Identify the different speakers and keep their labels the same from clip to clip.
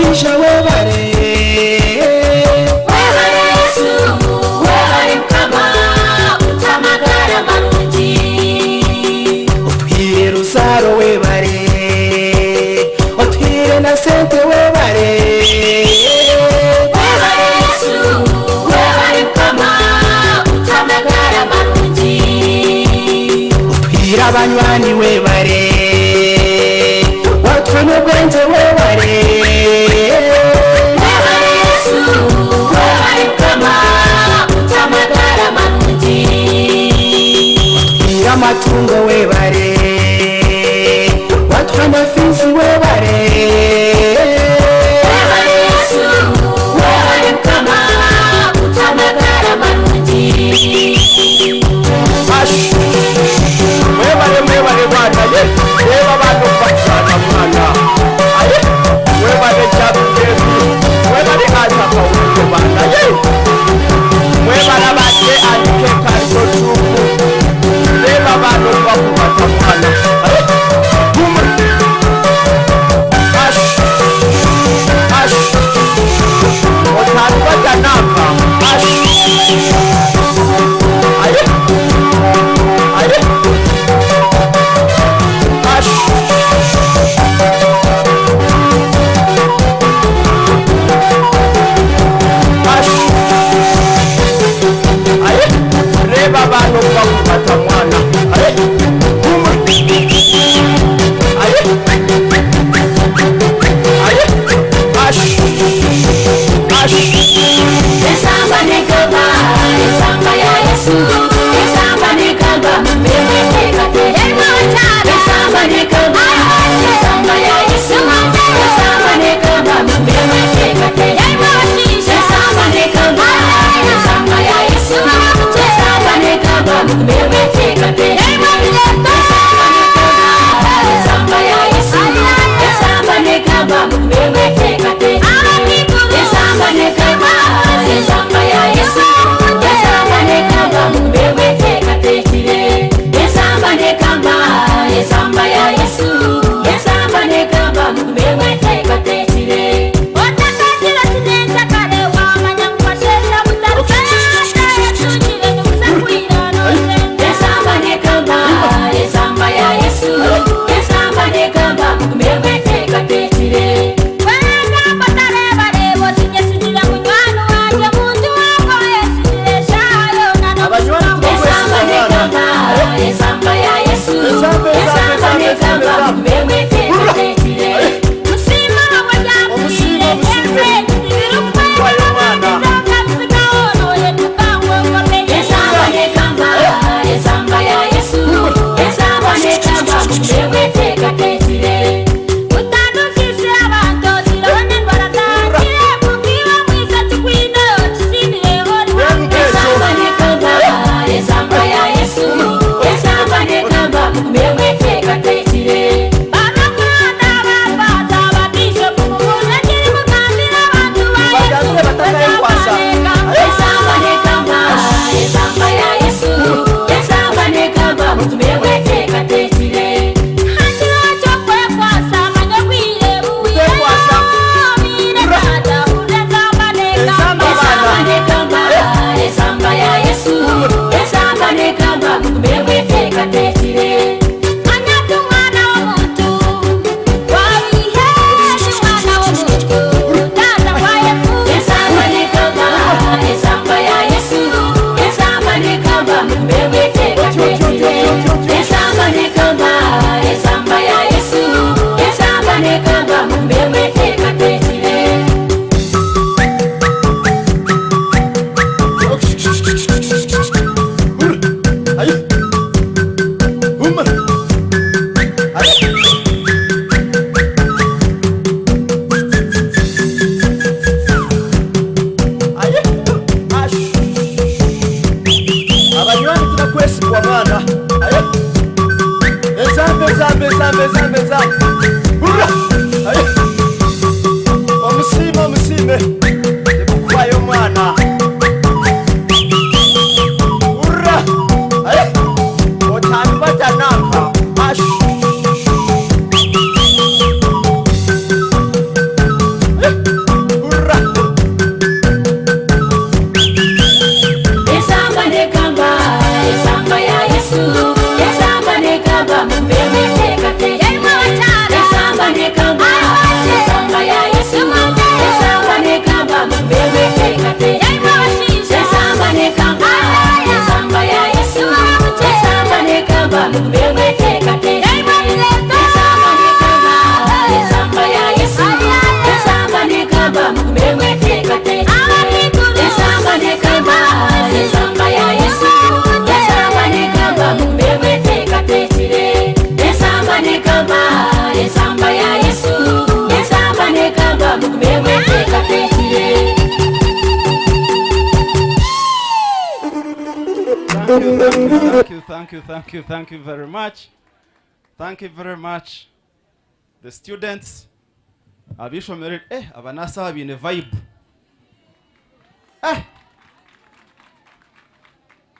Speaker 1: shisha webare
Speaker 2: Yesu webare mukama utamagara marungi
Speaker 1: utwire rusaro webare utwire na sente webare
Speaker 2: Yesu webare mukama utamagara marungi
Speaker 1: utwire abanywani webare watwine ubwenge webare
Speaker 2: Yesu webare mukama utamagara marungi
Speaker 1: utwire amatungo webare watwine amafizi webare
Speaker 2: Yesu webare mukama utamagara marungi
Speaker 1: webare bana ye reba abantu bashaka mwana aye webare cyabye webare aza kwa bana ye webare bate andike kariko Zuku reba abantu bakubata mwana aye buma otari batanaka aye reba abantu bakubata mwana aye buma aye
Speaker 2: Esamba nekamba esamba ya Yesu esamba nekamba meme tekate esamba nekamba esamba ya Yesu esamba nekamba meme tekate esamba nekamba esamba ya Yesu esamba nekamba meme tekate esamba ya Yesu esamba nekamba meme tekate esamba nekamba esamba ya Yesu esamba nekamba mubebe tekatekire esamba nekamba esamba ya Yesu esamba nekamba mubebe tekatekire otakatira tinenta kare wa manyangwashesha mutarukana tujire numusakwira nose esamba nekamba esamba ya Yesu esamba nekamba mubebe tekatekire esamba ya Yesu esamba nekamba mubebe tekatekire musima wajamire esamba nekamba esamba ya Yesu esamba nekamba mubebe tekatekire utadufise abantu zirone baratangire kukiwa mwiza tukwino tusinire hori esamba nekamba esamba ya Yesu esamba nekamba mubebe tekatekire abakunda bafata babishe kumubona kiri mukambira abantu esamba nekamba esamba ya Yesu esamba nekamba mubebe tekatekire hashira chokwe kwasa manyakwire buye mire tata esamba nekamba esamba ya Yesu esamba nekamba mubebe tekatekire anyatu mwana w'omuntu wabihe mwana w'omuntu tata wa Yesu esamba nekamba esamba ya Yesu esamba nekamba mubebe tekatekire esamba nekamba esamba ya Yesu esamba nekamba mubebe tekatekire
Speaker 1: abanywani turakwesi kwa mwana aye ezambe hurra aye omusime ekukubayo mwana hurra aye otanu batanaka ash
Speaker 3: thank you very much. Thank you very much. The students, abishomere, abanasa bine vibe.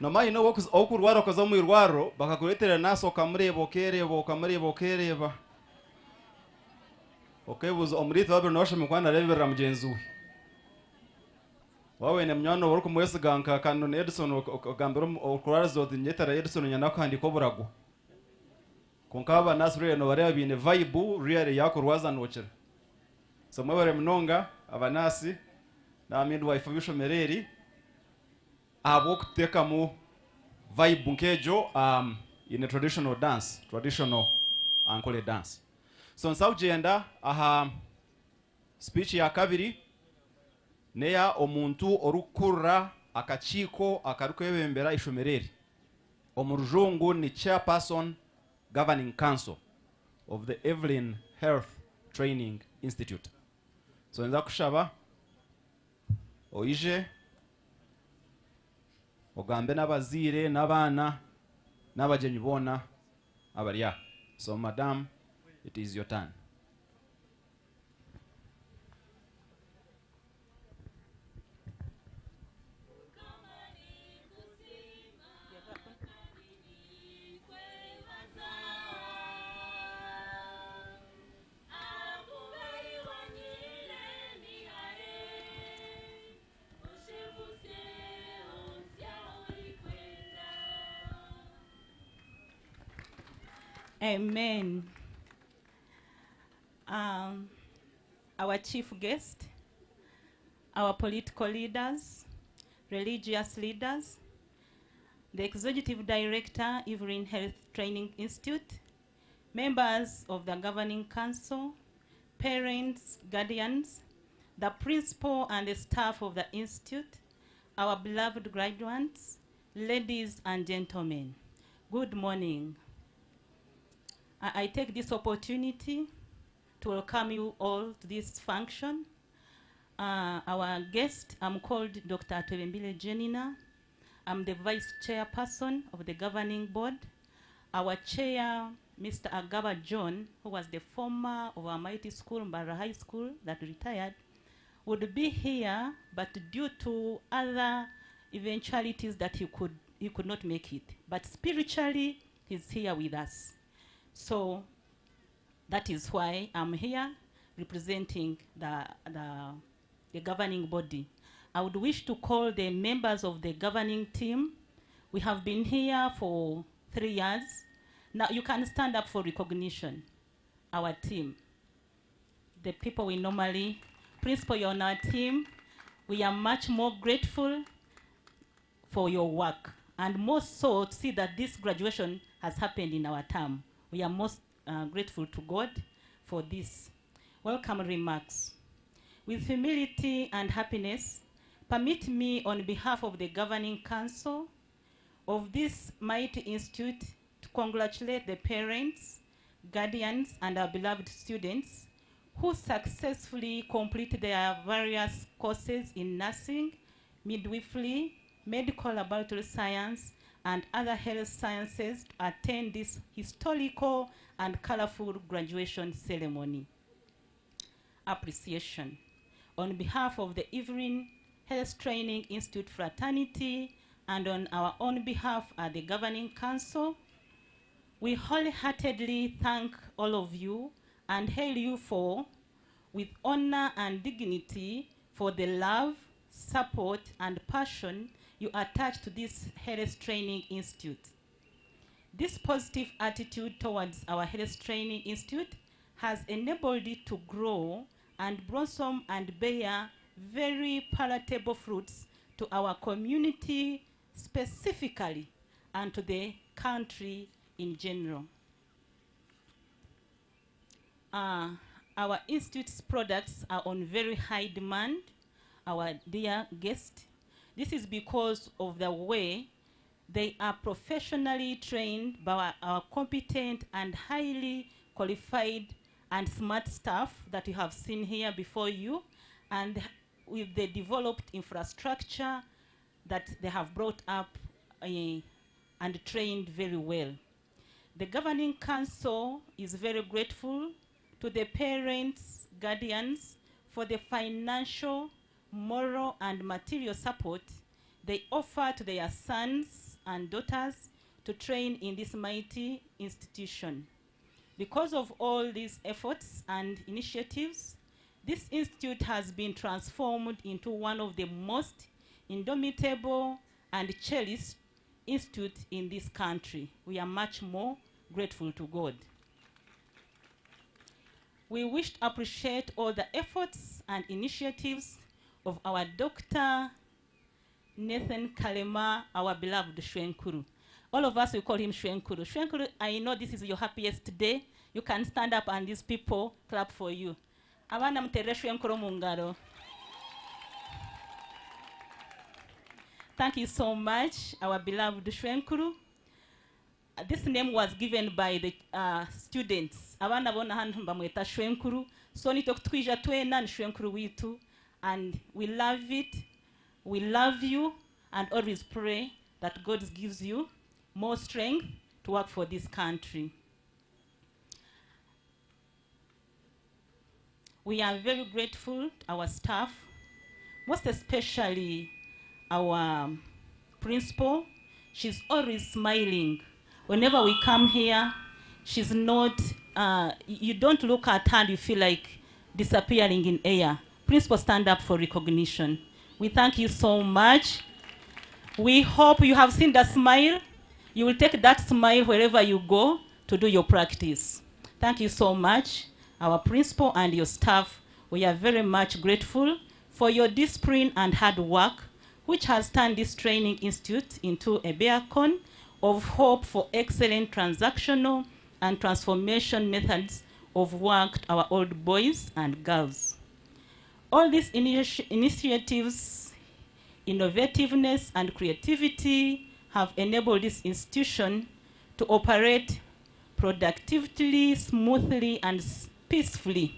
Speaker 3: Noma ino okurwaro koza mu irwaro bakakuletera naso kamurebo kereba. Okay, buzo omurito wabiro noshe mukwana rebera mugenzi we. Wawe ne mnyano woro kumwese ganka kanone Edison okagambira okurara zoti nyetara Edison nyana kandi ko burago. Konkaba nasure no bare bine vibe really yakurwaza nochere. So mwere mnonga abanasi na midwife bishomereri abo kuteka mu vibe nkejo in a traditional dance, traditional ankole dance. So nsawugenda aha speech ya kabiri neya omuntu orukura akachiko akarukwebembera ishomereri. Omurujungu ni chairperson governing council of the Evelyn Health Training Institute. So nza kushaba oije ogambe n'abazire n'abana n'abajenyi bona abaria. So madam, it is your turn.
Speaker 4: Amen. Our chief guest, our political leaders, religious leaders, the executive director, Evelyn Health Training Institute, members of the governing council, parents, guardians, the principal and the staff of the institute, our beloved graduates, ladies and gentlemen, good morning. I take this opportunity to welcome you all to this function. Our guest, I'm called Dr. Atwebembile Jenina. I'm the vice chairperson of the governing board. Our chair, Mr. Agaba John, who was the former of our mighty school, Mbara High School, that retired, would be here, but due to other eventualities that he could not make it. But spiritually, he's here with us. So that is why I'm here representing the governing body. I would wish to call the members of the governing team. We have been here for 3 years. Now you can stand up for recognition. Our team, the people we normally, principal, you're on our team. We are much more grateful for your work, and more so to see that this graduation has happened in our term. We are most grateful to God for this. Welcome remarks. With humility and happiness, permit me on behalf of the governing council of this mighty institute to congratulate the parents, guardians, and our beloved students who successfully complete their various courses in nursing, midwifery, medical laboratory science, and other health sciences to attend this historical and colorful graduation ceremony. Appreciation. On behalf of the Evelyn Health Training Institute fraternity and on our own behalf at the governing council, we wholeheartedly thank all of you and hail you for, with honor and dignity, for the love, support, and passion you attach to this Health Training Institute. This positive attitude towards our Health Training Institute has enabled it to grow and blossom and bear very palatable fruits to our community specifically and to the country in general. Our institute's products are on very high demand, our dear guest. This is because of the way they are professionally trained by our competent and highly qualified and smart staff that you have seen here before you, and with the developed infrastructure that they have brought up and trained very well. The Governing Council is very grateful to the parents, guardians, for the financial, moral, and material support they offer to their sons and daughters to train in this mighty institution. Because of all these efforts and initiatives, this institute has been transformed into one of the most indomitable and cherished institutes in this country. We are much more grateful to God. We wish to appreciate all the efforts and initiatives of our Dr. Nathan Kalema, our beloved Shwenkuru. All of us, we call him Shwenkuru. Shwenkuru, I know this is your happiest day. You can stand up and these people clap for you. Abana mtere Shwenkuru mungaro. Thank you so much, our beloved Shwenkuru. This name was given by the students. Abana bona hanu bamweta Shwenkuru. So nitokutwija twena ni Shwenkuru witu. And we love it. We love you and always pray that God gives you more strength to work for this country. We are very grateful to our staff, most especially our principal. She's always smiling. Whenever we come here, she's not, you don't look at her and you feel like disappearing in air. Principal, stand up for recognition. We thank you so much. We hope you have seen the smile. You will take that smile wherever you go to do your practice. Thank you so much, our principal and your staff. We are very much grateful for your discipline and hard work, which has turned this training institute into a beacon of hope for excellent transactional and transformation methods of work to our old boys and girls. All these initiatives, innovativeness, and creativity have enabled this institution to operate productively, smoothly, and peacefully.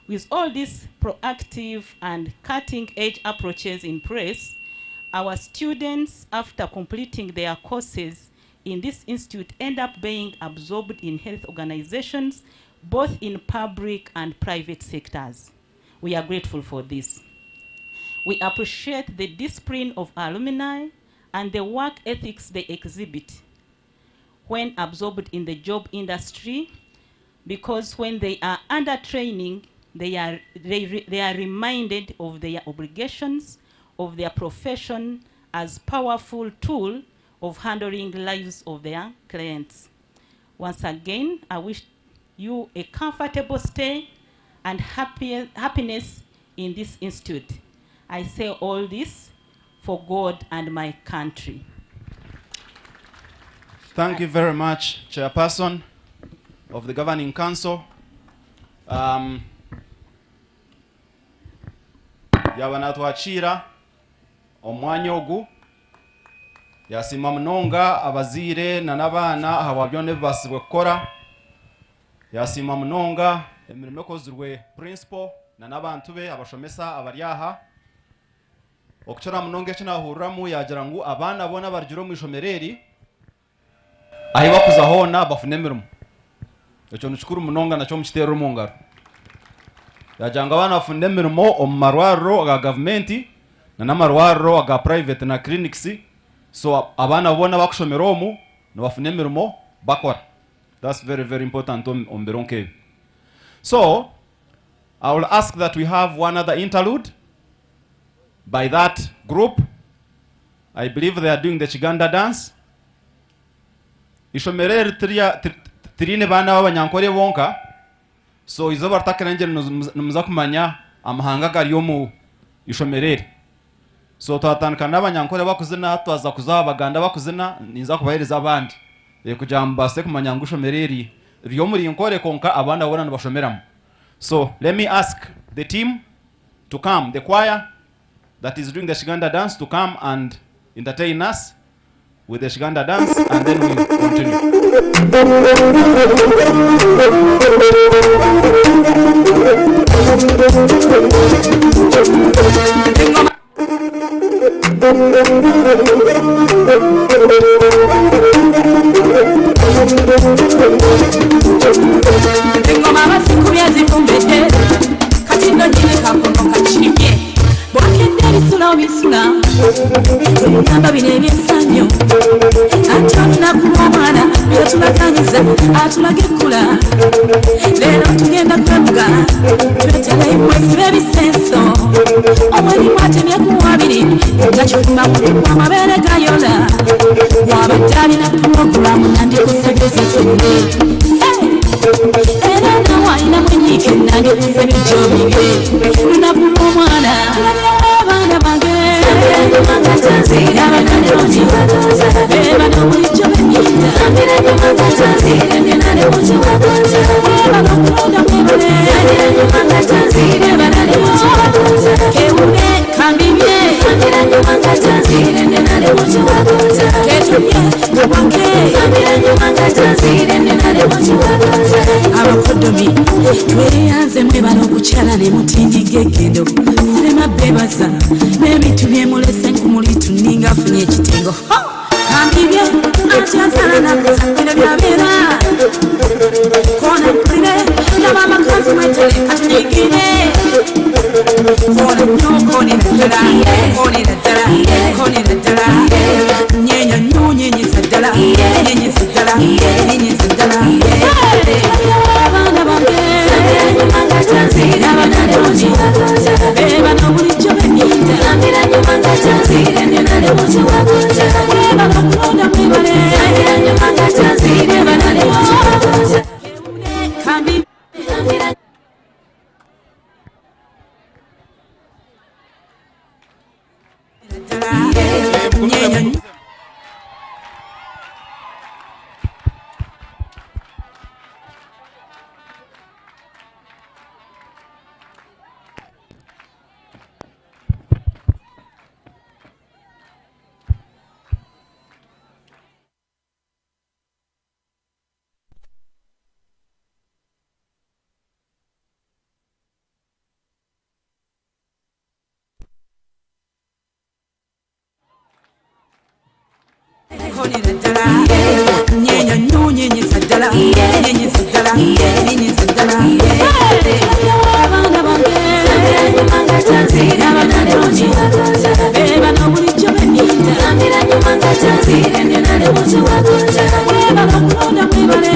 Speaker 4: With all these proactive and cutting-edge approaches in place, our students, after completing their courses in this institute, end up being absorbed in health organizations, both in public and private sectors. We are grateful for this. We appreciate the discipline of our alumni and the work ethics they exhibit when absorbed in the job industry, because when they are under training, they are reminded of their obligations, of their profession as powerful tool of handling lives of their clients. Once again, I wish you a comfortable stay and happiness in this institute. I say all this for God and my country.
Speaker 3: Thank you very much, Chairperson of the Governing Council. Yabanatwachira omwanya ogu yasima munonga abazire na n'abaana ahawabyone basibwe kukora yasima munonga emirimo ekozirwe principal na n'abantu be abashomesa abaryaha okuchora munonga ekinahuriramu yagira ngu abaana bona barugire omu ishomereri ahi bakuza hoona bafune emirimo ekyo nikikuru munonga nakyo mukiteerera omu ngaro yagira ngu abaana bafune emirimo omu marwariro aga gavumenti na n'amarwariro aga private na clinics. So abana bona bakushomera omu nibafune emirimo bakora. That's very, very important on Beronke. So I will ask that we have one other interlude by that group. I believe they are doing the Chiganda dance. Ishomerere tirine bana b'abanyankore bonka. So izo bartakira nje numuza kumanya amahanga gari yo mu ishomerere. So twatandukana n'abanyankore bakuzina twaza kuza abaganda bakuzina niza kubahereza abandi. Kugira mbase kumanya ngo ishomerere ryo muri nkore konka abana bona nibashomeramo. So let me ask the team to come, the choir that is doing the Shiganda dance to come and entertain us with the Shiganda dance, and then we'll continue.
Speaker 2: Namba bine ebyesanyo ate olunaku lw'omwana byetulaganyiza atulagekula leero tugenda kwebuga tweterayo mwezi b'ebisenso omwerimu atemye ku wabiri nga kifuma mutuku amabeere gayola wabadde alina puroguramu nandikusebyeza zonna era nawe alina mwenyiike nandikusebyo gyobibye lunaku lw'omwana tulabirawo abaana bange beba n'obulijjo benyinda beba n'okulonda mwebale kewune kambibye ketumye kabwake abakodomi tweyanze mwebala okukyala ne mutindiga eggendo sirema bebaza n'ebintu byemulese nkumulitu ninga afunye ekitengo kambibye atyazala nakuzakbino byabeera kona mpulire ndaba amakazi mwetere katunyigire kona nnyo konera ddala konera ddala konera ddala nyenya nnyo nyenyeza ddala nyenyeza ddala nyenyeza ddala abaana bange beba n'obulijjo benyinda beba n'okulonda mwebale kambi konera ddala nyenya nnyo nyenyeza ddala nyenyeza ddala nyenyeza ddala abaana bange beba n'obulijjo benyinda beba n'okulonda mwebale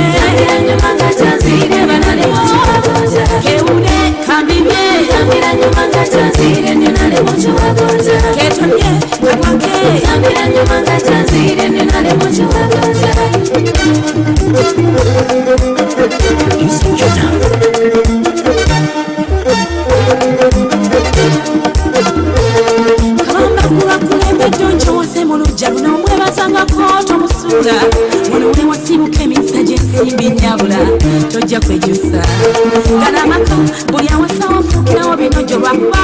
Speaker 2: kewune kambibye ketonye kabwake kabamba kulakulembedde onkyowose mu lujja luno omwebazangako tomusuula wano we wasibuka emikisa gy'ensimbi nyabula tojja kwejusa galamaka buli awasawo ofuukirawo binojo lwakuba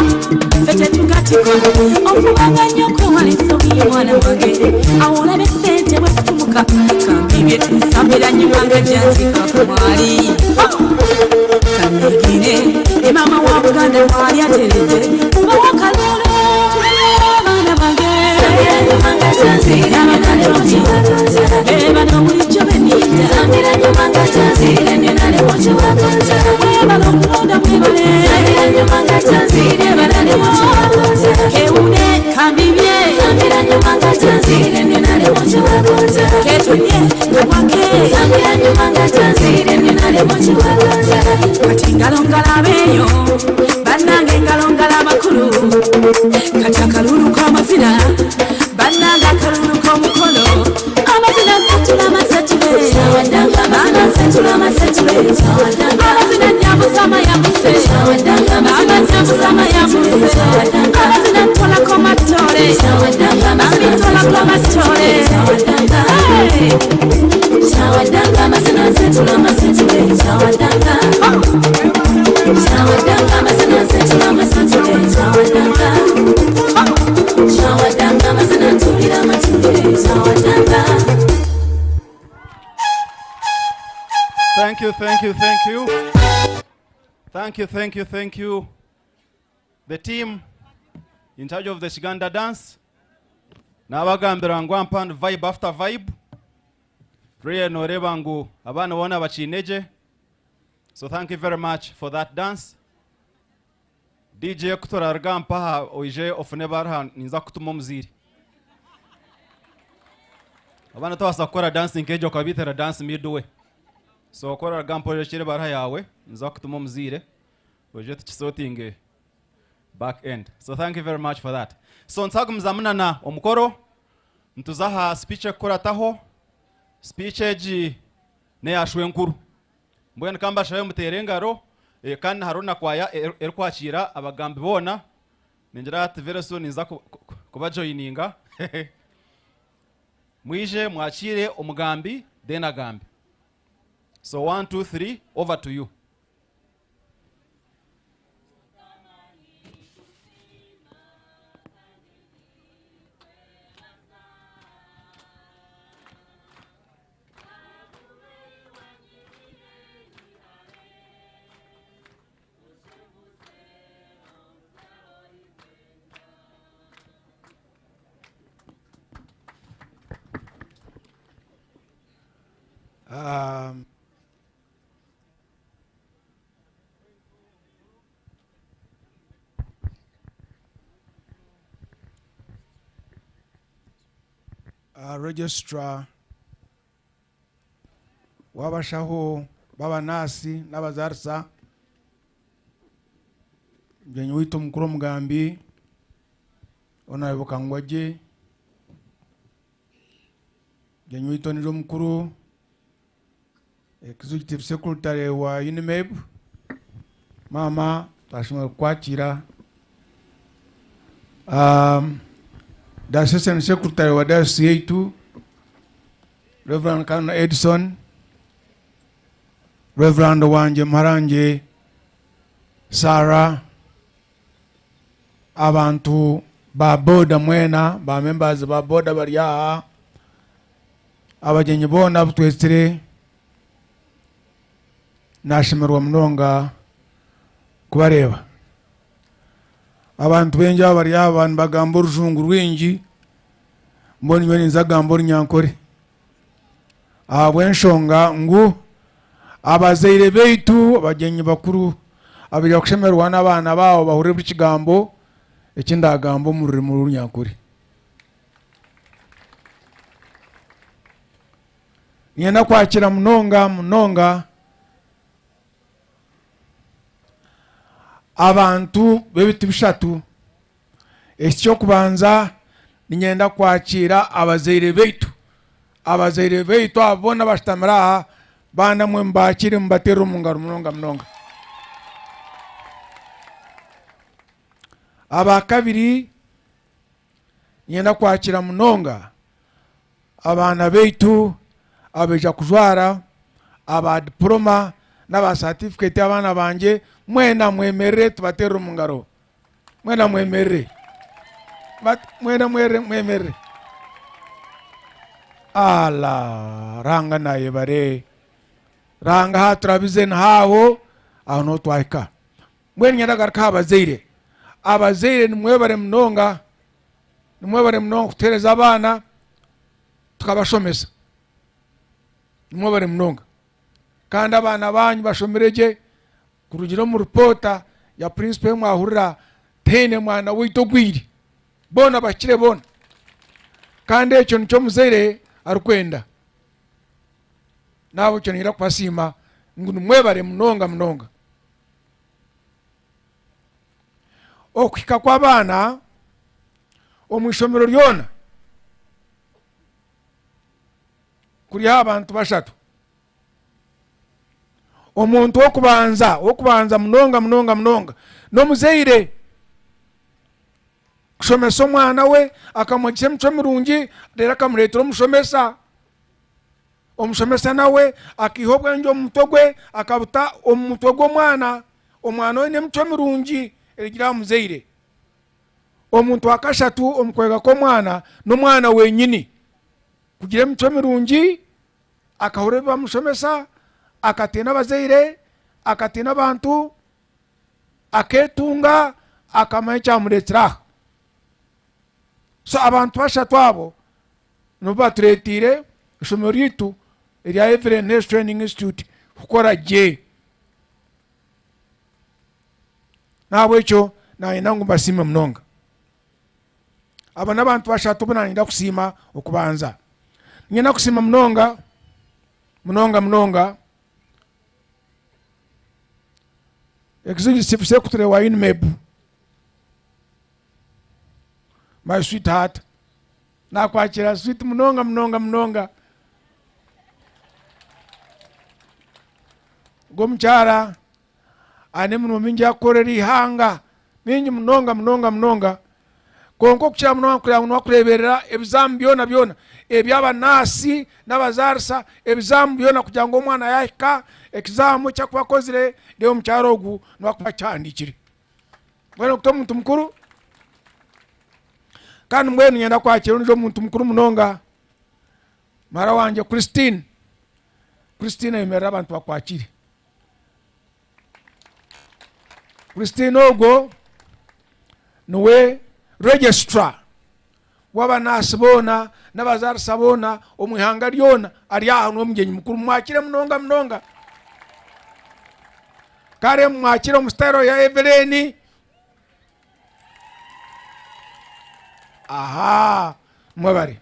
Speaker 2: ffe tetugatika okubanga nnyo okwewala ensobi mwana wange awo olabe ssente bwefutumuka kambibye nsambira nnyo wange gyanzika ku mwali kanigine ne maama wa buganda mwali ateredde ubawa kalolo abaana bange beba n'obulijjo benyinda beba n'okulonda mwebale kewune kambibye ketonye kabwake kati ngalongala beeyo bannange ngalongala amakulu kati akalulu k'amazina bannange akalulu k'omukolo amazina setula amasetule amasetula amasetule amazina nyabusama yabuse amanyabusama yabuse amazina ntolako matole ambitolako amatole shawadanga amazina setula amasetule shawadanga shawadanga amazina setula amasetule shawadanga shawadanga amazina ntulira amatule shawadanga.
Speaker 3: Thank you, thank you, thank you. Thank you, thank you, thank you. The team in charge of the Shiganda dance. Nabagambira ngo ampand vibe after vibe. Prayer no rebangu abana wana bachineje. So thank you very much for that dance. DJ kutora argampa oije ofune barha ninza kutuma muziri abana tawasa kora dancing kejo kabitera dance midwe so kora argampa oije chire barha yawe ninza kutuma muzire oije tchisotinge back end. So thank you very much for that. So nsaga mzamuna na omukoro ntuzaha speech kora taho speech eji ne yashwe nkuru mbwene kamba shayo muterengaro kandi haruna kwaya kwakira abagambi bona ningira ati very soon inza kuba joininga mwije mwakire omugambi then agambi. So 1 2 3 over to you.
Speaker 5: Registrar wabashaho babanasi n'abazarsa byenye wito mukuru mugambi onayoboka ngwaje byenye wito nijo mukuru executive secretary wa UNIMEB mama tashimwe kwakira the assistant secretary wa DCA2 Reverend Kano Edison, Reverend Wanje Maranje Sarah, abantu ba boda mwena ba members ba boda bariya abagenyi bona butwesire nashimirwa mnonga kubareba abantu benje bariya abantu bagamba urujungu rwingi mboni nyoni nzagamba nyankore abwenshonga ngu abazaire beitu abagenyi bakuru abira kushemerwa n'abana bawo bahure b'ikigambo ekindagambo mu nyankore nyena kwakira munonga abantu bebiti bishatu ekyo kubanza ninyenda kwakira abazaire beitu abona bastamara bana mwe mbakire mbatero mungaro munonga abakabiri nyenda kwakira munonga abana beitu abeja kujwara aba diploma n'aba certificate abana banje mwena mwemerere tubatero mungaro mwena mwemerere ala ranga naye bare ranga haturabize nhaho aho no twaika mweni nyadagar ka abazeire nimwebare mnonga kutereza abana tukabashomesa nimwebare mnonga kandi abana banyu bashomereje kurugiro mu reporta ya principal mwahurira tene mwana wito gwiri bona bakire bona kandi ekyo nicyo muzeire arukwenda nabo cyo nira kwasima ngunu mwebare mnonga okika kwa bana omwishomero lyona kuri abantu bashatu omuntu okubanza mnonga no muzeire kushomesa omwana we akamugisa emico mirungi rero akamuretera omushomesa nawe akiha obwenge omu mutwe gwe akabuta omu mutwe gw'omwana we n'emico mirungi erigira muzeire omuntu akashatu omukwega kw'omwana n'omwana wenyini kugira emico mirungi akahura bamushomesa akatina abazeire akatina abantu aketunga akamanya kyamureteraho. So abantu bashatu abo nubo baturetire ishomero ryitu erya Evelyn Training Institute kukora je nabo ekyo na inangu basima mnonga aba n'abantu bashatu bunanira kusima okubanza ngena kusima mnonga executive secretary wa INMEB my sweetheart na kwakira sweet mnonga gomchara ane muno mingi akorera ihanga mingi mnonga konko kuchira muno kureberera ebizamu byona ebyabanasi n'abazarisa ebizamu byona kugira ngo omwana yahika ekizamu cyakubakozire leo mukyaro ogu nwakuba kyandikire mbwenu kuto omuntu mukuru kandi mbwenu nyenda kwakira nijo omuntu mukuru munonga mara wanje Christine yemerera abantu bakwakire Christine ogo niwe registrar w'abanasi bona n'abazarisa bona omwihanga lyona ari aha n'omugenyi mukuru mwakire munonga kare mwakire omustero ya Evelyn aha mwebare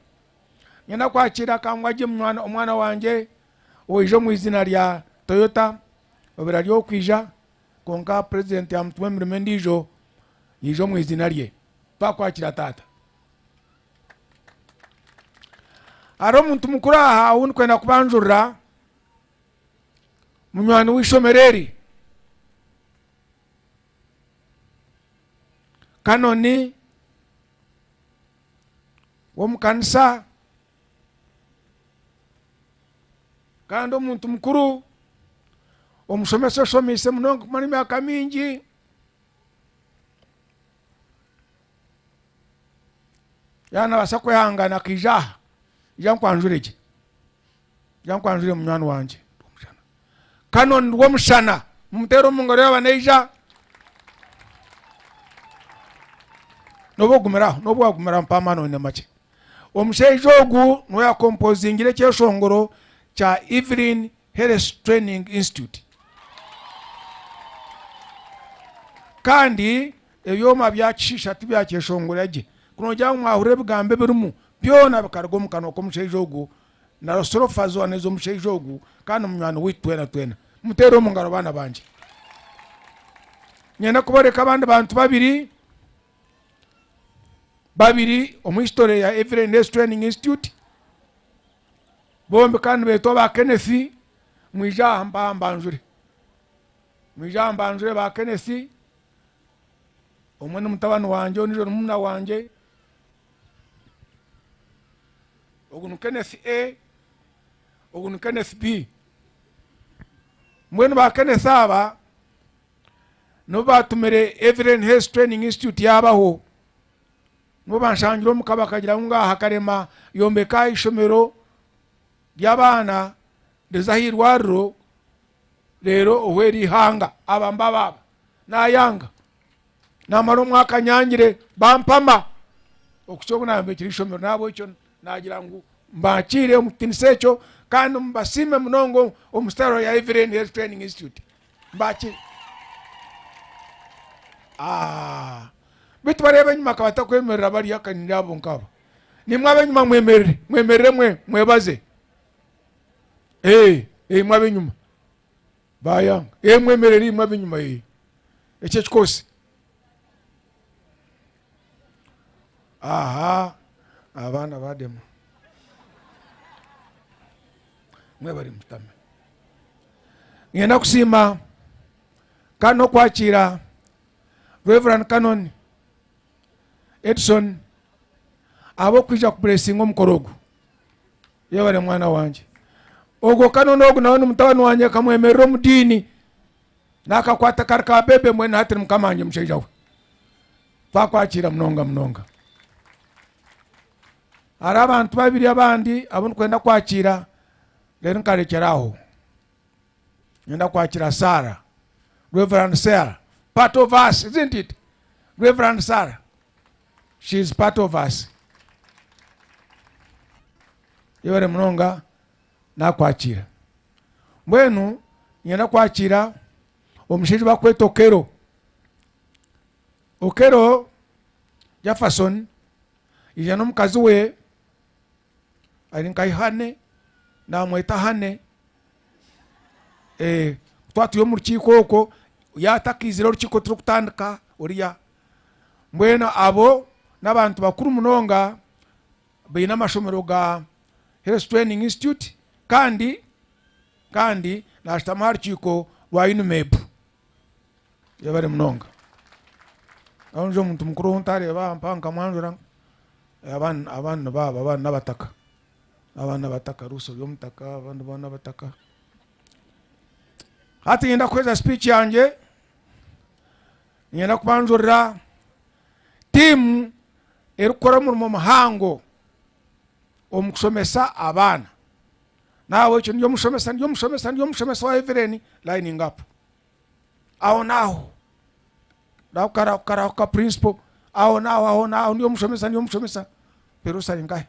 Speaker 5: nyenda kwakira kangwaje omwana wanje oijo mu izina lya Toyota obera lyo kwija konka president ya mutwe mirimo ndijo yijo mu izina lye twakwakira tata aro muntu mukuru aha undi kwenda kubanjurira munywani w'ishomereri kanoni wo mukanisa kandi omuntu mukuru omushomise munonga kumara emyaka mingi yana basa kwihangana kijaha jankwanjurege munywani wanje kanoni w'omushana mumutera omungaro y'abaneija nobwagumiraho mpama none make omushaija ogu niwe yakompozingire ekyeshongoro kya Evelyn Health Training Institute kandi ebyoma byakishisha tibyakyeshongora gye kuno jya mwahura ebigambo birimu byona bikaruga omu kanwa k'omushaija ogu na sorofa zona ez'omushaija ogu kandi munywani witu twena mutere omu ngaro baana banje nyenda kuboreka abandi bantu babiri omu history ya Evelyn Health Training Institute bombi kandi betwa ba Kenneth mwija mbanjure ba Kenneth omwe n'umutabani wanje onijo n'umuna wanje ogu ni Kenneth A ogu ni Kenneth B mwenu ba Kenneth aba no batumire Evelyn Health Training Institute yabaho no banshangira omukaba kagira ngaha karema yombeka ishomero ly'abaana lizahirwariro rero ohweri hanga abamba baba nayanga namara omwaka nyangire bampama okukyoko nambekira ishomero nabo ekyo nagira ngu mbakire omutinisa ekyo kandi mbasime munongo omustaro ya Evelyn Health Training Institute mbakire bitu barebe enyuma kabatakwemerera bari akanira abo nkabo nimwe abenyuma mwemerere mwebaze mwe abenyuma bayanga mwemerere mwe abenyuma ekyo kikose abana bademo mwe bari mutame ngenda kusima kandi okwakira Reverend Canon Edson abo kwija kublessinga omukorogo yabare mwana wanje ogo Canon ogu nawe n'umutabani wanje kamwemerera omudini nakakwata karika bebe mwene hatiri mukamanje mushaija we twakwakira munonga hari abantu babiri abandi abo nkwenda kwakira rero nkarekeraho ngenda kwakira Sarah Reverend Sarah part of us, isn't it? Reverend Sarah, she is part of us. Yore munonga na kwakira mbwenu ngenda kwakira omushaija bakweta Okero Okero Jefferson ije n'omukazi we ari nka Ihane namweta Hane twatuye mu rukiko oko yatakizira urukiko turukutandika uriya mbwena abo n'abantu bakuru munonga bayina amashomero ga Health Training Institute kandi nashitama harukiko rwa UNMEB yabare munonga anjo muntu mukuru ntareba mpanka mwanjura abana baba abana bataka ruso byomutaka abandi bana bataka hati ngenda kweza speech yanjye ngenda kubanjurira timu erukora mu mahango omukusomesa abana nawe cyo ndiyo mushomesa wa Evelyn lining up aho naho dakara ka principal aho naho ndiyo mushomesa perusa lingahe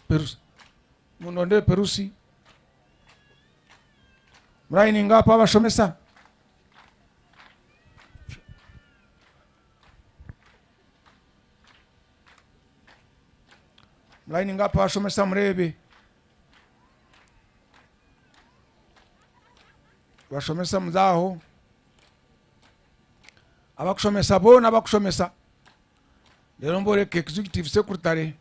Speaker 5: perusa munonde perusi lining up abashomesa lining up abashomesa murebe bashomesa muzaho abakushomesa bona abakushomesa lero mboreke executive secretary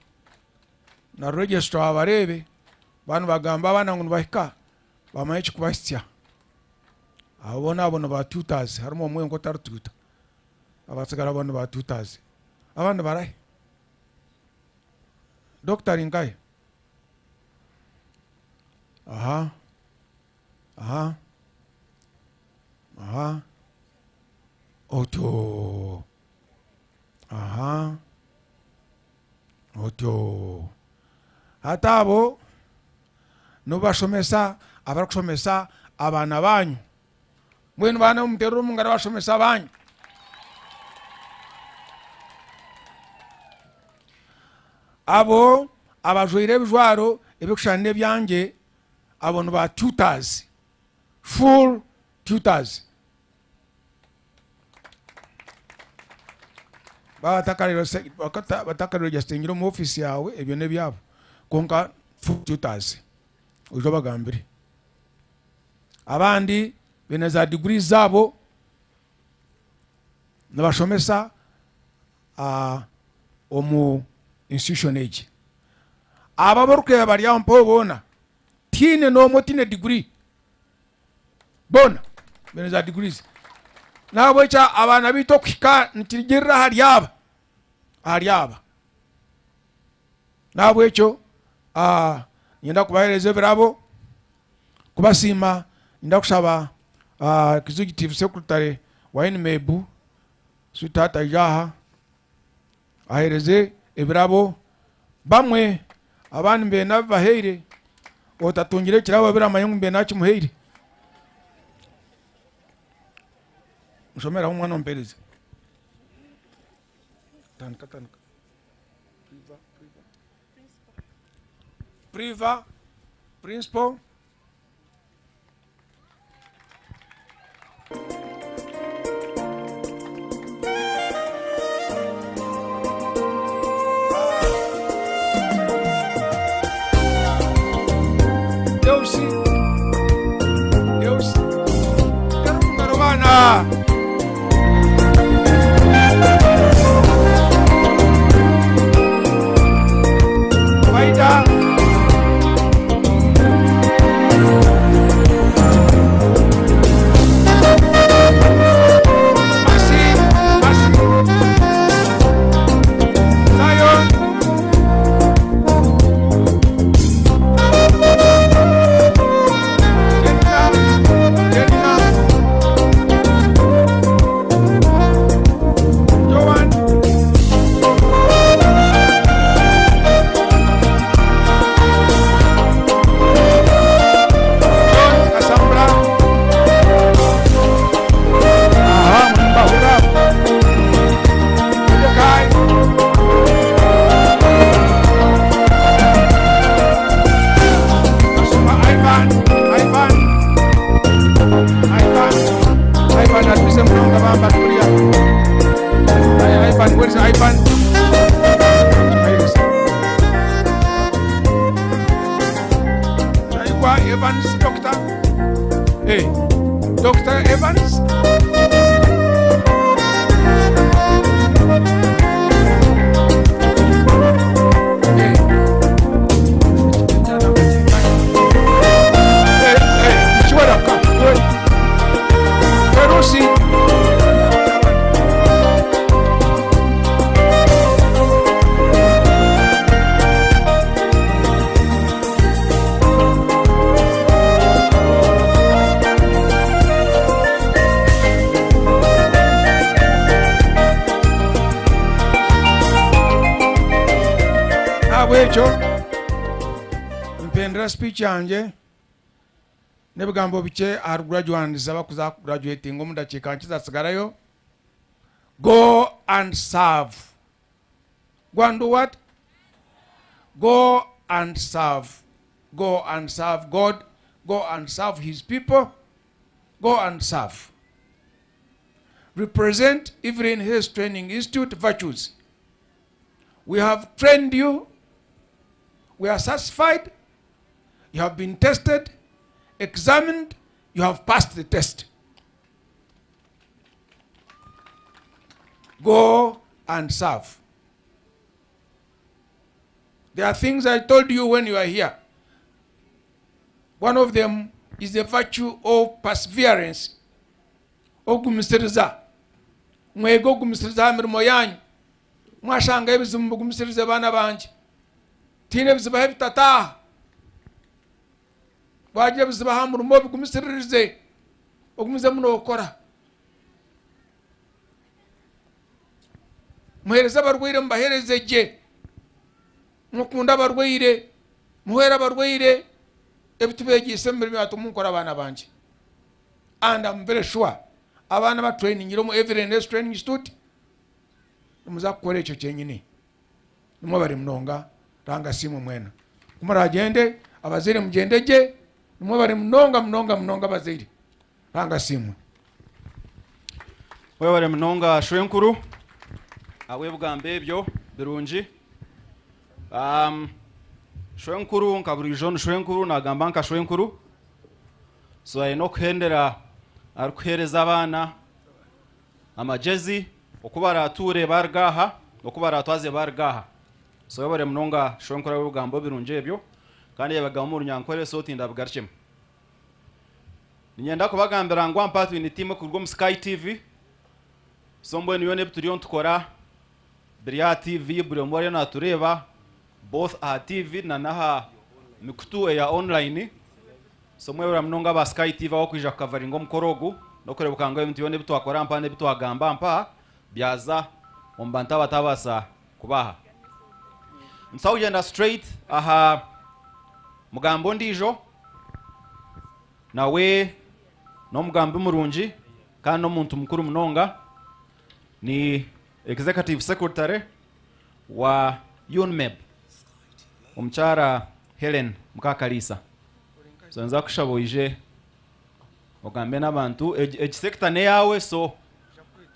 Speaker 5: na register abarebe banu bagamba abana ngo bahika bamaye kubasya abona ba tutors harimo umwe ngo tarututa abatsigara abantu ba tutors abandi barahe Dr. Ingai aha oto hatabo nubashomesa abarakushomesa abana banyu mwenu bana umutero mungara bashomesa banyu abo abajwire bijwaro ebikushane byanje abo ba tutors full tutors batakariro jastingiro mu office yawe ebyo ne byabo konka full tutors ujo bagambire abandi beneza degree zabo nabashomesa omu institution age ababoruke bari ampo bona tine no motine degree bona beneza degrees nabo cha abana bito kwika ntigira hariaba nabo echo nyenda kubahereze birabo kubasima nda kushaba executive secretary wa NMEB sutata jaha ahereze ebirabo bamwe abandi mbe nabaheire otatungire kirabo biramayungu mbe nachi muheire mushomera umwana ompeleze tanka priva principal Deus quero carovana vai dar Ivan. Chaigwa Evans, Doctor. Hey, Dr. Evans. Ekyo mpendera speech yange nebigambo bike are graduates abakuza graduating omudakiika nkizasigalayo. Go and serve. Go and do what? Go and serve. Go and serve God. Go and serve his people. Go and serve. Represent Evelyn Health Training Institute virtues. We have trained you. We are satisfied. You have been tested, examined, you have passed the test. Go and serve. There are things I told you when you are here. One of them is the virtue of perseverance. Ogumisiriza. Mwego ogumisiriza mirimo yanyu. Mwashanga ebizibu ogumisiriza bana banje. Tine bizibahe bitataha. Waje bizibaha murimo bigumisiririze. Ogumize muno okora. Muhereza abarwaire mbahereze je. Mukunda abarwaire. Muhera abarwaire. Ebitubegise mirimo atumukora abana banje. And I'm very sure abana ba training iro mu Evelyn Health Training Institute muza kukora ekyo kyenyini. Nimwe bari mnonga ranga simu mwena. Kumara agende abazire mugendeje nimwe bari mnonga bazire. Ranga simu.
Speaker 3: Wewe bari mnonga shwenkuru. Awebugambe ebyo birungi. Shwenkuru nkaburi John shwenkuru nagamba nka shwenkuru. So ayinokuhendera arikuhereza abana amajezi okubara ature bargaha okubara atwaze bargaha. So yabare mnonga shwenkura w'ugambo birunje ebyo kandi yabagamo mu runyankore so tinda bugarchim. Ninyenda kubagambira ngo ampatu ni team ku rwo Sky TV. So mbone yone bituriyo ntukora Bria TV buri mbore na tureba both a TV na naha mikutu ya online. So mwe mnonga ba Sky TV akwija kavaringo mukorogu no kurebuka ngo ibintu yone bitwakora mpane bitwagamba mpa byaza ombanta batabasa kubaha. Nsawugenda straight aha mugambo ndijo nawe no mugambo murungi kandi no muntu mukuru mnonga ni executive secretary wa UNMEB umchara Helen Mukakalisa. So nza kushaboije ogambe n'abantu age sector ne yawe, so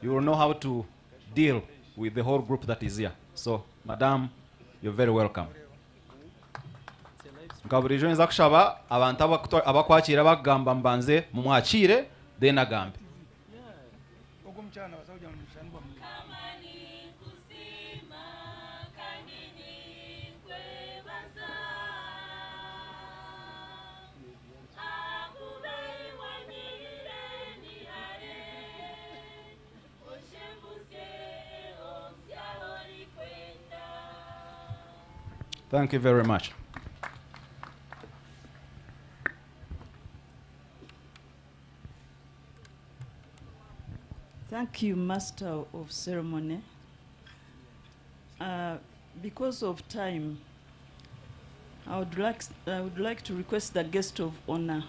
Speaker 3: you will know how to deal with the whole group that is here. So madam, you're very welcome. Nkaburijo nza kushaba abantu abakwakira bagamba mbanze mumwakire then agambe. Thank you very much.
Speaker 6: Thank you, Master of Ceremony. Because of time, I would like to request the guest of honor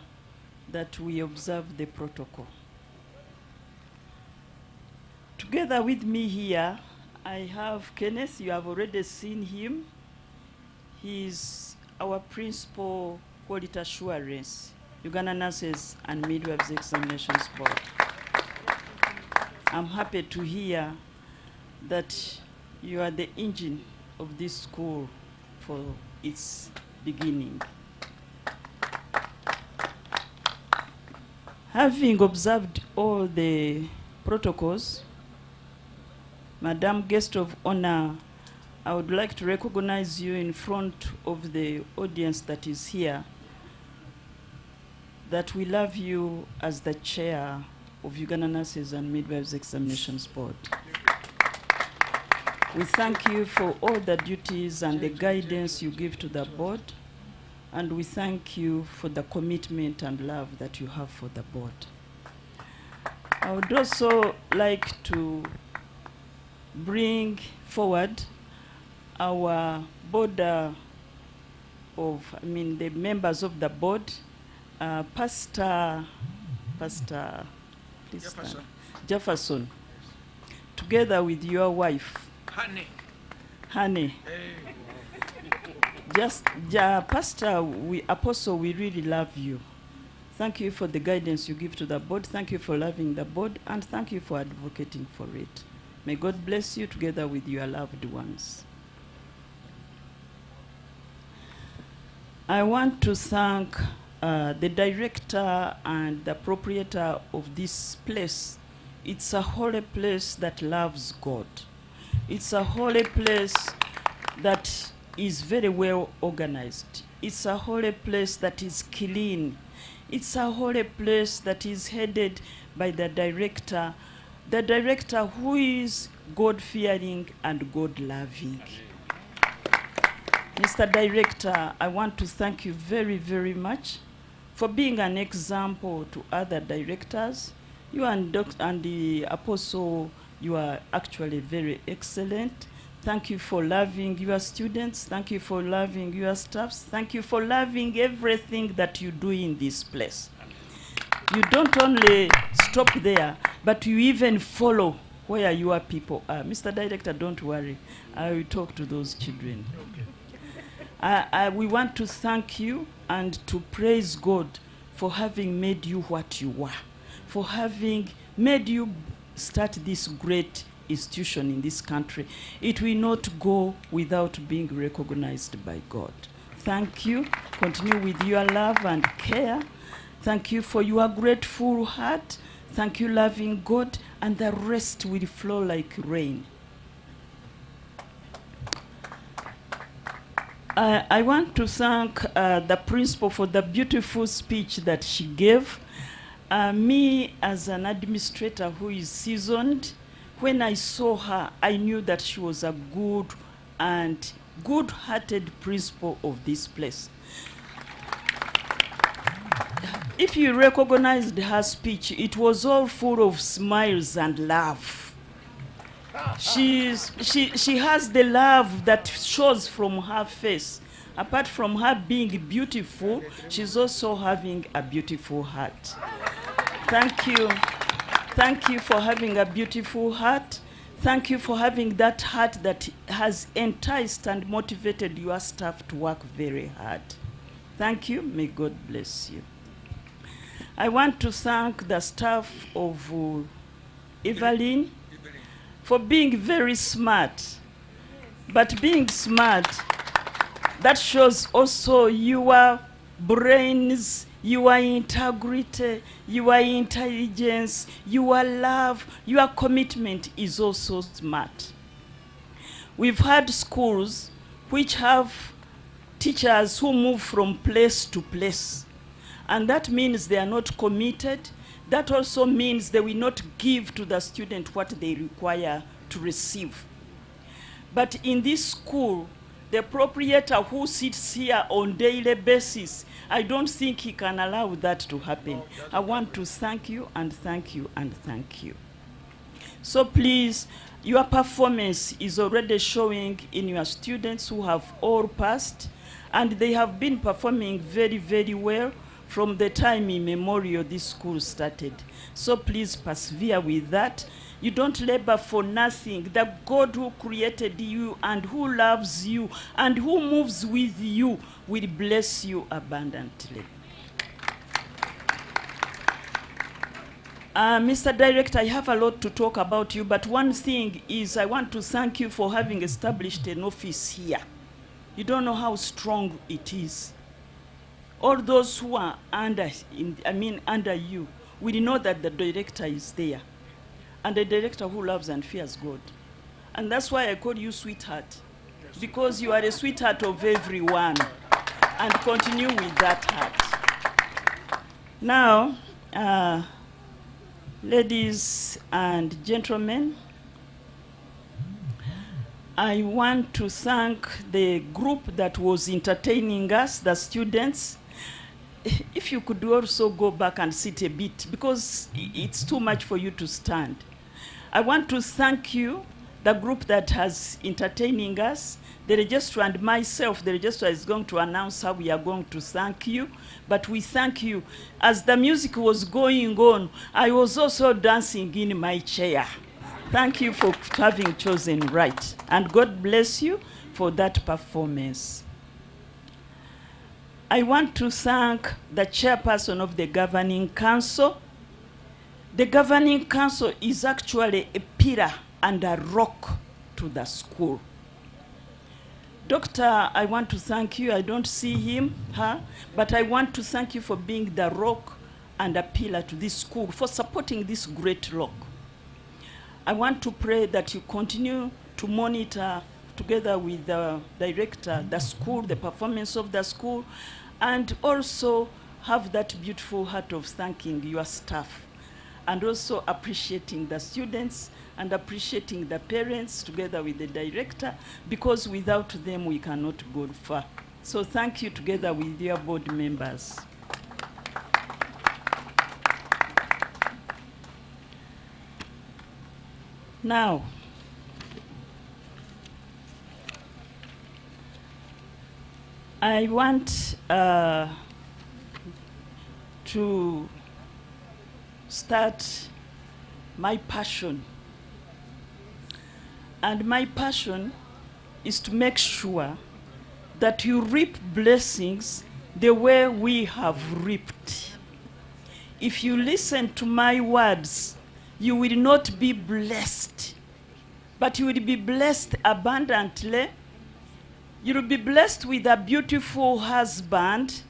Speaker 6: that we observe the protocol. Together with me here, I have Kenneth. You have already seen him. He's our principal quality assurance, Uganda Nurses and Midwives Examinations Board. I'm happy to hear that You are the engine of this school for its beginning. Having observed all the protocols, Madam Guest of Honor, I would like to recognize you in front of the audience that is here, that we love you as the chair of Uganda Nurses and Midwives Examinations Board. We thank you for all the duties and the guidance you give to the board, and we thank you for the commitment and love that you have for the board. I would also like to bring forward our board the members of the board, Pastor Jefferson, together with your wife, Honey. Pastor, Apostle, we really love you. Thank you for the guidance you give to the board. Thank you for loving the board, and thank you for advocating for it. May God bless you together with your loved ones. I want to thank the director and the proprietor of this place. It's a holy place that loves God. It's a holy place that is very well organized. It's a holy place that is clean. It's a holy place that is headed by the director who is God-fearing and God-loving. Mr. Director, I want to thank you very, very much for being an example to other directors. You and the Apostle, you are actually very excellent. Thank you for loving your students. Thank you for loving your staffs. Thank you for loving everything that you do in this place. You don't only stop there, but you even follow where your people are. Mr. Director, don't worry. I will talk to those children. Okay. We want to thank you and to praise God for having made you what you are, for having made you start this great institution in this country. It will not go without being recognized by God. Thank you. Continue with your love and care. Thank you for your grateful heart. Thank you, loving God, and the rest will flow like rain. I want to thank the principal for the beautiful speech that she gave. Me, as an administrator who is seasoned, when I saw her, I knew that she was a good and good-hearted principal of this place. If you recognized her speech, it was all full of smiles and love. She has the love that shows from her face. Apart from her being beautiful, she's also having a beautiful heart. Thank you. Thank you for having a beautiful heart. Thank you for having that heart that has enticed and motivated your staff to work very hard. Thank you. May God bless you. I want to thank the staff of Evelyn for being very smart. But being smart, that shows also your brains, your integrity, your intelligence, your love, your commitment is also smart. We've had schools which have teachers who move from place to place. And that means they are not committed. That also means they will not give to the student what they require to receive. But in this school, the proprietor who sits here on daily basis, I don't think he can allow that to happen. I want to thank you and thank you and thank you. So please, your performance is already showing in your students who have all passed, and they have been performing very, very well from the time immemorial this school started. So please persevere with that. You don't labor for nothing. The God who created you and who loves you and who moves with you will bless you abundantly. Mr. Director, I have a lot to talk about you, but one thing is I want to thank you for having established an office here. You don't know how strong it is. All those who are under you, we know that the director is there, and the director who loves and fears God. And that's why I call you sweetheart, because you are a sweetheart of everyone, and continue with that heart. Now, ladies and gentlemen, I want to thank the group that was entertaining us, the students. If you could also go back and sit a bit, because it's too much for you to stand. I want to thank you, the group that has entertaining us. The registrar and myself, the registrar is going to announce how we are going to thank you, but we thank you. As the music was going on, I was also dancing in my chair. Thank you for having chosen right, and God bless you for that performance. I want to thank the chairperson of the Governing Council. The Governing Council is actually a pillar and a rock to the school. Doctor, I want to thank you. I don't see him, but I want to thank you for being the rock and a pillar to this school, for supporting this great rock. I want to pray that you continue to monitor, together with the director, the school, the performance of the school, and also have that beautiful heart of thanking your staff, and also appreciating the students and appreciating the parents together with the director, because without them we cannot go far. So thank you together with your board members. Now, I want to start my passion. And my passion is to make sure that you reap blessings the way we have reaped. If you listen to my words, you will not be blessed, but you will be blessed abundantly. You will be blessed with a beautiful husband.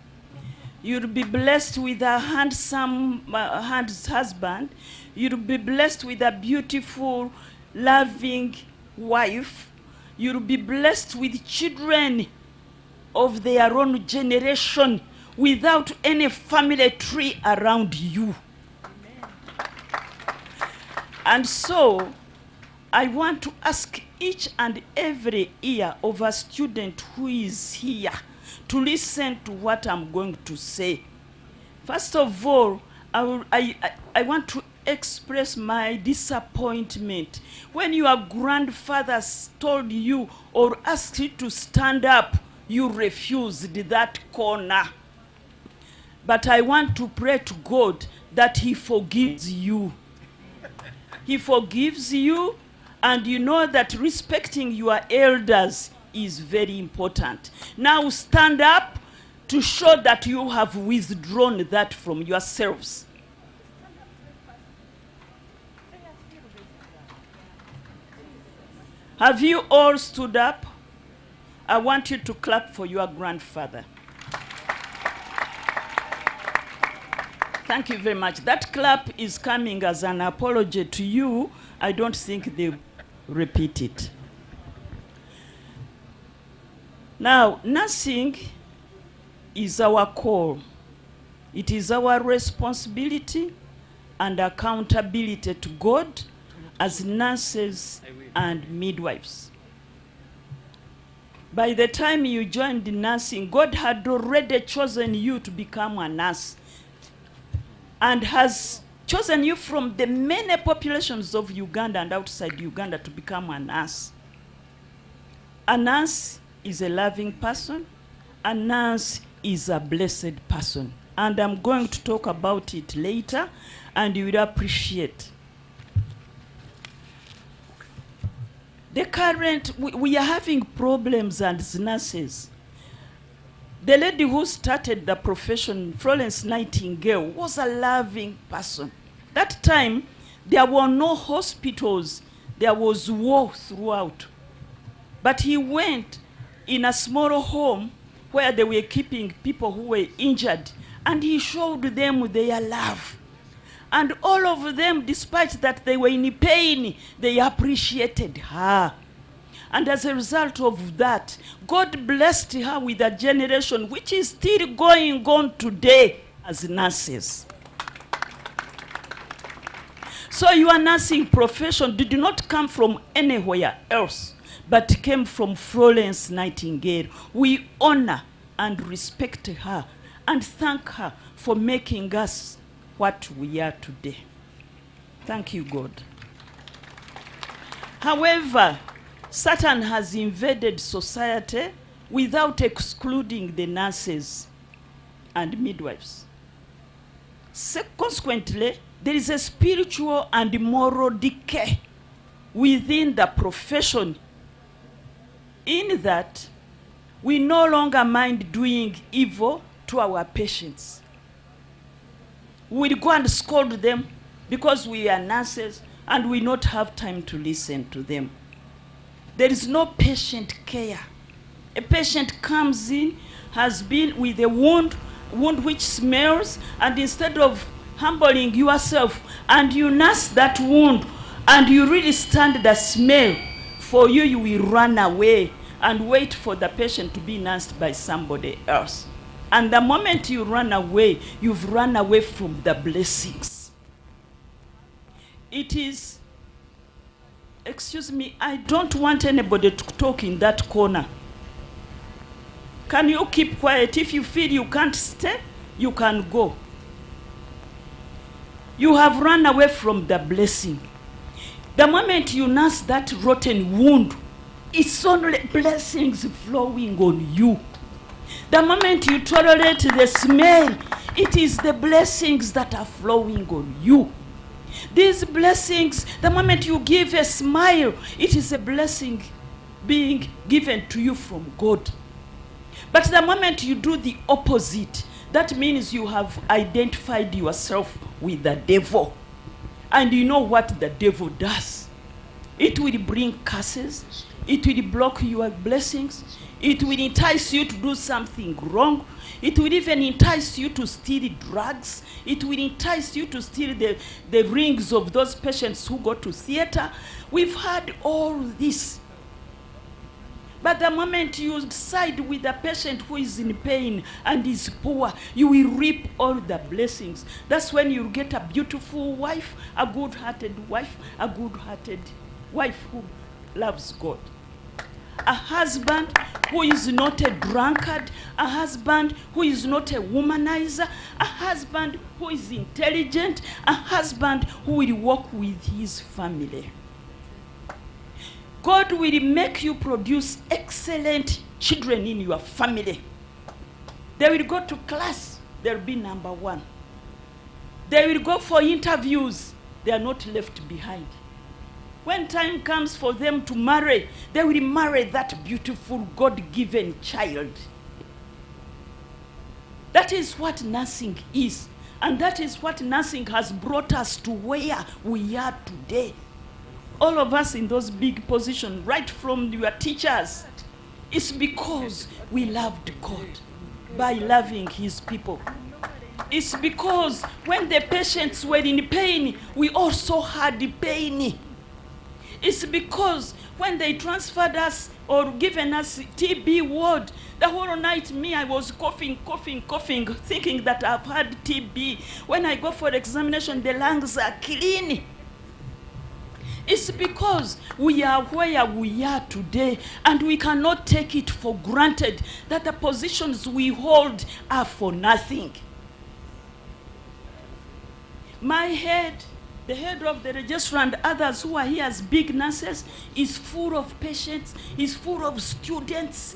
Speaker 6: You will be blessed with a handsome husband. You will be blessed with a beautiful, loving wife. You will be blessed with children of their own generation without any family tree around you. Amen. And so, I want to ask each and every ear of a student who is here to listen to what I'm going to say. First of all, I want to express my disappointment when your grandfathers told you or asked you to stand up, you refused that corner. But I want to pray to God that He forgives you. He forgives you, and you know that respecting your elders is very important. Now stand up to show that you have withdrawn that from yourselves. Have you all stood up? I want you to clap for your grandfather. Thank you very much. That clap is coming as an apology to you. I don't think they repeat it. Now, nursing is our call. It is our responsibility and accountability to God as nurses and midwives. By the time you joined nursing, God had already chosen you to become a nurse and has chosen you from the many populations of Uganda and outside Uganda to become a nurse. A nurse is a loving person. A nurse is a blessed person. And I'm going to talk about it later, and you will appreciate. The current, we are having problems as nurses. The lady who started the profession, Florence Nightingale, was a loving person. That time, there were no hospitals. There was war throughout. But he went in a small home where they were keeping people who were injured, and he showed them their love. And all of them, despite that they were in pain, they appreciated her. And as a result of that, God blessed her with a generation which is still going on today as nurses. So your nursing profession did not come from anywhere else, but came from Florence Nightingale. We honor and respect her and thank her for making us what we are today. Thank you, God. However, Satan has invaded society without excluding the nurses and midwives. Consequently, there is a spiritual and moral decay within the profession, in that we no longer mind doing evil to our patients. We'll go and scold them because we are nurses and we not have time to listen to them. There is no patient care. A patient comes in, has been with a wound which smells, and instead of humbling yourself and you nurse that wound and you really stand the smell, for you, you will run away and wait for the patient to be nursed by somebody else. And the moment you run away, you've run away from the blessings. It is, excuse me, I don't want anybody to talk in that corner. Can you keep quiet? If you feel you can't stay, you can go. You have run away from the blessing. The moment you nurse that rotten wound, it's only blessings flowing on you. The moment you tolerate the smell, it is the blessings that are flowing on you. These blessings, the moment you give a smile, it is a blessing being given to you from God. But the moment you do the opposite, that means you have identified yourself with the devil. And you know what the devil does. It will bring curses. It will block your blessings. It will entice you to do something wrong. It will even entice you to steal drugs. It will entice you to steal the rings of those patients who go to theater. We've had all this. But the moment you side with the patient who is in pain and is poor, you will reap all the blessings. That's when you get a beautiful wife, a good-hearted wife, a good-hearted wife who loves God. A husband who is not a drunkard, a husband who is not a womanizer, a husband who is intelligent, a husband who will walk with his family. God will make you produce excellent children in your family. They will go to class, they'll be number one. They will go for interviews, they are not left behind. When time comes for them to marry, they will marry that beautiful God-given child. That is what nursing is. And that is what nursing has brought us to where we are today. All of us in those big positions, right from your teachers, it's because we loved God by loving his people. It's because when the patients were in pain, we also had pain. It's because when they transferred us or given us TB ward, the whole night I was coughing, thinking that I've had TB. When I go for examination, the lungs are clean. It's because we are where we are today, and we cannot take it for granted that the positions we hold are for nothing. My head, the head of the registrar and others who are here as big nurses, is full of patients, is full of students,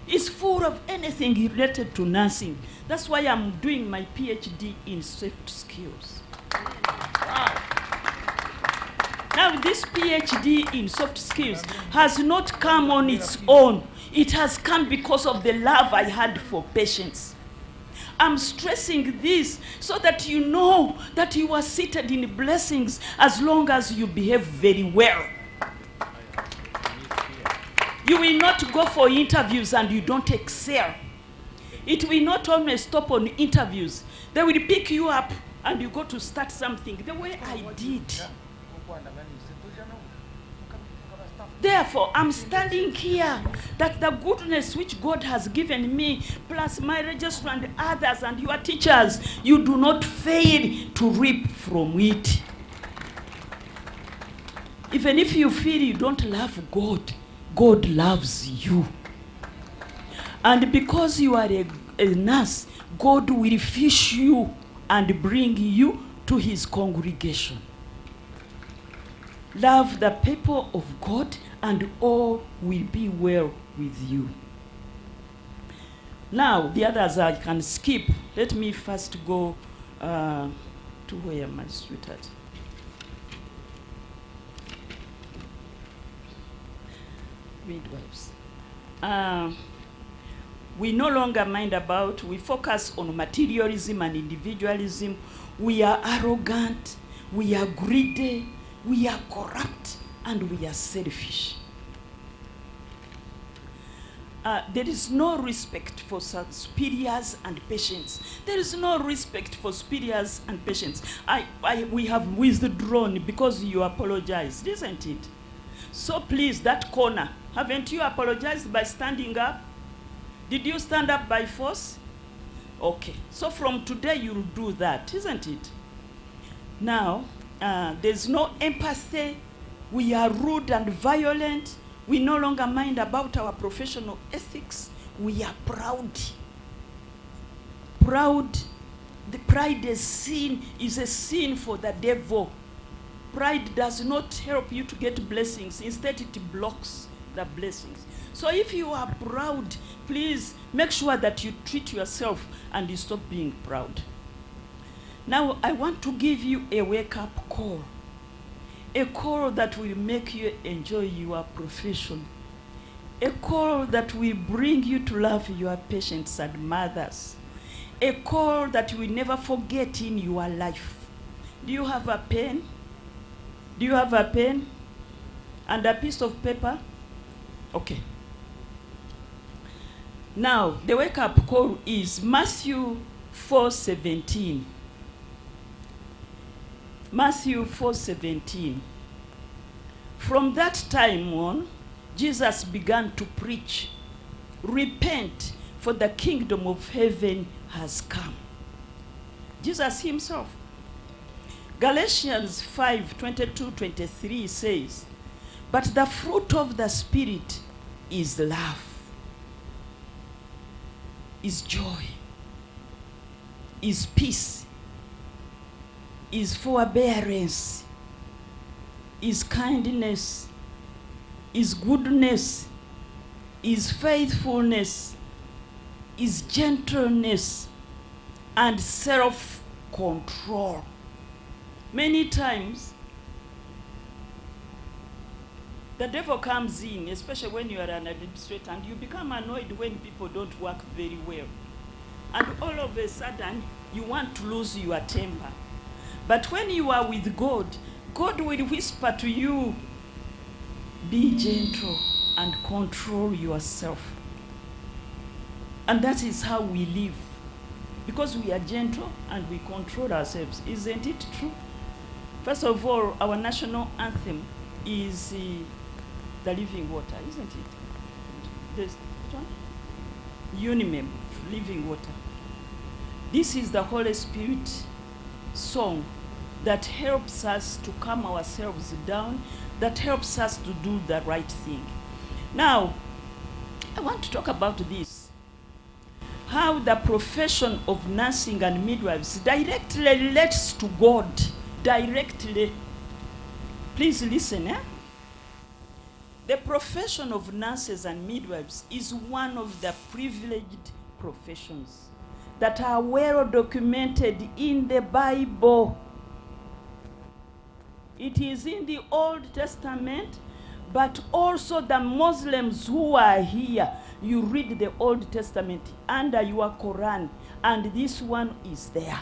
Speaker 6: is full of anything related to nursing. That's why I'm doing my PhD in soft skills. Wow. Now, this PhD in soft skills has not come on its own. It has come because of the love I had for patients. I'm stressing this so that you know that you are seated in blessings as long as you behave very well. You will not go for interviews and you don't excel. It will not always stop on interviews. They will pick you up and you go to start something the way I did. Therefore, I'm standing here that the goodness which God has given me, plus my registrar and others and your teachers, you do not fail to reap from it. Even if you feel you don't love God, God loves you. And because you are a nurse, God will fish you and bring you to his congregation. Love the people of God and all will be well with you. Now, the others I can skip. Let me first go to where, my sweetheart? Midwives. We no longer mind about, we focus on materialism and individualism. We are arrogant, we are greedy, we are corrupt, and we are selfish. There is no respect for superiors and patients. There is no respect for superiors and patients. We have withdrawn because you apologized, isn't it? So please, that corner, haven't you apologized by standing up? Did you stand up by force? Okay, so from today you'll do that, isn't it? Now, there's no empathy. We are rude and violent. We no longer mind about our professional ethics. We are proud. Proud. The pride is a sin for the devil. Pride does not help you to get blessings. Instead, it blocks the blessings. So if you are proud, please make sure that you treat yourself and you stop being proud. Now, I want to give you a wake-up call. A call that will make you enjoy your profession. A call that will bring you to love your patients and mothers. A call that you will never forget in your life. Do you have a pen? Do you have a pen? And a piece of paper? Okay. Now, the wake-up call is Matthew 4:17. Matthew 4:17. From that time on, Jesus began to preach, repent, for the kingdom of heaven has come. Jesus himself. Galatians 5:22-23 says, but the fruit of the Spirit is love, is joy, is peace, is forbearance, is kindness, is goodness, is faithfulness, is gentleness, and self-control. Many times, the devil comes in, especially when you are an administrator, and you become annoyed when people don't work very well. And all of a sudden, you want to lose your temper. But when you are with God, God will whisper to you, be gentle and control yourself. And that is how we live. Because we are gentle and we control ourselves. Isn't it true? First of all, our national anthem is the living water, isn't it? There's Unimem, living water. This is the Holy Spirit song that helps us to calm ourselves down, that helps us to do the right thing. Now, I want to talk about this. How the profession of nursing and midwives directly relates to God. Directly. Please listen, eh? The profession of nurses and midwives is one of the privileged professions that are well documented in the Bible. It is in the Old Testament, but also the Muslims who are here, you read the Old Testament under your Quran, and this one is there.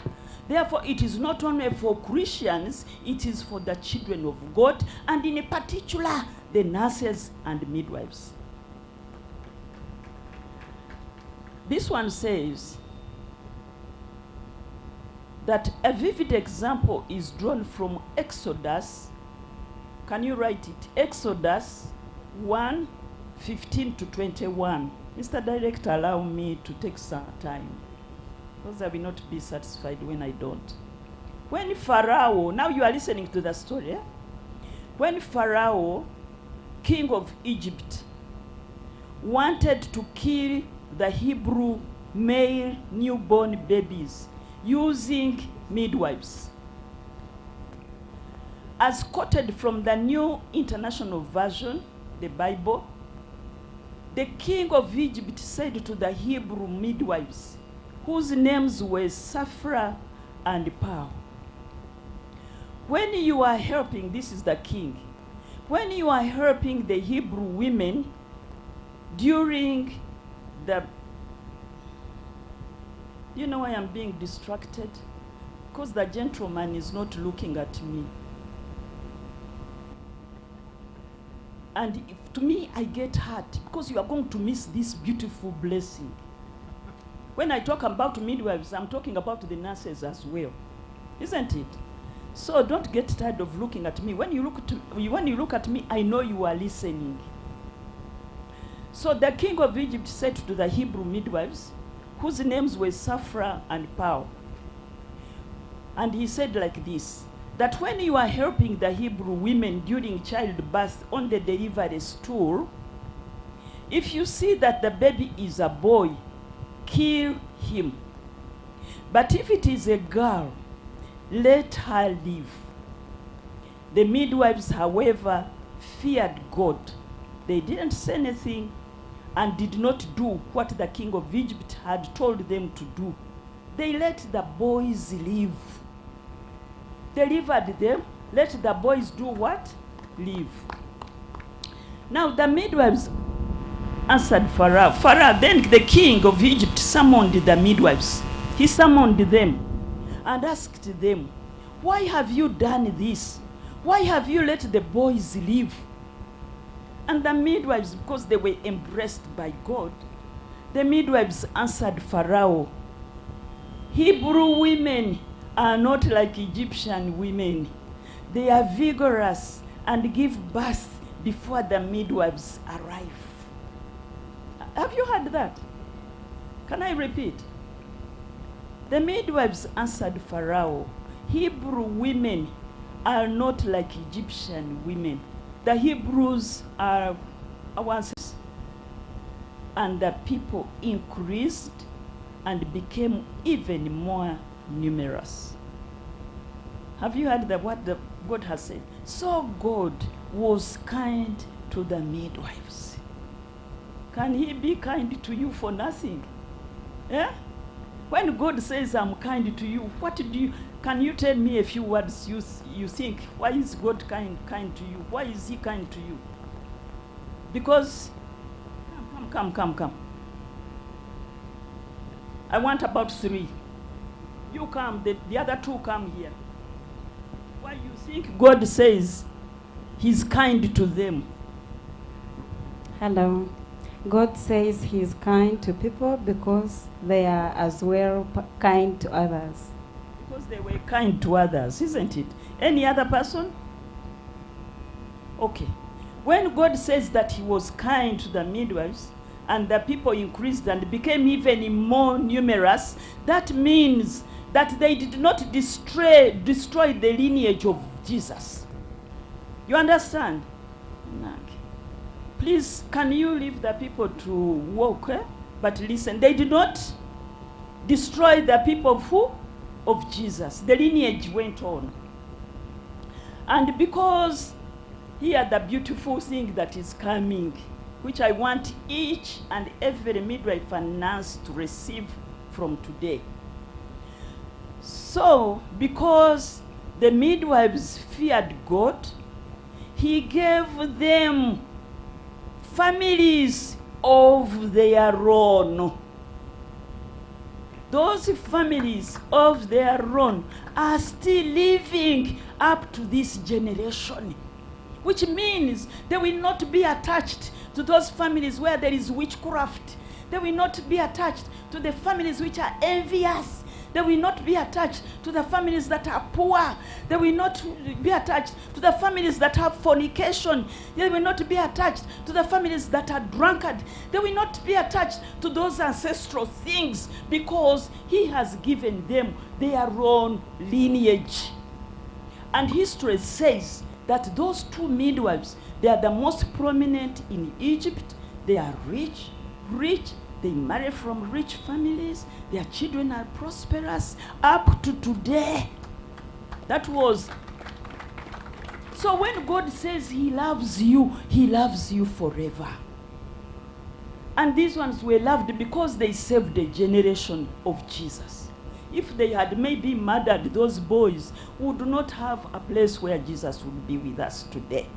Speaker 6: Therefore, it is not only for Christians, it is for the children of God, and in particular, the nurses and midwives. This one says that a vivid example is drawn from Exodus. Can you write it? Exodus 1:15 to 21. Mr. Director, allow me to take some time, because I will not be satisfied when I don't. When Pharaoh, now you are listening to the story, eh? When Pharaoh, king of Egypt, wanted to kill the Hebrew male newborn babies using midwives, as quoted from the New International Version, the Bible, the king of Egypt said to the Hebrew midwives, whose names were Saphra and Pau, when you are helping, this is the king, when you are helping the Hebrew women during the, you know why I'm being distracted? Because the gentleman is not looking at me. And if, to me, I get hurt because you are going to miss this beautiful blessing. When I talk about midwives, I'm talking about the nurses as well, isn't it? So don't get tired of looking at me. When you look at me, I know you are listening. So the king of Egypt said to the Hebrew midwives, whose names were Saphra and Pau, and he said like this, that when you are helping the Hebrew women during childbirth on the delivery stool, if you see that the baby is a boy, kill him. But if it is a girl, let her live. The midwives, however, feared God. They didn't say anything and did not do what the king of Egypt had told them to do. They let the boys live. Delivered them, let the boys do what? Live. Now the midwives answered Pharaoh. Pharaoh, then the king of Egypt summoned the midwives. He summoned them and asked them, why have you done this? Why have you let the boys live? And the midwives, because they were embraced by God, the midwives answered Pharaoh, Hebrew women are not like Egyptian women. They are vigorous and give birth before the midwives arrive. Have you heard that? Can I repeat? The midwives answered Pharaoh, Hebrew women are not like Egyptian women. The Hebrews are our ancestors. And the people increased and became even more numerous. Have you heard what God has said? So God was kind to the midwives. Can he be kind to you for nothing? Yeah? When God says I'm kind to you, can you tell me a few words you think, why is God kind to you? Why is he kind to you? Because, come. I want about 3. You come, the other 2 come here. Why you think God says he's kind to them?
Speaker 7: Hello. God says he's kind to people because they are as well kind to others.
Speaker 6: Because they were kind to others, isn't it? Any other person? Okay. When God says that he was kind to the midwives and the people increased and became even more numerous, that means that they did not destroy the lineage of Jesus. You understand? Please, can you leave the people to walk? But listen, they did not destroy the people of who? Of Jesus. The lineage went on. And because here the beautiful thing that is coming, which I want each and every midwife and nurse to receive from today. So, because the midwives feared God, he gave them families of their own. Those families of their own are still living up to this generation, which means they will not be attached to those families where there is witchcraft. They will not be attached to the families which are envious. They will not be attached to the families that are poor. They will not be attached to the families that have fornication. They will not be attached to the families that are drunkard. They will not be attached to those ancestral things, because he has given them their own lineage. And history says that those two midwives, they are the most prominent in Egypt. They are rich. They marry from rich families. Their children are prosperous up to today. That was. So when God says he loves you forever. And these ones were loved because they saved a generation of Jesus. If they had maybe murdered those boys, we would not have a place where Jesus would be with us today.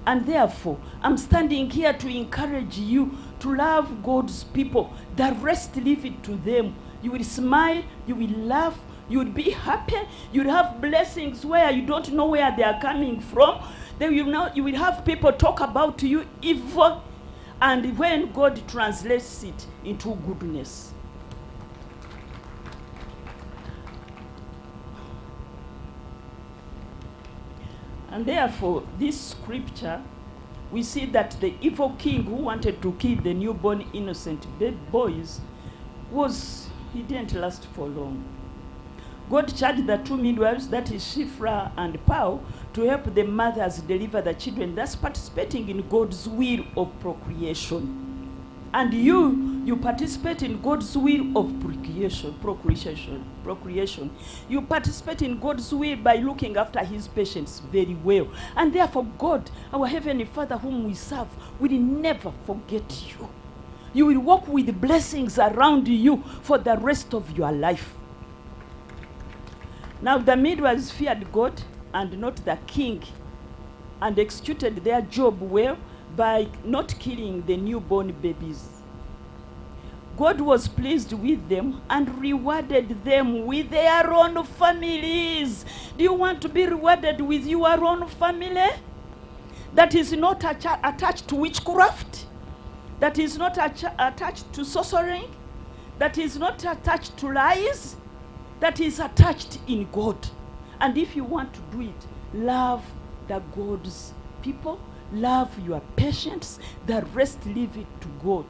Speaker 6: And therefore, I'm standing here to encourage you to love God's people. The rest, leave it to them. You will smile, you will laugh, you will be happy, you will have blessings where you don't know where they are coming from. Then you will have people talk about you evil, and when God translates it into goodness. And therefore, this scripture, we see that the evil king who wanted to kill the newborn innocent boys he didn't last for long. God charged the two midwives, that is Shifra and Pau, to help the mothers deliver the children, thus participating in God's will of procreation. And you participate in God's will of procreation. You participate in God's will by looking after his patients very well. And therefore God, our Heavenly Father whom we serve, will never forget you. You will walk with blessings around you for the rest of your life. Now the midwives feared God and not the king, and executed their job well by not killing the newborn babies. God was pleased with them and rewarded them with their own families. Do you want to be rewarded with your own family? That is not attached to witchcraft, that is not attached to sorcery, that is not attached to lies, that is attached in God. And if you want to do it, love the God's people, love your patients, the rest leave it to God.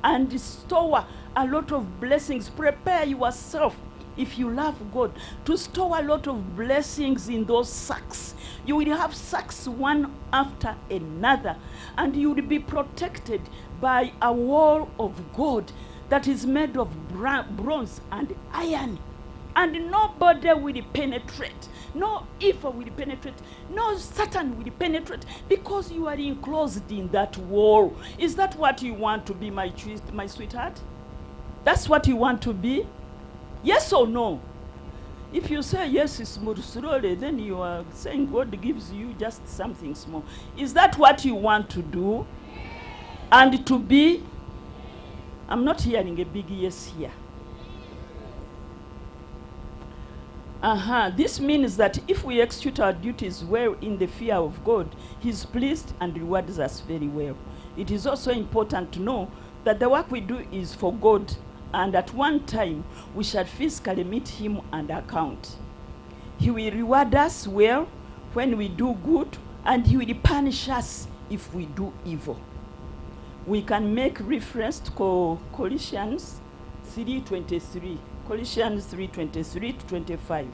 Speaker 6: And store a lot of blessings. Prepare yourself, if you love God, to store a lot of blessings in those sacks. You will have sacks one after another, and you will be protected by a wall of God that is made of bronze and iron. And nobody will penetrate. No evil will penetrate. No Satan will penetrate, because you are enclosed in that wall. Is that what you want to be, my sweetheart? That's what you want to be? Yes or no? If you say yes, it's more slowly, then you are saying God gives you just something small. Is that what you want to do? And to be? I'm not hearing a big yes here. This means that if we execute our duties well in the fear of God, he's pleased and rewards us very well. It is also important to know that the work we do is for God, and at one time we shall physically meet him and account. He will reward us well when we do good, and he will punish us if we do evil. We can make reference to Colossians 3:23. Colossians 3:23 to 25.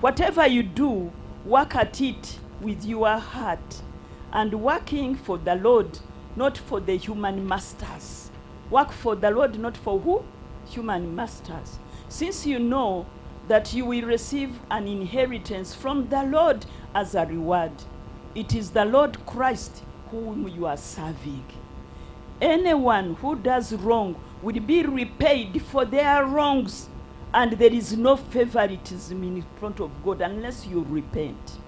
Speaker 6: Whatever you do, work at it with your heart, and working for the Lord, not for the human masters. Work for the Lord, not for who? Human masters. Since you know that you will receive an inheritance from the Lord as a reward. It is the Lord Christ whom you are serving. Anyone who does wrong will be repaid for their wrongs, and there is no favoritism in front of God unless you repent.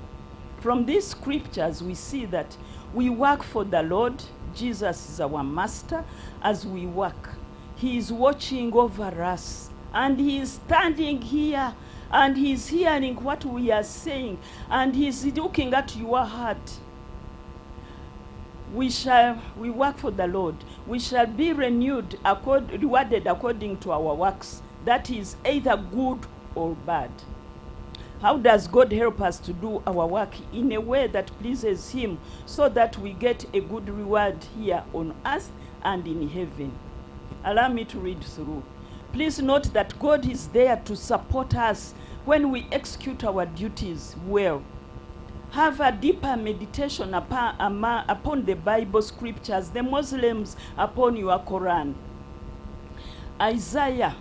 Speaker 6: From these scriptures, we see that we work for the Lord. Jesus is our master. As we work, he is watching over us, and he is standing here, and he is hearing what we are saying, and he is looking at your heart. We work for the Lord. We shall be renewed, rewarded according to our works. That is either good or bad. How does God help us to do our work in a way that pleases him, so that we get a good reward here on earth and in heaven? Allow me to read through. Please note that God is there to support us when we execute our duties well. Have a deeper meditation upon the Bible scriptures, the Muslims upon your Quran. Isaiah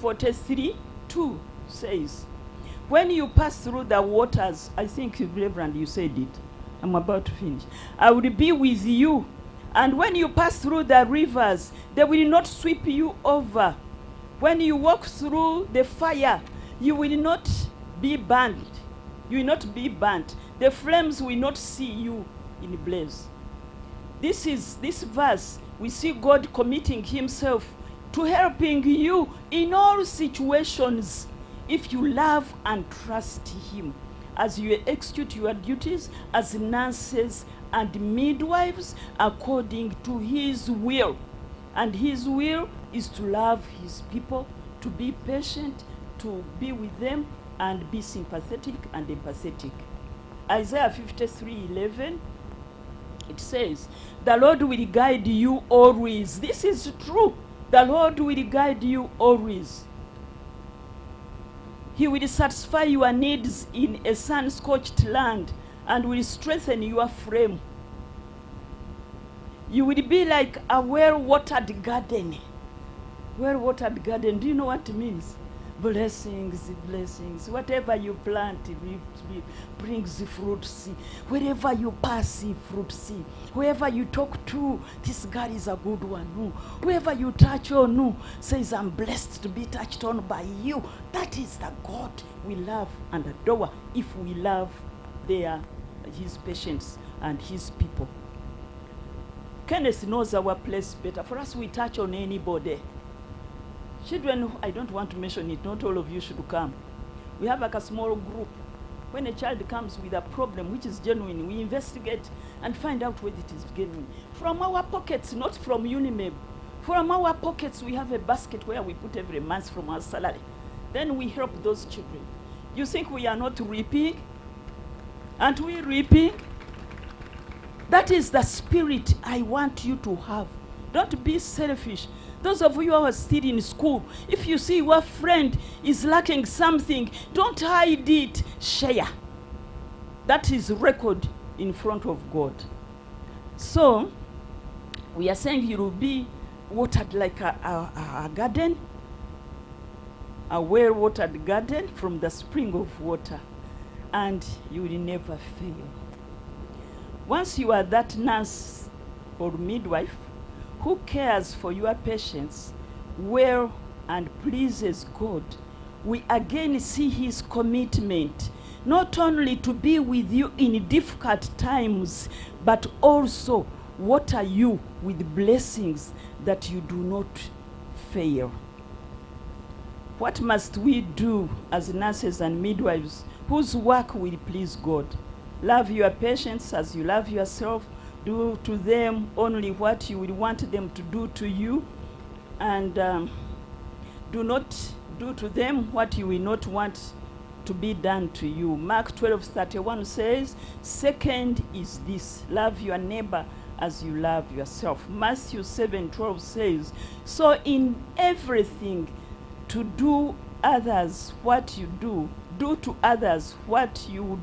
Speaker 6: 43:2 says, when you pass through the waters, I think, Reverend, you said it. I'm about to finish. I will be with you. And when you pass through the rivers, they will not sweep you over. When you walk through the fire, you will not be burned. You will not be burnt. The flames will not see you in blaze. This verse, we see God committing himself to helping you in all situations if you love and trust him, as you execute your duties as nurses and midwives according to his will. And his will is to love his people, to be patient, to be with them, and be sympathetic and empathetic. Isaiah 53:11, it says, the Lord will guide you always. This is true. The Lord will guide you always. He will satisfy your needs in a sun-scorched land and will strengthen your frame. You will be like a well-watered garden. Well-watered garden, do you know what it means? Blessings, blessings. Whatever you plant, it brings fruit. See, wherever you pass, see fruit. See, whoever you talk to, this God is a good one. No. Whoever you touch on, no, says, I'm blessed to be touched on by you. That is the God we love and adore if we love his patients and his people. Kenneth knows our place better. For us, we touch on anybody. Children, I don't want to mention it, not all of you should come. We have like a small group. When a child comes with a problem which is genuine, we investigate and find out whether it is genuine. From our pockets, not from Unimeb. From our pockets, we have a basket where we put every month from our salary. Then we help those children. You think we are not reaping? Aren't we reaping? That is the spirit I want you to have. Don't be selfish. Those of you who are still in school, if you see your friend is lacking something, don't hide it, share. That is record in front of God. So, we are saying you will be watered like a garden, a well-watered garden from the spring of water, and you will never fail. Once you are that nurse or midwife who cares for your patients well and pleases God, we again see his commitment not only to be with you in difficult times, but also water you with blessings that you do not fail. What must we do as nurses and midwives whose work will please God? Love your patients as you love yourself. Do to them only what you would want them to do to you, and do not do to them what you will not want to be done to you. Mark 12:31 says, second is this, love your neighbor as you love yourself. Matthew 7:12 says, so in everything to do others what you do to others what you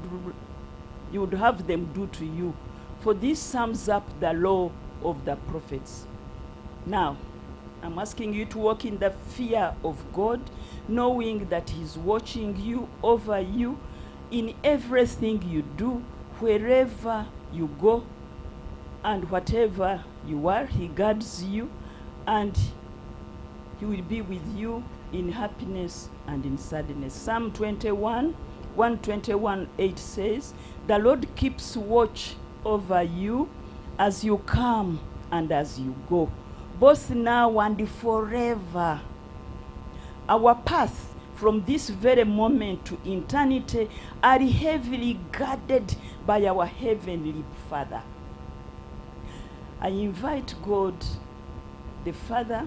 Speaker 6: would have them do to you. For this sums up the law of the prophets. Now, I'm asking you to walk in the fear of God, knowing that he's watching you, over you, in everything you do, wherever you go, and whatever you are, he guards you, and he will be with you in happiness and in sadness. Psalm 21:121:8 says, The Lord keeps watch over you as you come and as you go, both now and forever. Our path from this very moment to eternity are heavily guarded by our Heavenly Father. I invite God, the Father,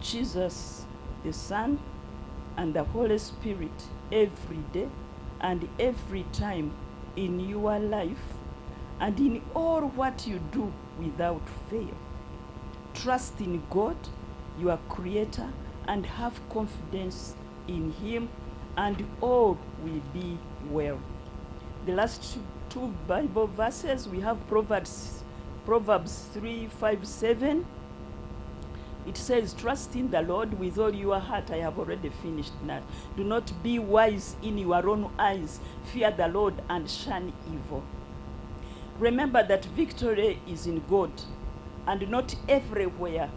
Speaker 6: Jesus, the Son, and the Holy Spirit every day and every time in your life and in all what you do without fail. Trust in God, your Creator, and have confidence in Him, and all will be well. The last two Bible verses, we have Proverbs 3:5-7. It says, trust in the Lord with all your heart. I have already finished that. Do not be wise in your own eyes. Fear the Lord and shun evil. Remember that victory is in God and not everywhere,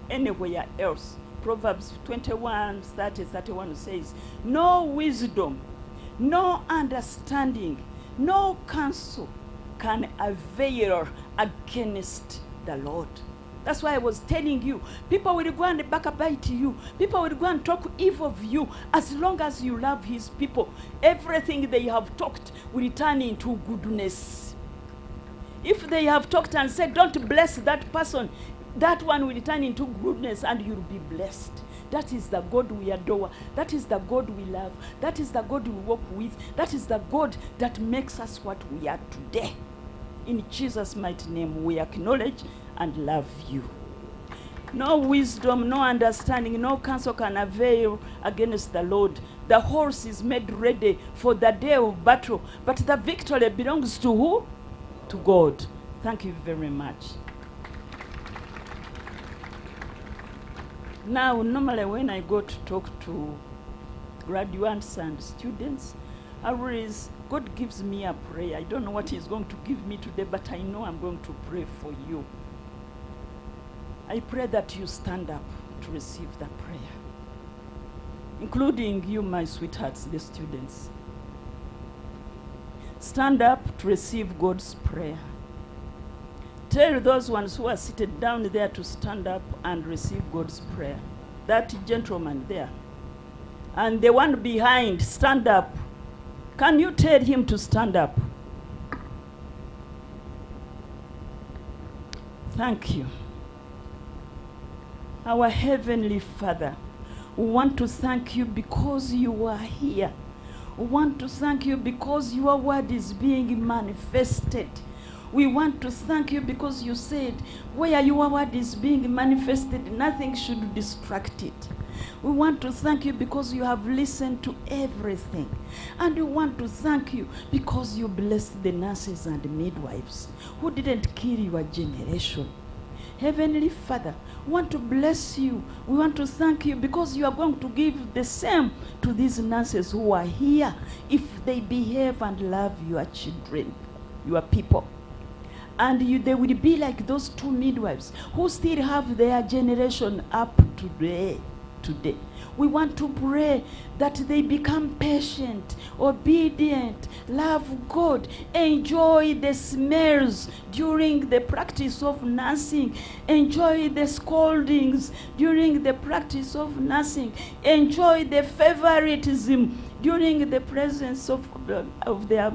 Speaker 6: anywhere else. Proverbs 21:30-31 says, no wisdom, no understanding, no counsel can avail against the Lord. That's why I was telling you, people will go and backbite you. People will go and talk evil of you. As long as you love His people, everything they have talked will turn into goodness. If they have talked and said, don't bless that person, that one will turn into goodness and you'll be blessed. That is the God we adore. That is the God we love. That is the God we walk with. That is the God that makes us what we are today. In Jesus' mighty name, we acknowledge and love you. No wisdom, no understanding, no counsel can avail against the Lord. The horse is made ready for the day of battle, but the victory belongs to who? To God. Thank you very much. Now, normally when I go to talk to graduates and students, God gives me a prayer. I don't know what He's going to give me today, but I know I'm going to pray for you. I pray that you stand up to receive the prayer, including you, my sweethearts, the students. Stand up to receive God's prayer. Tell those ones who are seated down there to stand up and receive God's prayer. That gentleman there. And the one behind, stand up. Can you tell him to stand up? Thank you. Our Heavenly Father, we want to thank you because you are here. We want to thank you because your word is being manifested. We want to thank you because you said, where your word is being manifested, nothing should distract it. We want to thank you because you have listened to everything. And we want to thank you because you blessed the nurses and midwives who didn't kill your generation. Heavenly Father, we want to bless you. We want to thank you because you are going to give the same to these nurses who are here if they behave and love your children, your people. And they will be like those two midwives who still have their generation up today. We want to pray that they become patient, obedient, love God, enjoy the smells during the practice of nursing, enjoy the scoldings during the practice of nursing, enjoy the favoritism during the presence of their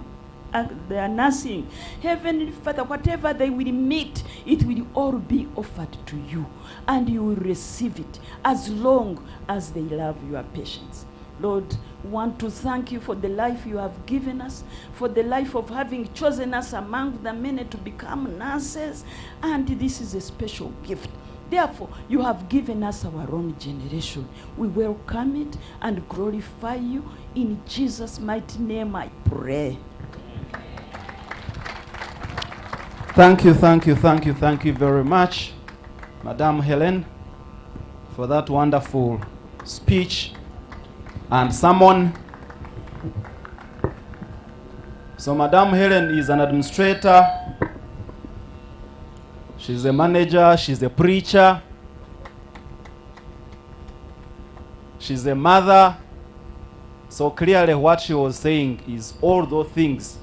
Speaker 6: nursing. Heavenly Father, whatever they will meet, it will all be offered to you, and you will receive it as long as they love your patience. Lord, we want to thank you for the life you have given us, for the life of having chosen us among the many to become nurses, and this is a special gift. Therefore, you have given us our own generation. We welcome it and glorify you. In Jesus' mighty name I pray.
Speaker 3: Thank you very much, Madam Helen, for that wonderful speech and sermon. So Madam Helen is an administrator, she's a manager, she's a preacher, she's a mother. So clearly what she was saying is all those things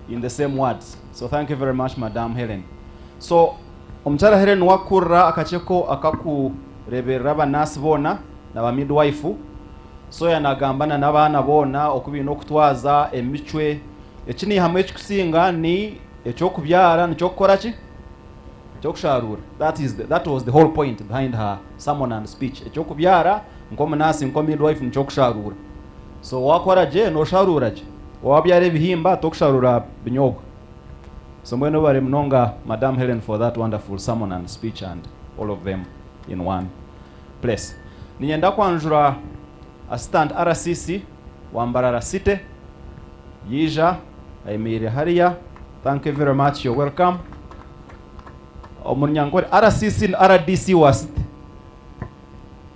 Speaker 3: in the same words. So thank you very much, Madam Helen. So omukyala Helen wakurra akacheko akakureberera abanasi bona naba midwife. So yanagambana n'abaana bona okubina okutwaza emicwe ekini hamwe ekikusinga ni ekyokubyara nikyokukora ki ekyokusharura. That was the whole point behind her sermon and speech. Ekyokubyara nkomunasi nkomidwife nikyokusharura. So wakora je no sharura je wabyara ebihimba tokusharura binyobwa. So mweno bari mnonga Madam Helen for that wonderful sermon and speech and all of them in one place. Ninyenda kwanjura Assistant RCC Wambarara City Yija Aimiri Haria. Thank you very much, you're welcome. Omunyangore RCC and RDC was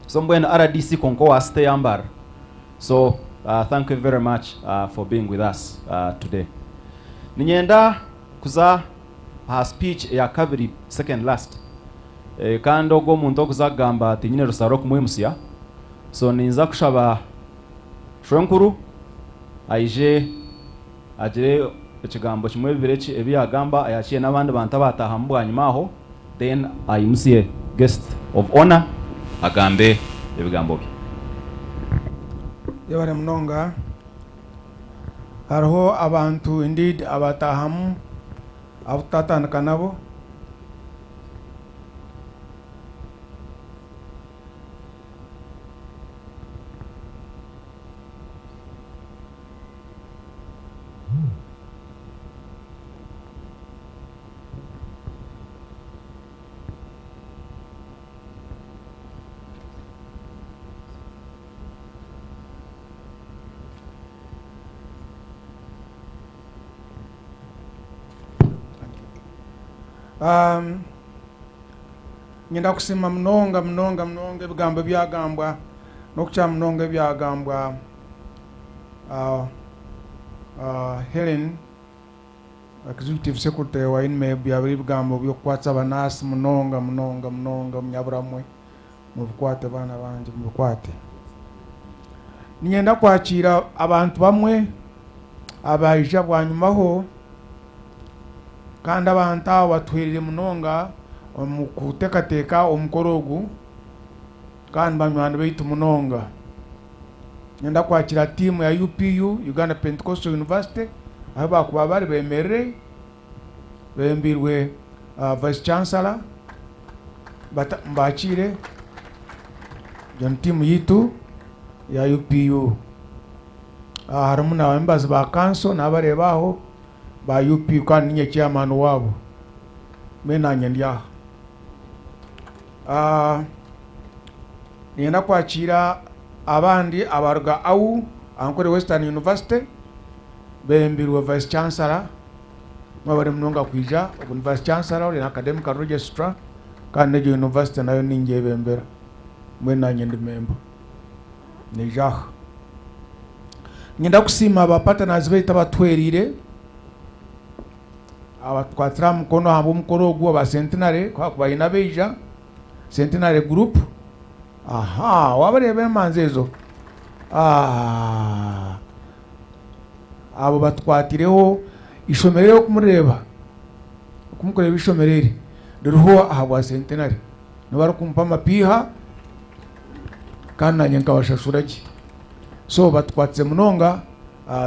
Speaker 3: somewhere RDC konko was Yambar. So thank you very much for being with us today. Ninyenda kuza her speech ya kabiri second last. Kando go muntu kuzagamba tinyine rusaro kumwemusia. So ninza kushaba shwenkuru aije agire ekigambo kimwe birechi ebyagamba ayachiye nabandi bantu batahambwa nyuma aho, then ayimusiye guest of honor agambe ebigambo bye.
Speaker 5: Yabare mnonga hariho abantu indeed abatahamu abutatandika nabo. Ngenda kusima mnonga ebigambo byagambwa nokucha mnonga byagambwa Helen Executive Secretary wa inme byabiri bigambo byokwatsa abanasi mnonga munyaburamwe mubikwate bana banje mubikwate. Ngenda kwakira abantu bamwe abaija bwanyumaho kandi abantu batwirire munonga omukutekateka omukorogu kandi banywani baitu munonga. Ngenda kwakira timu ya UPU Uganda Pentecostal University aho bakuba bari bemerere bembirwe Vice Chancellor mbakire John timu yitu ya UPU. Harimu na members ba council n'abarebaho ba UPU kandi nye chairman wabo mena nyendya. Nienda kwakira abandi abaruga au ankore Western University bembirwe Vice Chancellor mwabare mnonga kwija ogun Vice Chancellor ori academic registrar kandi nejo university nayo ninje bembera mwena nyendi member nijah. Ngenda kusima aba partners beta batwerire abatwatira mukono habo mukorogu aba centenary kwa kubayina beija centenary group. Aha wabarebe manzezo abo batwatireho ishomerero kumureba kumukorera ishomereri ndiruho ahabwa centenary nobara kumpa mapiha kana nyenka washashuraki. So batwatse munonga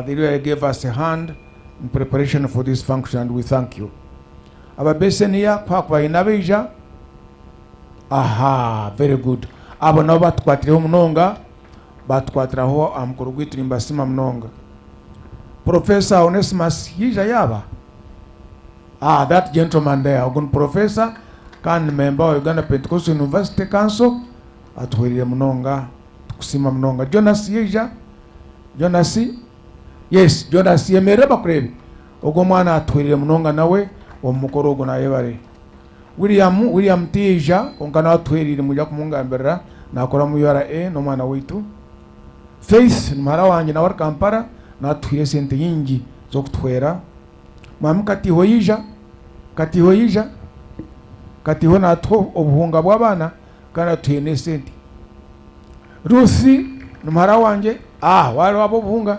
Speaker 5: they really gave us a hand in preparation for this function and we thank you. Ababesenia kwa kubayina beija. Aha, very good. Abo nabo batwatireho munonga batwatiraho amukuru gwiturimba sima munonga. Professor Onesimus yija yaba. That gentleman there, ogun professor kan member wa Uganda Pentecostal University Council atwirire munonga kusima munonga. Jonas yija. Jonas, yes, Jonas yemereba kurebi ogo mwana atwirire munonga nawe omukorogo na yebare. William Tija konkana atwirire muja kumungambera nakora mu URA no mwana witu. Faith mara wanje na war Kampala na twire sente yingi zo kutwera. Mamukati hoyija kati ho na to obuhunga bw'abana kana twine sente. Rusi mara wanje wari wabo buhunga.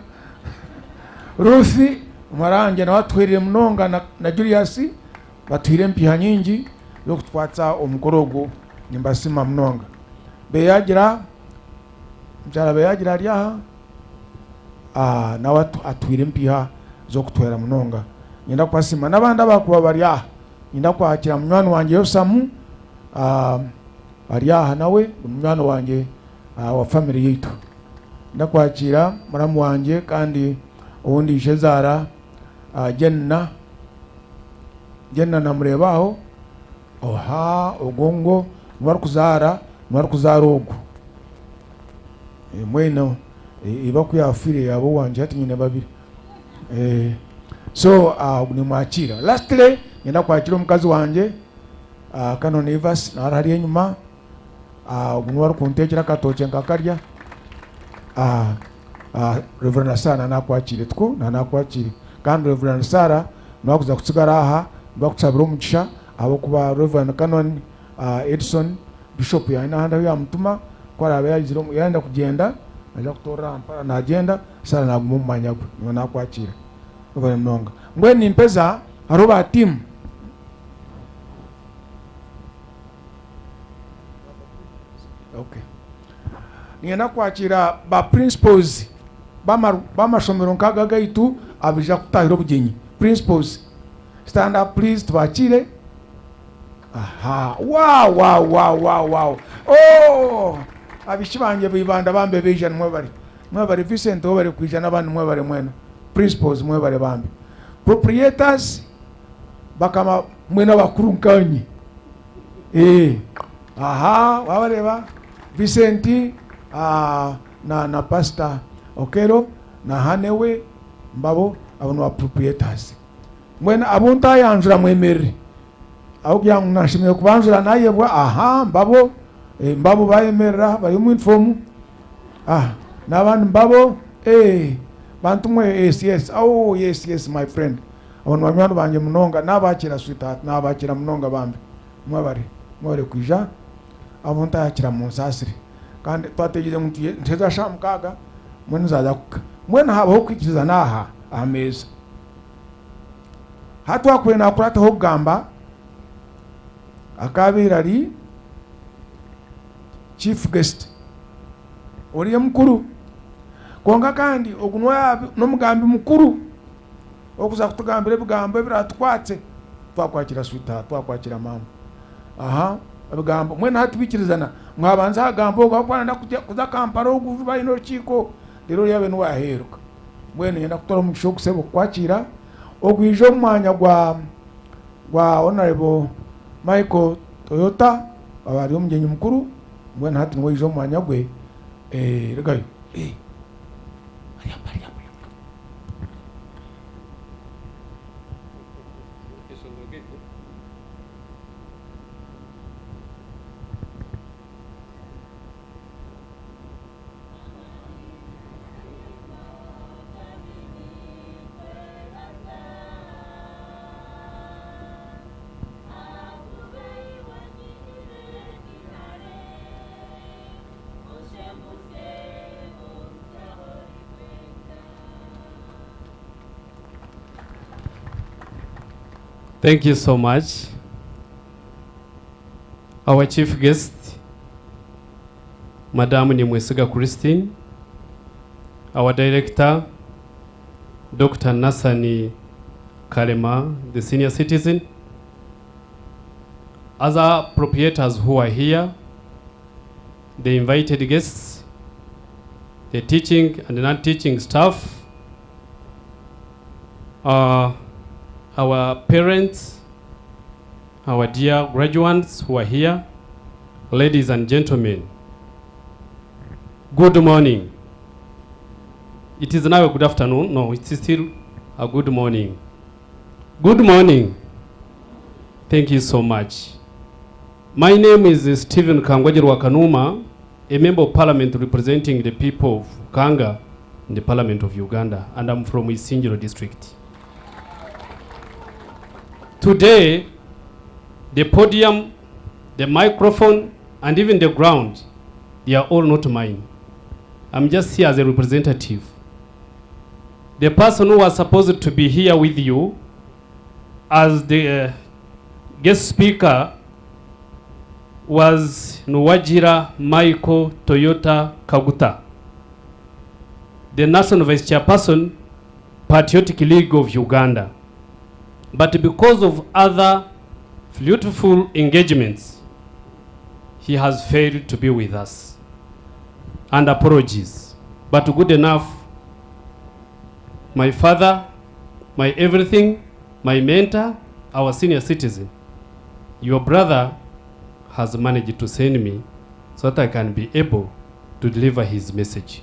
Speaker 5: Rusi Mwarange nawe atwirire munonga na Julius batwire mpiha nyingi yo kutwatsa omukorogo nimbasima munonga beyagira mjara beyagira alyaha nawe atwire mpiha zo kutwera munonga nyenda kwasima nabandi abakuba baryaha nyenda kwakira munywani wanje yosamu baryaha nawe munywani wanje wa family yitu ndakwakira muramu wanje kandi ubundi Shezara Jenna namurebaho ogongo nwari kuzara ogu mweno iba kuyafire yabo wanje ati nyine babiri so ni mwakira lastly nyenda kwakira omukazi wanje kano Nevas narari enyuma nwari kuntekera katoche nkakarya Reverend Sara nakwakire tuko nakwakire kandi Reverend Sara nwakuza kusigara aha bakusabira omugisha abo kuba Reverend Canon Edson Bishop yana handa ya mutuma kwara abayiziro yanda kugenda aja kutora mpara na agenda Sara nagumumanya gwe nakwakira Reverend Mnonga mbweni mpeza aroba team okay nienda kwakira ba principals bamashomero nkaga gaitu abija kutahira obugenyi principals stand up please tubakire wow abishibanje bibanda bambe beja mwe bari Vincent obare kwijana abandi mwe bari mwena principals mwe bari bambe proprietors bakama mwena bakuru nkanyi wabareba Vincent na pastor Okero na Hanewe mbabo abantu ba proprietors mwena abunta yanjura mwemeri aho byangu nashimye kubanjura nayebwa mbabo bayemerera bari mu inform n'abandi mbabo bantu mwe yes my friend abantu banywana banje munonga nabakira sweetheart nabakira munonga bambe mwari kwija abunta yakira mu nsasire kandi twategeze muntu nteza shamukaga mwene zaza kuka mwene habaho kwikiriza naha ameza hatwa kwena kurata ho gamba akabira ali chief guest uriye mukuru konga kandi ogunwa nomugambi mukuru okuza kutugambira ebigambo ebiratwatse twakwakira sweetheart twakwakira mama abigambo mwene hatubikirizana mwabanza agambo ogakwana kuza kampara oguva ino chiko lero yabe no waheruka mwene yenda kutora mugisho kusebo kwakira ogwijo mwanya gwa honorable Michael Toyota abari omugenyi mukuru mwene hati nwijo mwanya gwe regayo
Speaker 8: Thank you so much. Our chief guest, Madam Nimwesiga Christine, our director, Dr. Nasani Kalema, the senior citizen, other proprietors who are here, the invited guests, the teaching and non-teaching staff, our parents, our dear graduates who are here, ladies and gentlemen, good morning. It is now a good afternoon. No, it is still a good morning. Good morning. Thank you so much. My name is Stephen Kangwajirwa Kanuma, a member of parliament representing the people of Kanga in the parliament of Uganda, and I'm from Isinjiro district. Today, the podium, the microphone, and even the ground, they are all not mine. I'm just here as a representative. The person who was supposed to be here with you as the guest speaker was Nwajira Michael Toyota Kaguta, the National Vice Chairperson, Patriotic League of Uganda. But because of other fruitful engagements, he has failed to be with us. And apologies, but good enough. My father, my everything, my mentor, our senior citizen, your brother has managed to send me so that I can be able to deliver his message.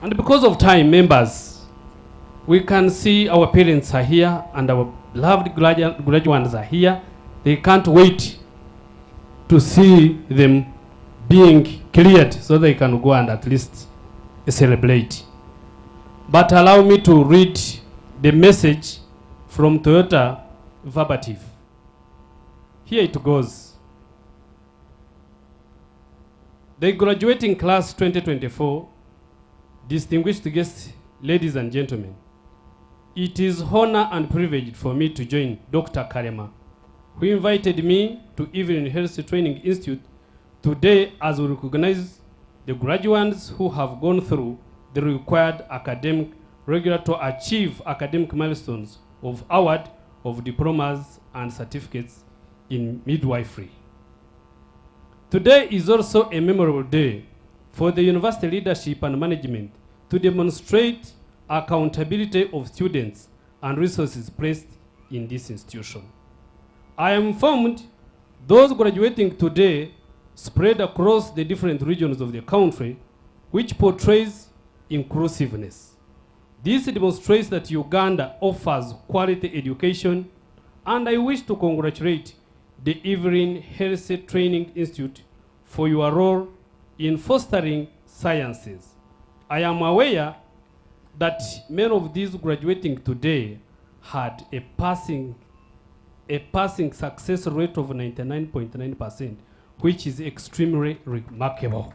Speaker 8: And because of time, members, we can see our parents are here and our beloved graduates are here. They can't wait to see them being cleared so they can go and at least celebrate. But allow me to read the message from Toyota verbatim. Here it goes. The graduating class 2024, distinguished guests, ladies and gentlemen, it is honor and privilege for me to join Dr. Karema, who invited me to Evelyn Health Training Institute today as we recognize the graduates who have gone through the required academic regular to achieve academic milestones of award of diplomas and certificates in midwifery. Today is also a memorable day for the university leadership and management to demonstrate accountability of students and resources placed in this institution. I am informed those graduating today spread across the different regions of the country, which portrays inclusiveness. This demonstrates that Uganda offers quality education, and I wish to congratulate the Evelyn Health Training Institute for your role in fostering sciences. I am aware that many of these graduating today had a passing success rate of 99.9%, which is extremely remarkable.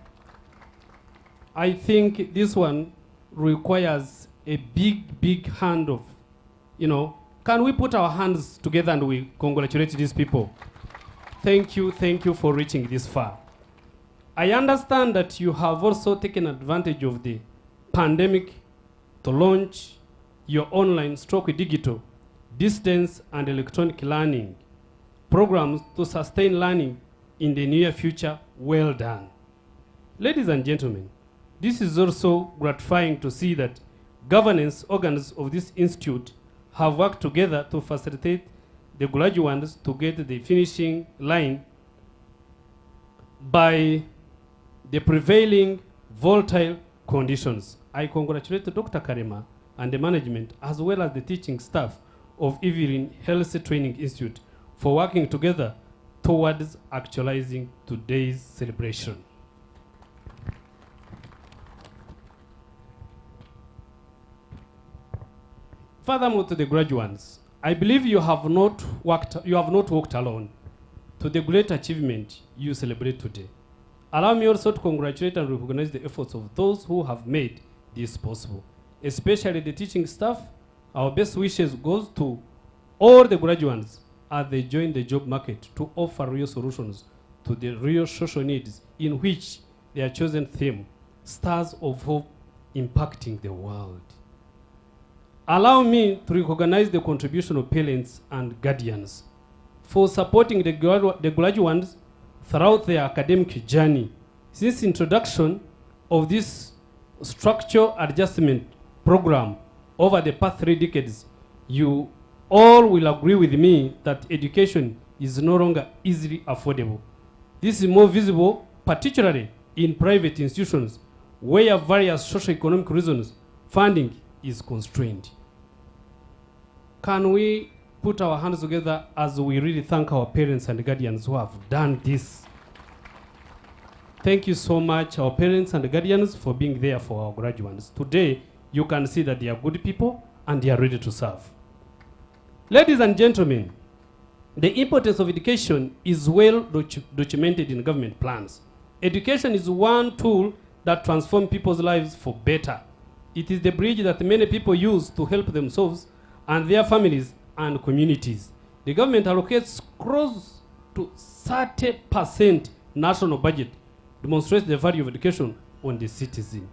Speaker 8: I think this one requires a big hand of, can we put our hands together and we congratulate these people? Thank you for reaching this far. I understand that you have also taken advantage of the pandemic to launch your online digital distance and electronic learning programs to sustain learning in the near future. Well done. Ladies and gentlemen, this is also gratifying to see that governance organs of this institute have worked together to facilitate the graduates to get the finishing line by the prevailing volatile conditions. I congratulate Dr. Karema and the management as well as the teaching staff of Evelyn Health Training Institute for working together towards actualizing today's celebration. Furthermore, to the graduates, I believe you have not walked alone to the great achievement you celebrate today. Allow me also to congratulate and recognize the efforts of those who have made this possible, especially the teaching staff. Our best wishes goes to all the graduates as they join the job market to offer real solutions to the real social needs in which their chosen theme, Stars of Hope Impacting the World. Allow me to recognize the contribution of parents and guardians for supporting the graduates throughout their academic journey. Since introduction of this structural adjustment program over the past 3 decades, you all will agree with me that education is no longer easily affordable. This is more visible, particularly in private institutions where various socio-economic reasons funding is constrained. Can we put our hands together as we really thank our parents and guardians who have done this? Thank you so much, our parents and guardians, for being there for our graduates. Today, you can see that they are good people and they are ready to serve. Ladies and gentlemen, the importance of education is well documented in government plans. Education is one tool that transforms people's lives for better. It is the bridge that many people use to help themselves and their families and communities. The government allocates close to 30% national budget, demonstrates the value of education on the citizen.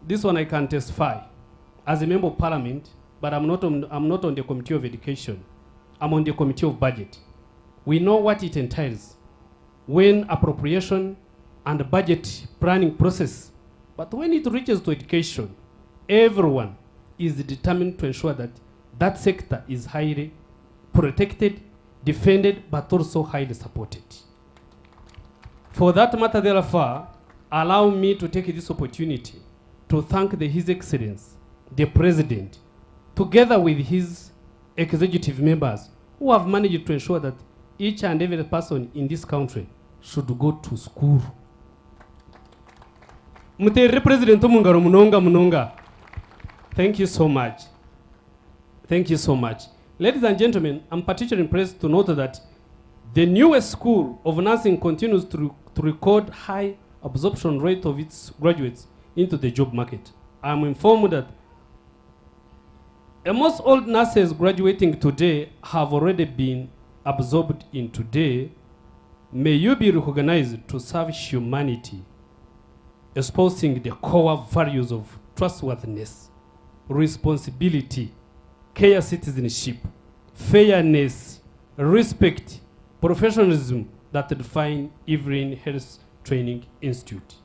Speaker 8: This one I can testify as a member of parliament, but I'm not on the Committee of Education. I'm on the Committee of Budget. We know what it entails when appropriation and the budget planning process, but when it reaches to education, everyone is determined to ensure that that sector is highly protected, defended, but also highly supported. For that matter, therefore, allow me to take this opportunity to thank His Excellency, the President, together with his executive members, who have managed to ensure that each and every person in this country should go to school. Mutere President Mungaro Munonga. Thank you so much. Thank you so much. Ladies and gentlemen, I'm particularly impressed to note that the newest school of nursing continues to record high absorption rate of its graduates into the job market. I'm informed that almost all nurses graduating today have already been absorbed in today. May you be recognized to serve humanity, espousing the core values of trustworthiness, responsibility, care citizenship, fairness, respect, professionalism that define Evelyn Health Training Institute.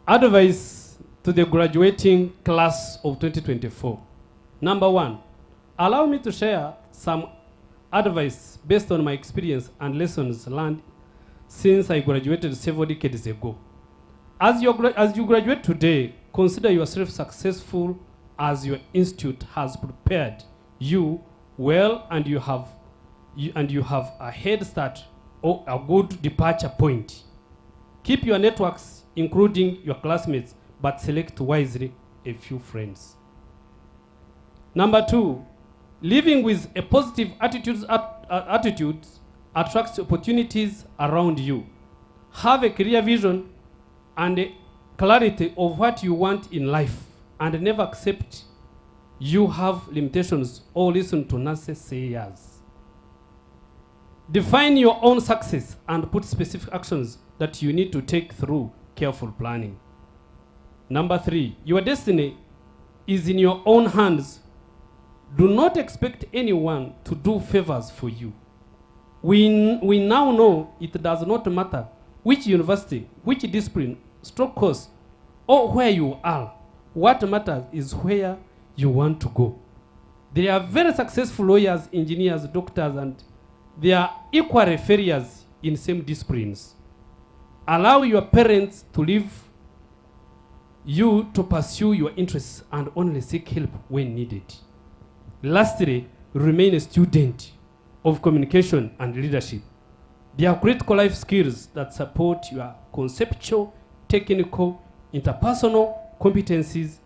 Speaker 8: Advice to the graduating class of 2024. Number one, allow me to share some advice based on my experience and lessons learned since I graduated several decades ago. As you graduate today, consider yourself successful as your institute has prepared you well, and you have a head start or a good departure point. Keep your networks, including your classmates, but select wisely a few friends. Number two, living with a positive attitude attracts opportunities around you. Have a clear vision and a clarity of what you want in life, and never accept you have limitations or listen to naysayers. Define your own success and put specific actions that you need to take through careful planning. Number three, your destiny is in your own hands. Do not expect anyone to do favors for you. We now know it does not matter which university, which discipline, stroke course, or where you are. What matters is where you want to go. There are very successful lawyers, engineers, doctors, and they are equally failures in same disciplines. Allow your parents to leave you to pursue your interests and only seek help when needed. Lastly, remain a student of communication and leadership. They are critical life skills that support your conceptual, technical, interpersonal competencies.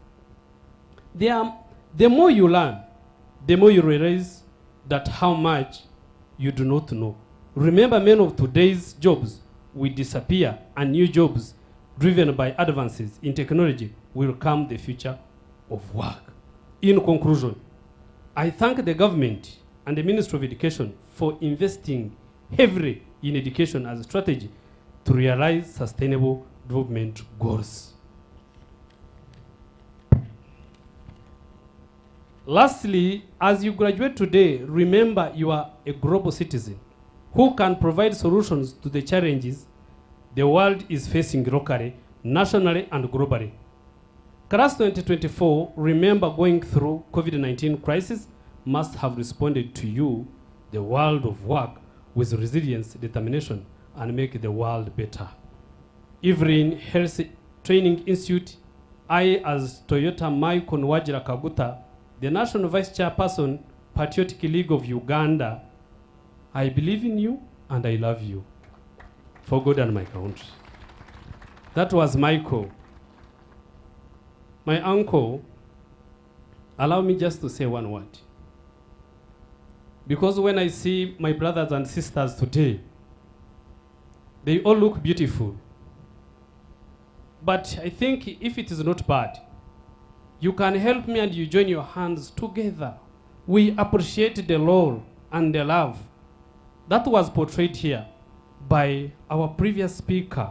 Speaker 8: The more you learn, the more you realize that how much you do not know. Remember, many of today's jobs will disappear, and new jobs driven by advances in technology will come the future of work. In conclusion, I thank the government and the Ministry of Education for investing heavily in education as a strategy to realize sustainable development goals. Lastly, as you graduate today, remember you are a global citizen who can provide solutions to the challenges the world is facing locally, nationally, and globally. Class 2024, remember going through COVID-19 crisis must have responded to you, the world of work, with resilience, determination, and make the world better. Evelyn Health Training Institute, I as Toyota Michael Nwajira Kaguta, the National Vice Chairperson, Patriotic League of Uganda, I believe in you and I love you for God and my country. That was Michael. My uncle, allow me just to say one word. Because when I see my brothers and sisters today, they all look beautiful. But I think if it is not bad, you can help me and you join your hands together. We appreciate the role and the love that was portrayed here by our previous speaker,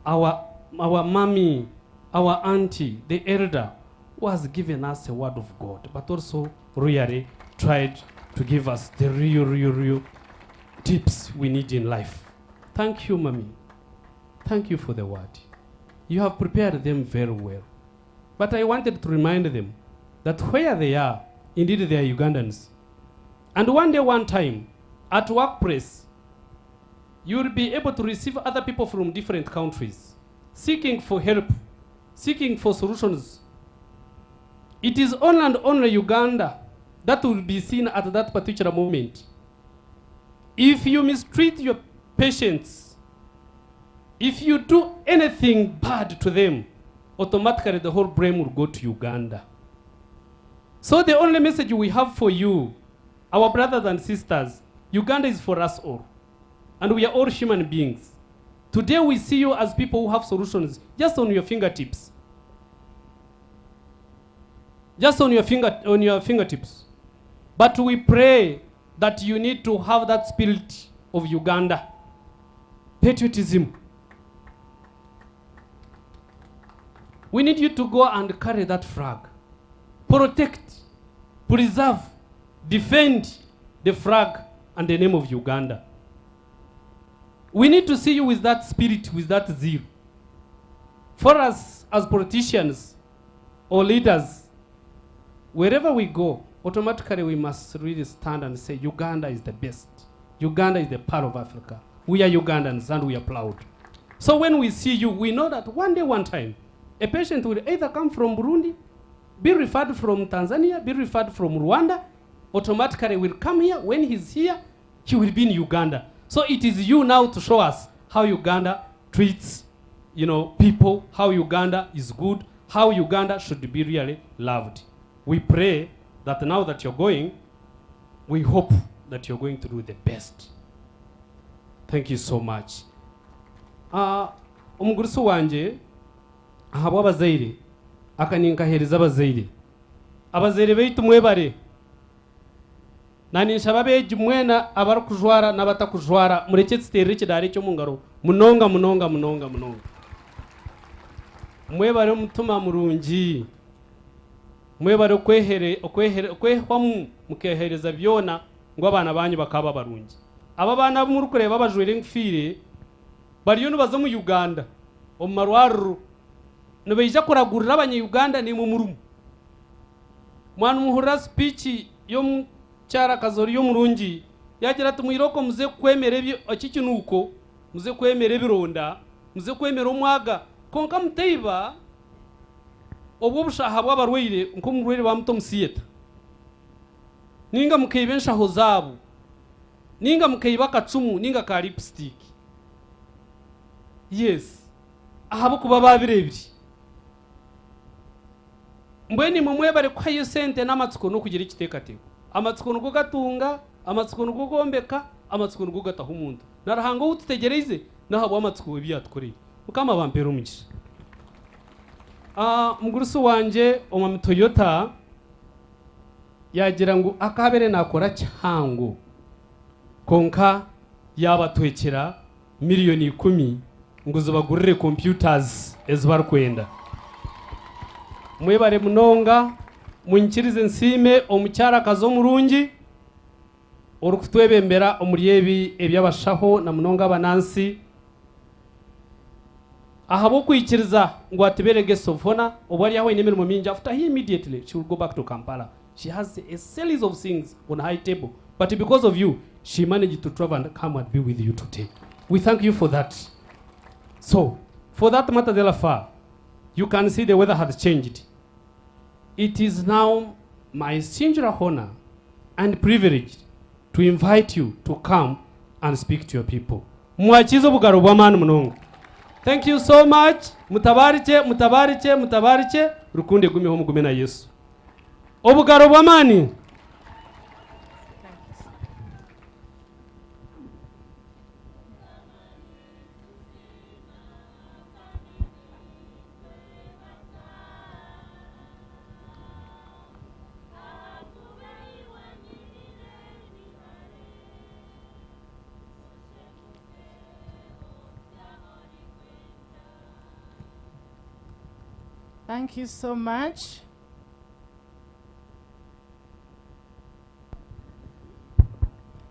Speaker 8: our mommy, our auntie, the elder, who has given us a word of God, but also really tried to give us the real tips we need in life. Thank you, mommy. Thank you for the word. You have prepared them very well. But I wanted to remind them that where they are, indeed they are Ugandans. And one day, one time, at workplace, you will be able to receive other people from different countries, seeking for help, seeking for solutions. It is only and only Uganda that will be seen at that particular moment. If you mistreat your patients, if you do anything bad to them, automatically the whole blame will go to Uganda. So the only message we have for you, our brothers and sisters, Uganda is for us all. And we are all human beings. Today we see you as people who have solutions just on your fingertips. Just on your fingertips. But we pray that you need to have that spirit of Uganda. Patriotism. We need you to go and carry that flag. Protect, preserve, defend the flag and the name of Uganda. We need to see you with that spirit, with that zeal. For us as politicians or leaders, wherever we go, automatically we must really stand and say Uganda is the best. Uganda is the pearl of Africa. We are Ugandans and we are proud. So when we see you, we know that one day, one time, a patient will either come from Burundi, be referred from Tanzania, be referred from Rwanda, automatically will come here. When he's here, he will be in Uganda. So it is you now to show us how Uganda treats, people, how Uganda is good, how Uganda should be really loved. We pray that now that you're going, we hope that you're going to do the best. Thank you so much. Umugurisu wanje ahabwa abazaire akaninkahereza abazaire beitu mwebare naninshaba beji mwena abarukujwara n'abatakujwara mureke tsiterere kidare cyo mungaro munonga mwebare mutuma murungi mwebare okwehwamu mukehereza byona ngo abana banyu bakaba barungi aba bana muri kureba bajwere ngfire bariyo nubaza mu Uganda omarwaru nubeija kuragurira abanya-Uganda ni mu murumu mwana muhura speech yo mu cyara kazori yo murungi yagira ati mwiroko muze kwemera ebyo akikinuko muze kwemera ebironda muze kwemera omwaga konka muteiba obwo bushaha bw'abarwire nko murwire bamutomusiyeta ninga mukayibensha hozabu ninga mukayiba kacumu ninga ka lipstick. Yes, ahabo kuba babirebye mbweni mumwe bari kwa yo sente n'amatsiko no kugira ikitekateko amatsiko nuko gatunga amatsiko nuko gombeka amatsiko nuko gataha umuntu narahango ututegereze nahabo amatsiko byatkoreye mukama bampera umugisha. Mugurusu wanje omama Toyota yagira ngo akabere nakora cyango konka yabatwekera miliyoni 10 ngo zubagurire computers ezibarkwenda mwebare munonga munkirize nsime omucyara kazo murungi orukutwebembera omuryebi ebyabashaho na munonga abanansi ahabo kwikiriza ngo atebere guest of honor obari yaho inemirimo mingi after he immediately she will go back to Kampala. She has a series of things on high table, but because of you she managed to travel and come and be with you today. We thank you for that. So for that matter de la fa, you can see the weather has changed. It is now my singular honor and privilege to invite you to come and speak to your people. Mwachizo bugaro bw'amani munonga. Thank you so much. Mutabariche rukunde gumiho mugume na Yesu. Obugaro bw'amani.
Speaker 9: Thank you so much.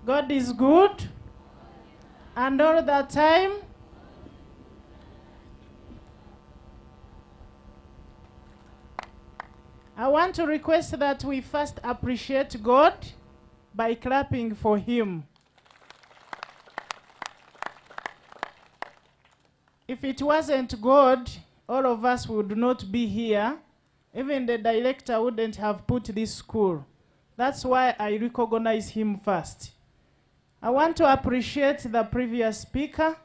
Speaker 9: God is good, and all the time. I want to request that we first appreciate God by clapping for Him. If it wasn't God, all of us would not be here. Even the director wouldn't have put this school. That's why I recognize him first. I want to appreciate the previous speaker,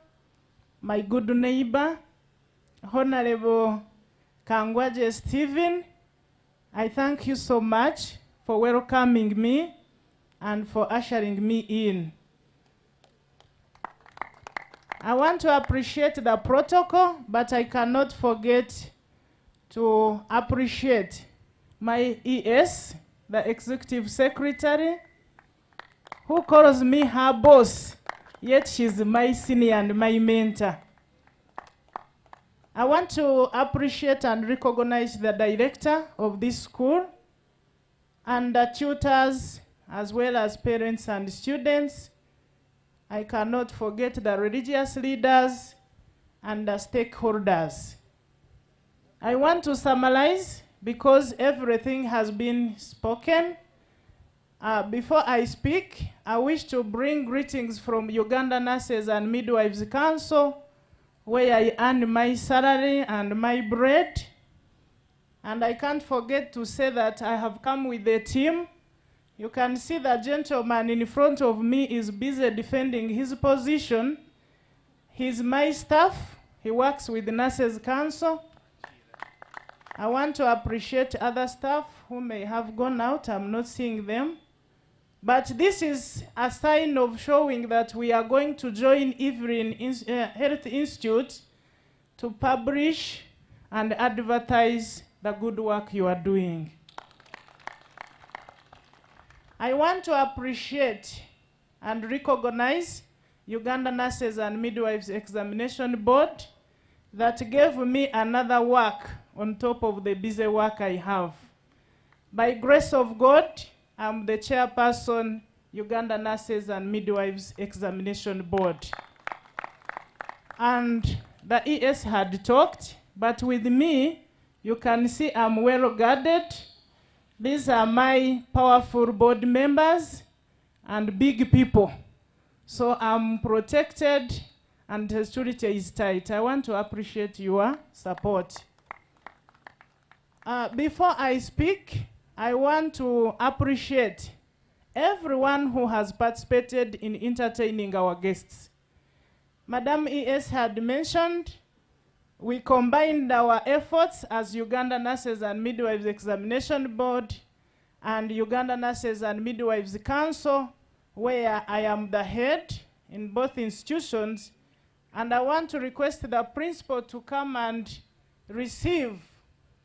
Speaker 9: my good neighbor, Honorable Kangwaje Stephen. I thank you so much for welcoming me and for ushering me in. I want to appreciate the protocol, but I cannot forget to appreciate my ES, the Executive Secretary, who calls me her boss, yet she's my senior and my mentor. I want to appreciate and recognize the director of this school and the tutors, as well as parents and students. I cannot forget the religious leaders and the stakeholders. I want to summarize because everything has been spoken. Before I speak, I wish to bring greetings from Uganda Nurses and Midwives Council, where I earn my salary and my bread. And I can't forget to say that I have come with a team. You can see the gentleman in front of me is busy defending his position. He's my staff. He works with the Nurses Council. I want to appreciate other staff who may have gone out. I'm not seeing them. But this is a sign of showing that we are going to join Evelyn Health Institute to publish and advertise the good work you are doing. I want to appreciate and recognize Uganda Nurses and Midwives Examination Board that gave me another work on top of the busy work I have. By grace of God, I'm the chairperson, Uganda Nurses and Midwives Examination Board. And the ES had talked, but with me, you can see I'm well guarded. These are my powerful board members and big people. So I'm protected and the security is tight. I want to appreciate your support. Before I speak, I want to appreciate everyone who has participated in entertaining our guests. Madam ES had mentioned we combined our efforts as Uganda Nurses and Midwives Examination Board and Uganda Nurses and Midwives Council, where I am the head in both institutions. And I want to request the principal to come and receive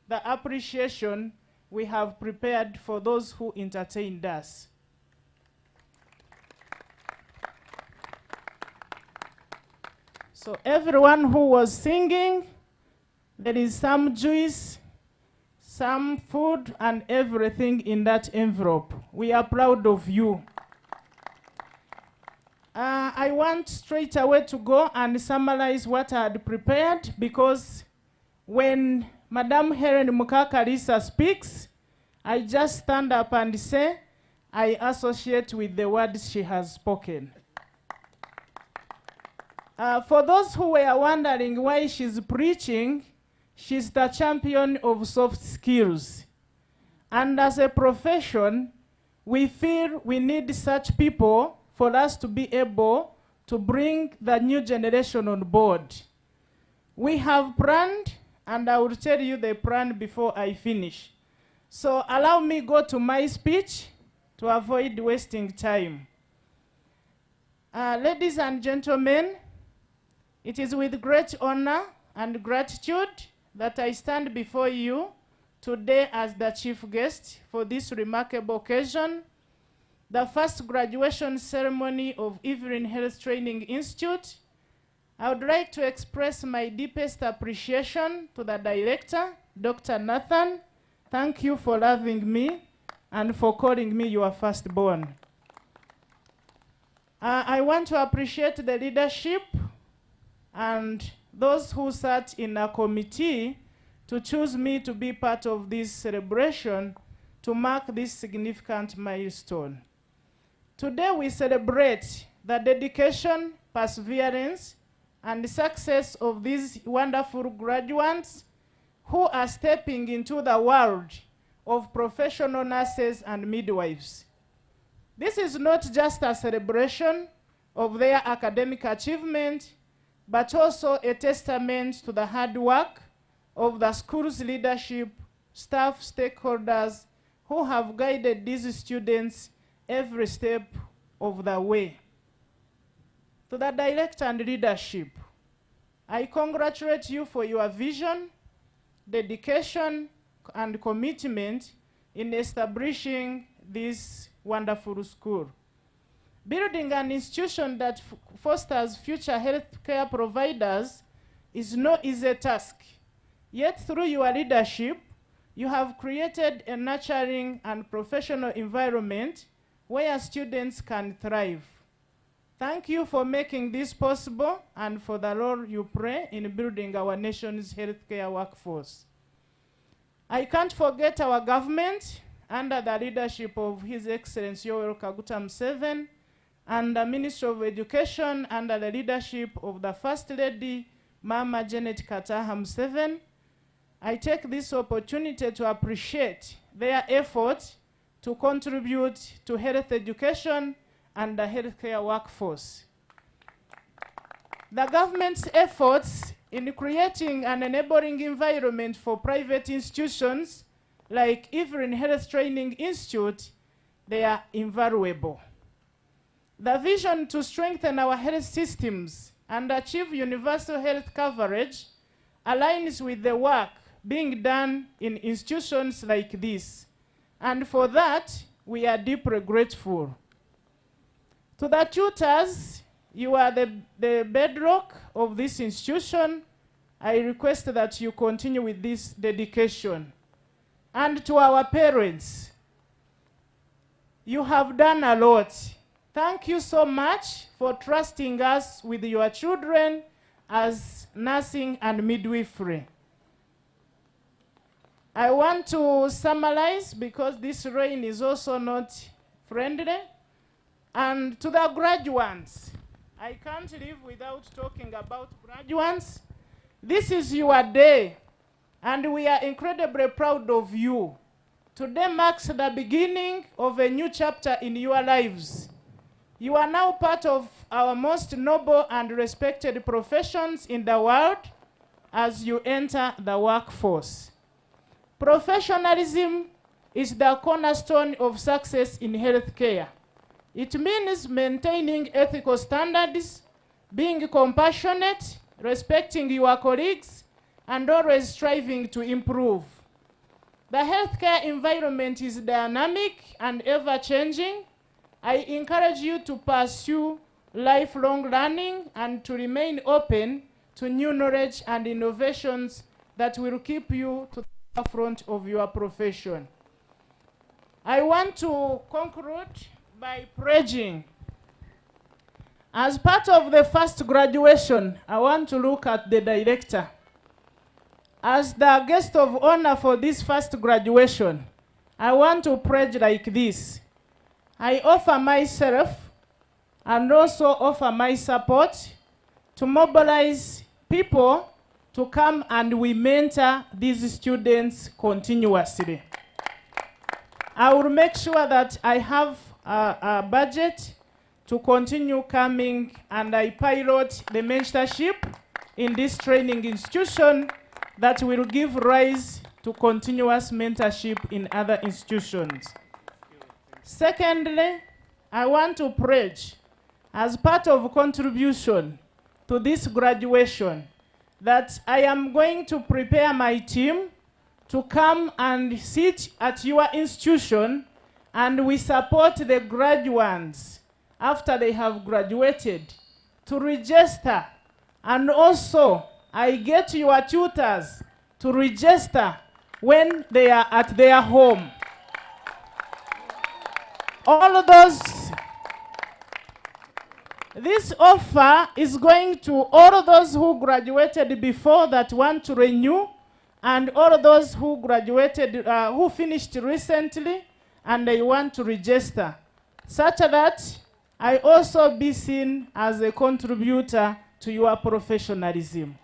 Speaker 9: the appreciation we have prepared for those who entertained us. So everyone who was singing, there is some juice, some food, and everything in that envelope. We are proud of you. I want straight away to go and summarize what I had prepared, because when Madam Helen Mukakalisa speaks, I just stand up and say, I associate with the words she has spoken. For those who were wondering why she's preaching, she's the champion of soft skills. And as a profession, we feel we need such people for us to be able to bring the new generation on board. We have planned, and I will tell you the plan before I finish. So allow me go to my speech to avoid wasting time. Ladies and gentlemen, it is with great honor and gratitude that I stand before you today as the chief guest for this remarkable occasion, the first graduation ceremony of Evelyn Health Training Institute. I would like to express my deepest appreciation to the director, Dr. Nathan, thank you for loving me and for calling me your firstborn. I want to appreciate the leadership and those who sat in a committee to choose me to be part of this celebration to mark this significant milestone. Today we celebrate the dedication, perseverance, and the success of these wonderful graduates who are stepping into the world of professional nurses and midwives. This is not just a celebration of their academic achievement, but also a testament to the hard work of the school's leadership, staff, stakeholders who have guided these students every step of the way. To the director and leadership, I congratulate you for your vision, dedication, and commitment in establishing this wonderful school. Building an institution that fosters future healthcare providers is no easy task. Yet through your leadership, you have created a nurturing and professional environment where students can thrive. Thank you for making this possible and for the role you play in building our nation's healthcare workforce. I can't forget our government under the leadership of His Excellency Yoweri Kaguta Museveni and the Ministry of Education under the leadership of the First Lady, Mama Janet Kataha Museveni. I take this opportunity to appreciate their efforts to contribute to health education and the healthcare workforce. The government's efforts in creating an enabling environment for private institutions like Evelyn Health Training Institute, they are invaluable. The vision to strengthen our health systems and achieve universal health coverage aligns with the work being done in institutions like this. And for that, we are deeply grateful. To the tutors, you are the bedrock of this institution. I request that you continue with this dedication. And to our parents, you have done a lot. Thank you so much for trusting us with your children as nursing and midwifery. I want to summarize because this rain is also not friendly. And to the graduates, I can't live without talking about graduates. This is your day, and we are incredibly proud of you. Today marks the beginning of a new chapter in your lives. You are now part of our most noble and respected professions in the world as you enter the workforce. Professionalism is the cornerstone of success in healthcare. It means maintaining ethical standards, being compassionate, respecting your colleagues, and always striving to improve. The healthcare environment is dynamic and ever-changing. I encourage you to pursue lifelong learning and to remain open to new knowledge and innovations that will keep you to the front of your profession. I want to conclude by pledging. As part of the first graduation, I want to look at the director. As the guest of honor for this first graduation, I want to pledge like this. I offer myself and also offer my support to mobilize people to come and we mentor these students continuously. I will make sure that I have a budget to continue coming, and I pilot the mentorship in this training institution that will give rise to continuous mentorship in other institutions. Secondly, I want to pledge, as part of contribution to this graduation, that I am going to prepare my team to come and sit at your institution, and we support the graduates after they have graduated to register. And also, I get your tutors to register when they are at their home. All of those, this offer is going to all of those who graduated before that want to renew, and all of those who graduated, who finished recently, and they want to register, such that I also be seen as a contributor to your professionalism.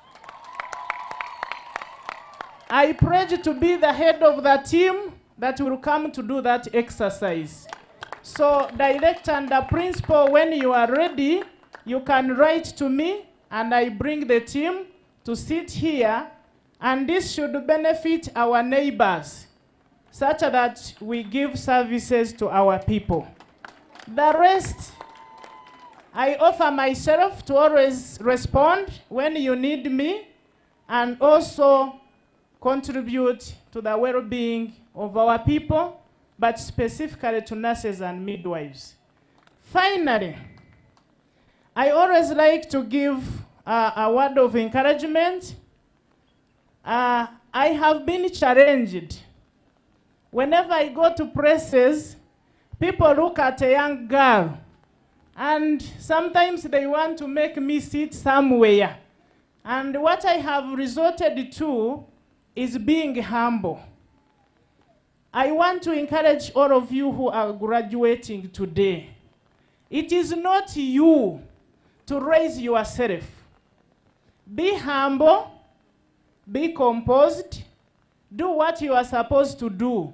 Speaker 9: I pledge to be the head of the team that will come to do that exercise. So, director and the principal, when you are ready, you can write to me, and I bring the team to sit here, and this should benefit our neighbors, such that we give services to our people. The rest, I offer myself to always respond when you need me, and also contribute to the well-being of our people, but specifically to nurses and midwives. Finally, I always like to give a word of encouragement. I have been challenged. Whenever I go to places, people look at a young girl, and sometimes they want to make me sit somewhere. And what I have resorted to is being humble. I want to encourage all of you who are graduating today. It is not you to raise yourself. Be humble, be composed, do what you are supposed to do.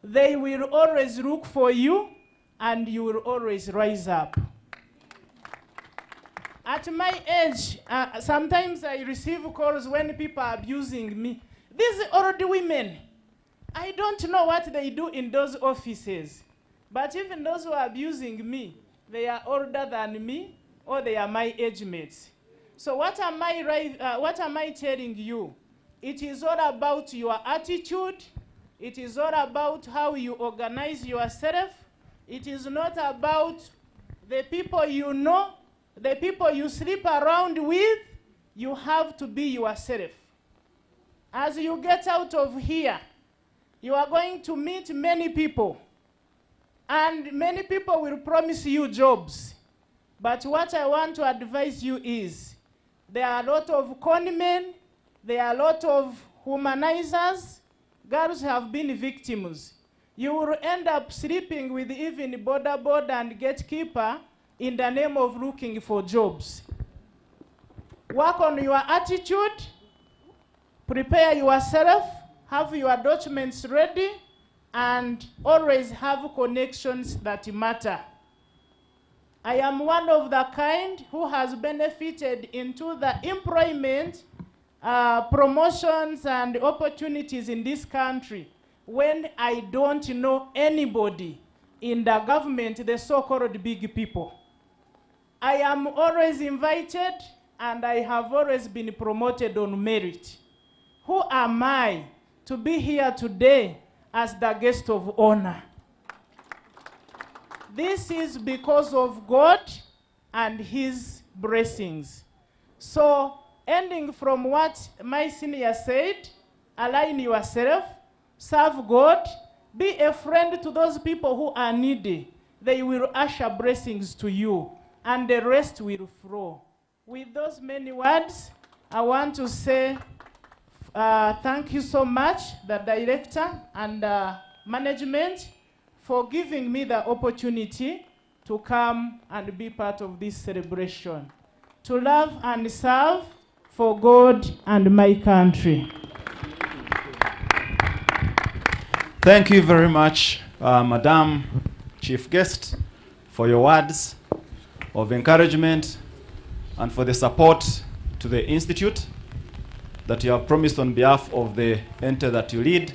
Speaker 9: They will always look for you, and you will always rise up. At my age, sometimes I receive calls when people are abusing me. These old women, I don't know what they do in those offices. But even those who are abusing me, they are older than me, or they are my age mates. So what am I telling you? It is all about your attitude. It is all about how you organize yourself. It is not about the people you know, the people you sleep around with. You have to be yourself. As you get out of here, you are going to meet many people. And many people will promise you jobs. But what I want to advise you is, there are a lot of con men, there are a lot of humanizers. Girls have been victims. You will end up sleeping with even border board and gatekeeper in the name of looking for jobs. Work on your attitude, prepare yourself, have your documents ready, and always have connections that matter. I am one of the kind who has benefited into the employment, promotions, and opportunities in this country when I don't know anybody in the government, the so-called big people. I am always invited, and I have always been promoted on merit. Who am I to be here today as the guest of honor? This is because of God and his blessings. So, ending from what my senior said, align yourself, serve God, be a friend to those people who are needy. They will usher blessings to you, and the rest will flow. With those many words, I want to say thank you so much, the director and management, for giving me the opportunity to come and be part of this celebration. To love and serve for God and my country.
Speaker 3: Thank you very much, Madam Chief Guest, for your words of encouragement and for the support to the Institute that you have promised on behalf of the entity that you lead.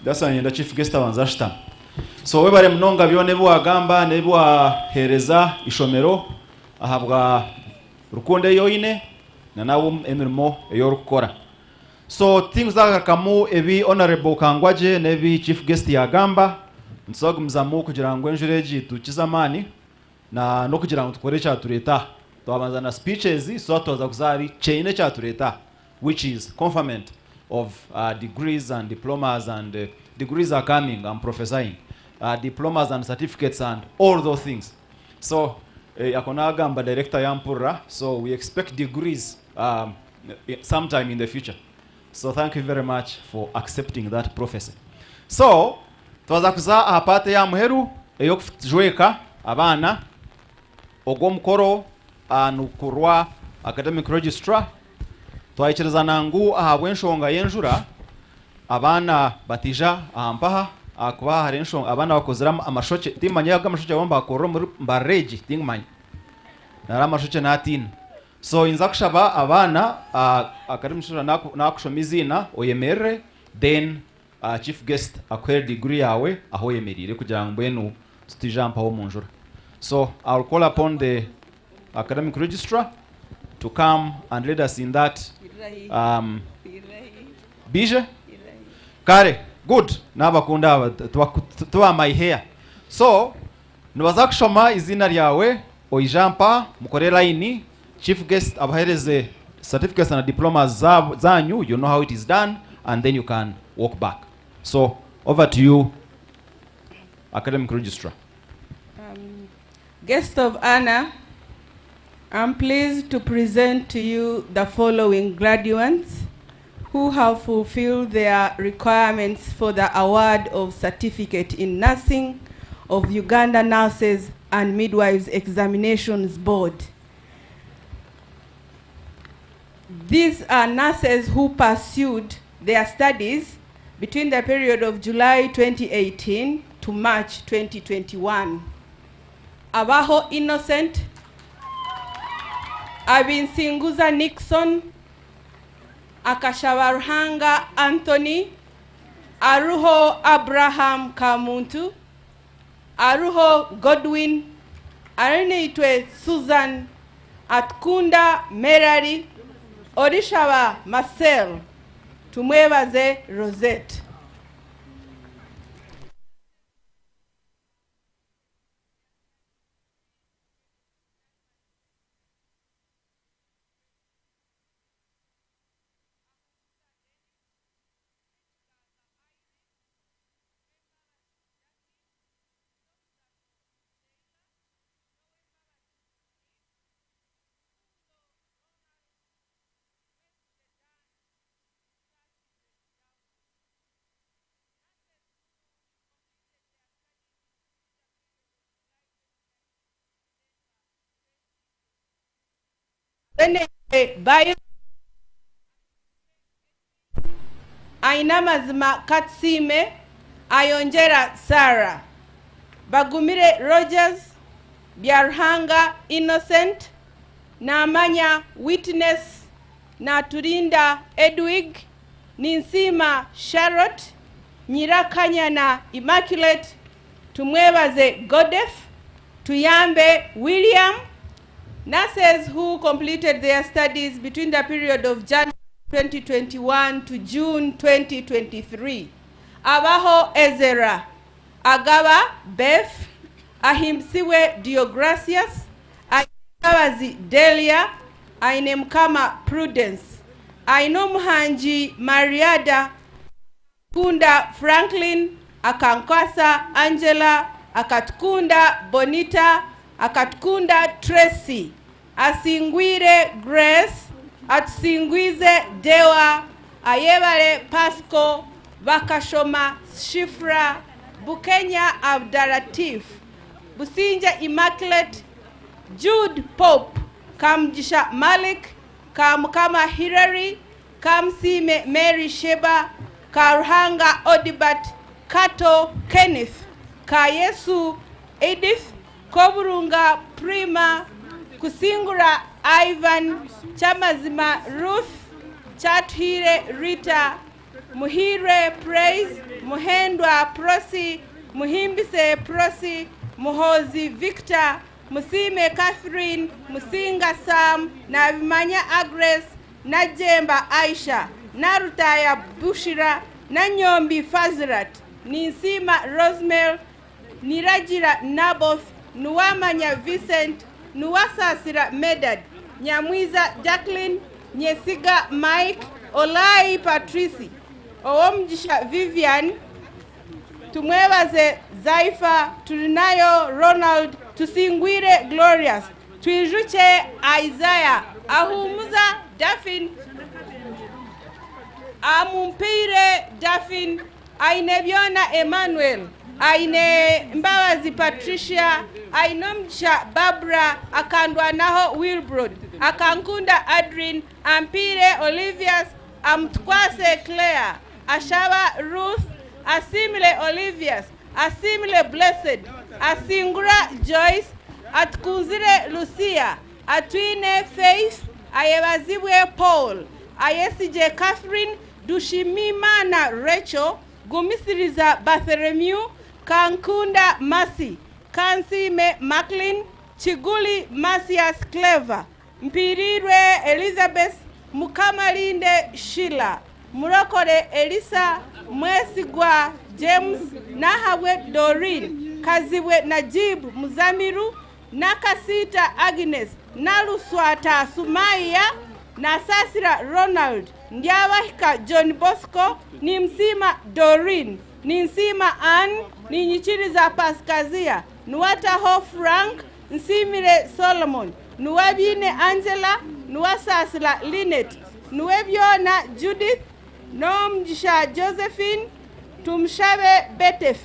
Speaker 3: That's why the Chief Guest awanzashita. So webare mnonga byone bwagamba ne bwahereza ishomero ahabwa rukunde yoine na nawo emirimo eyorukora. So things that kamu ebi honorable Kangwaje ne bi Chief Guest yagamba nsogumzamu kugira ngo enjureji tukizamani na no kugira ngo tukore cya tureta twabanza na speeches so twaza kuzari chaine cha tureta, which is conferment of degrees and diplomas and degrees are coming, I'm prophesying, diplomas and certificates and all those things. So akona gamba director yampura, so we expect degrees sometime in the future. So thank you very much for accepting that prophecy. So twaza kuza apate ya muheru eyokujweka abana ogomukoro anukurwa academic registrar twayichereza nangu ahabwenshonga yenjura abana batija ampaha akuba hari enshonga abana bakozera amashoke timanya yaga amashoke bomba akoro muri mbareji tingmanya nara amashoke natin. So inza kushaba abana academic registrar nakushomizina oyemere, then chief guest akwere degree yawe aho yemerire kugira ngo benu tutijampa ho munjura. So I'll call upon the academic registrar to come and lead us in that. Bije? Kare, good. Nabakunda tuwa my hair. So nibaza kushoma izina ryawe oyijampa mukorera ini chief guest abahereze certificates and diplomas zanyu, you know how it is done, and then you can walk back. So over to you, academic registrar.
Speaker 10: Guest of honor, I'm pleased to present to you the following graduates who have fulfilled their requirements for the award of certificate in nursing of Uganda Nurses and Midwives Examinations Board. These are nurses who pursued their studies between the period of July 2018 to March 2021. Abaho Innocent, Abinsinguza Nixon, Akashabaruhanga Anthony, Aruho Abraham Kamuntu, Aruho Godwin, Areneitwe Susan, Atkunda Merari, Orishaba Marcel, Tumwebaze Rosette. Ainamazima Katsime, Ayonjera Sarah, Bagumire Rogers, Byarhanga Innocent, Namanya Witness, Naturinda Edwig, Ninsima Charlotte, Nyirakanyana Immaculate, Tumwebaze Godef, Tuyambe William, nurses who completed their studies between the period of January 2021 to June 2023. Abaho Ezra, Agaba Beth, Ahimsiwe Deogracias, Aikawazi Delia, Ainemkama Prudence, Ainomhanji Mariada, Kunda Franklin, Akankasa Angela, Akatkunda Bonita, Akatkunda Tracy, Asingwire Grace, Atsingwize Dewa, Ayebale Pasco, Bakashoma Shifra, Bukenya Abdalatif, Businja Immaculate, Jude Pope, Kamjisha Malik, Kamkama Hirari, Kamsime Mary Sheba, Karuhanga Odibat, Kato Kenneth, Kayesu Edith, Koburunga Prima, Kusingura Ivan, Chamazima Ruth, Chathire Rita, Muhire Praise, Muhendwa Prosi, Muhimbise Prosi, Muhozi Victor, Musime Catherine, Musinga Sam, Nabimanya Agres, Najemba Aisha, Narutaya Bushira, Nanyombi Fazrat, Ninsima Rosemel, Nirajira Naboth, Nuwamanya Vincent, nuwasasira Medad, Nyamwiza Jacqueline, Nyesiga Mike, Olai Patrici, Owomjisha Vivian, tumwebaze Zaifa, tulinayo Ronald, tusingwire Glorious, twijuche Isaiah, ahumuza Daphne, amumpire Daphne, ainebyona Emmanuel, aine Mbabazi Patricia, ainomcha Barbara, akandwanaho Wilbrod, akankunda Adrian, ampire Olivias, amtkwase Claire, ashaba Ruth, asimile Olivias, asimile Blessed, asingura Joyce, atkunzire Lucia, atwine Faith, ayebazibwe Paul, ayesije Catherine, dushimimana Rachel, gumisiriza Bartholomew, kankunda Mercy, kansime Macklin, chiguli Masias Clever, mpirirwe Elizabeth, mukamalinde Sheila, murokore Elisa, mwesigwa James, nahabwe Doreen, kazibwe Najib Muzamiru, nakasita Agnes, naluswata Sumaya, nasasira Ronald, ndiabahika John Bosco, nimsima Doreen, ninsima Ann, ninyichiriza Pascazia, nuwataho Frank, nsimire Solomon, nuwabine Angela, nuwasasira Lynette, nuwebyona Judith, nomjisha Josephine, tumshabe Betef,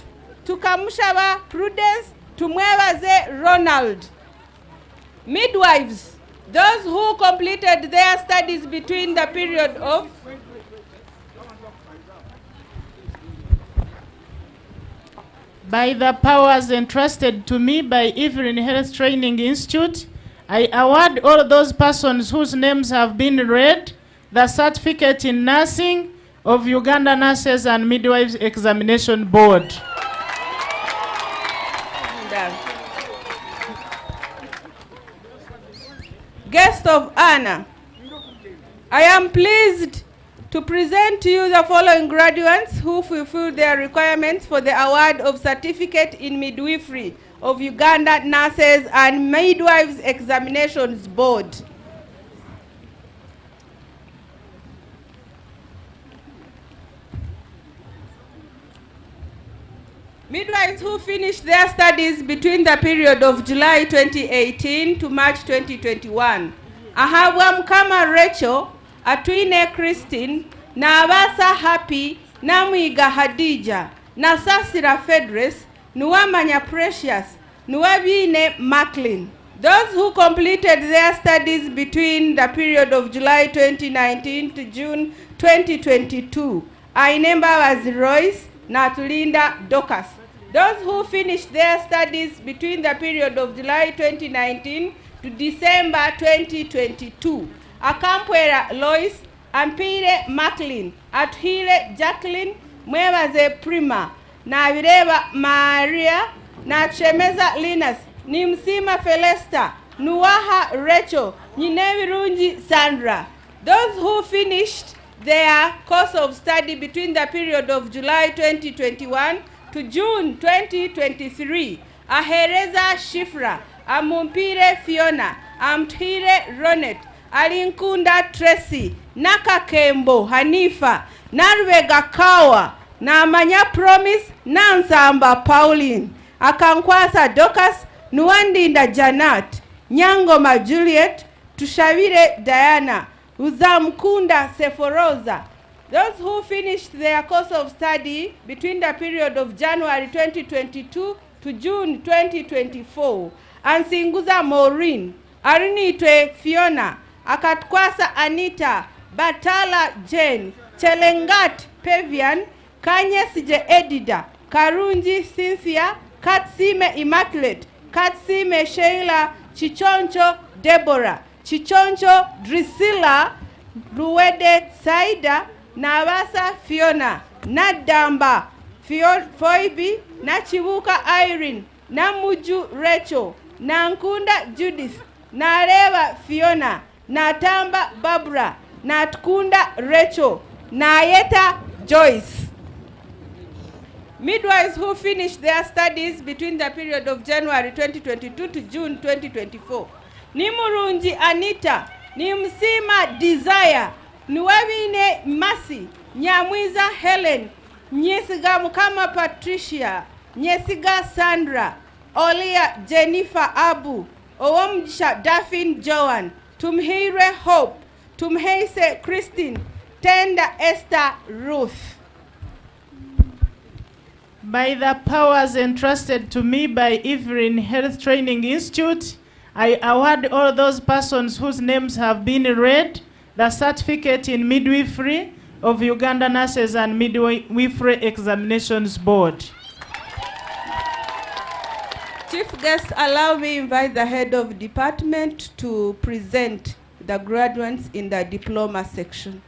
Speaker 10: tukamushaba Prudence, tumwebaze Ronald. Midwives, those who completed their studies between the period of
Speaker 9: By the powers entrusted to me by Evelyn Health Training Institute, I award all those persons whose names have been read the certificate in nursing of Uganda Nurses and Midwives Examination Board.
Speaker 10: Guest of honor, I am pleased to present to you the following graduates who fulfill their requirements for the award of Certificate in Midwifery of Uganda Nurses and Midwives Examinations Board. Midwives who finished their studies between the period of July 2018 to March 2021. Ahabwa Mkama Rachel, Atwine Christine, Nabasa Happy, Namwiga Hadija, Nasasira Fedres, Nuamanya Precious, Nuabine Macklin. Those who completed their studies between the period of July 2019 to June 2022. Ainemba was Royce, Natulinda Docas. Those who finished their studies between the period of July 2019 to December 2022. Akampwera Lois, Ampire Macklin, Atuhire Jacqueline, Mwebaze Prima, Navireva Maria, Nachemeza Linus, Nimsima Felesta, Nuaha Rachel, Ninevirunji Sandra. Those who finished their course of study between the period of July 2021 to June 2023. Ahereza Shifra, Amumpire Fiona, Amtire Ronet, Alinkunda Tracy, Nakakembo Hanifa, Narwega Kawa, Namanya Promise, Nansamba Pauline, Akankwasa Docas, Nuandinda Janat, Nyangoma Juliet, Tushavire Diana, Uzamkunda Sephorosa. Those who finished their course of study between the period of January 2022 to June 2024. Ansinguza Maureen, Arinitwe Fiona, Akatkwasa Anita, Batala Jane, Chelengat Pevian, Kanyesije Edida, Karunji Cynthia, Katsime Immaculate, Katsime Sheila, Chichoncho Deborah, Chichoncho Drusilla, Ruwede Saida, Navasa Fiona, Nadamba Phoebe, Nachibuka Irene, Namuju Rachel, Nankunda Judith, Nareva Fiona, Natamba Barbara, Natkunda Rachel, Nayeta Joyce. Midwives who finished their studies between the period of January 2022 to June 2024. ni Murungi Anita, ni Msima Desire, ni Wabine Masi, Nyamwiza Helen, Nyesiga Mukama Patricia, Nyesiga Sandra, Olia Jennifer Abu, Owomjisha Daphne Joan, Tumhire Hope, Tumheise Christine, Tender Esther Ruth.
Speaker 9: By the powers entrusted to me by Evelyn Health Training Institute, I award all those persons whose names have been read the certificate in midwifery of Uganda Nurses and Midwifery Examinations Board.
Speaker 10: Chief guests, allow me invite the head of department to present the graduates in the diploma section.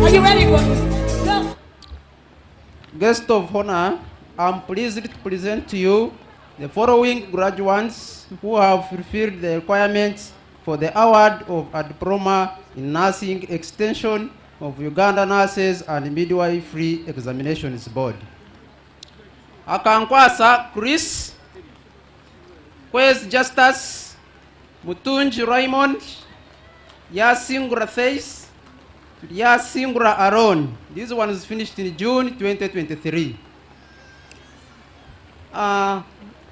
Speaker 2: Are you ready for this? Go.
Speaker 11: Guest of honor, I'm pleased to present to you the following graduates who have fulfilled the requirements for the award of a diploma in nursing extension of Uganda Nurses and Midwifery Examinations Board. Akankwasa Chris, Kwes Justus, Mutunji Raymond, Yasingura Theis, Yasingura Aaron. This one is finished in June 2023.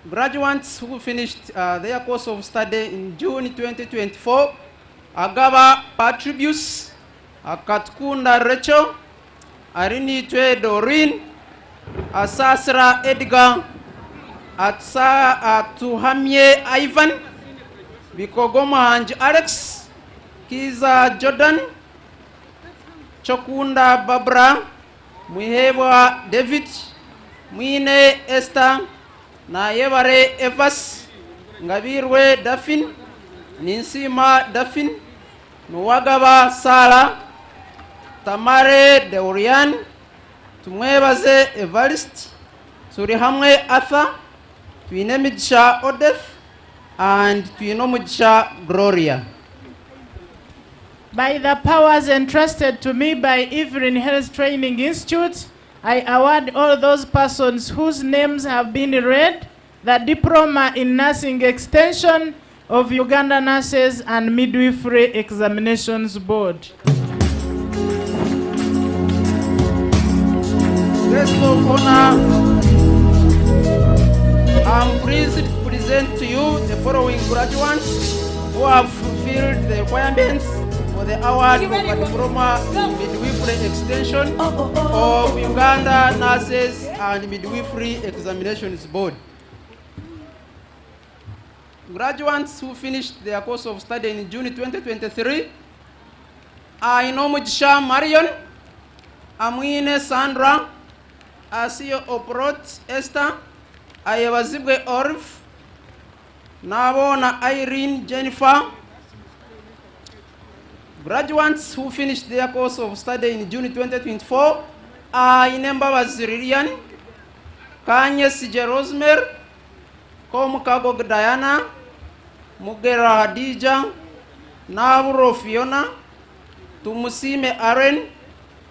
Speaker 11: Graduates who finished their course of study in June 2024, Agaba Patribius, Akatkunda Rachel, Arinitwe Doreen, Asasra Edgar, Atuhamye Ivan, Bikogoma Anj Alex, Kiza Jordan, Chokunda Barbara, Muhewa David, Mwine Esther, na Yebare Evas, Ngabirwe Daphne, Ninsima Daphne, Nuwagaba Sala, Tamare Deurian, Tumwebaze Evarist, Surihamwe Arthur, Tuinemidisha Odeth, and Tuinomidisha Gloria.
Speaker 9: By the powers entrusted to me by Evelyn Health Training Institute, I award all those persons whose names have been read the diploma in nursing extension of Uganda Nurses and Midwifery Examinations Board.
Speaker 11: Guest of honor, I'm pleased to present to you the following graduates who have fulfilled the requirements for the award of a diploma in midwifery extension of Uganda Nurses and Midwifery Examinations Board. Graduates who finished their course of study in June 2023 are Inomujisha Marion, Amwine Sandra, Asio Oprot Esther, Ayewazibwe Orf, Nabona Irene Jennifer. Graduates who finished their course of study in June 2024 are Inemba Wazirilian, Kanye Sije Rosemary, Komukago Diana, Mugera Hadija, Naburo Fiona, Tumusime Aaron,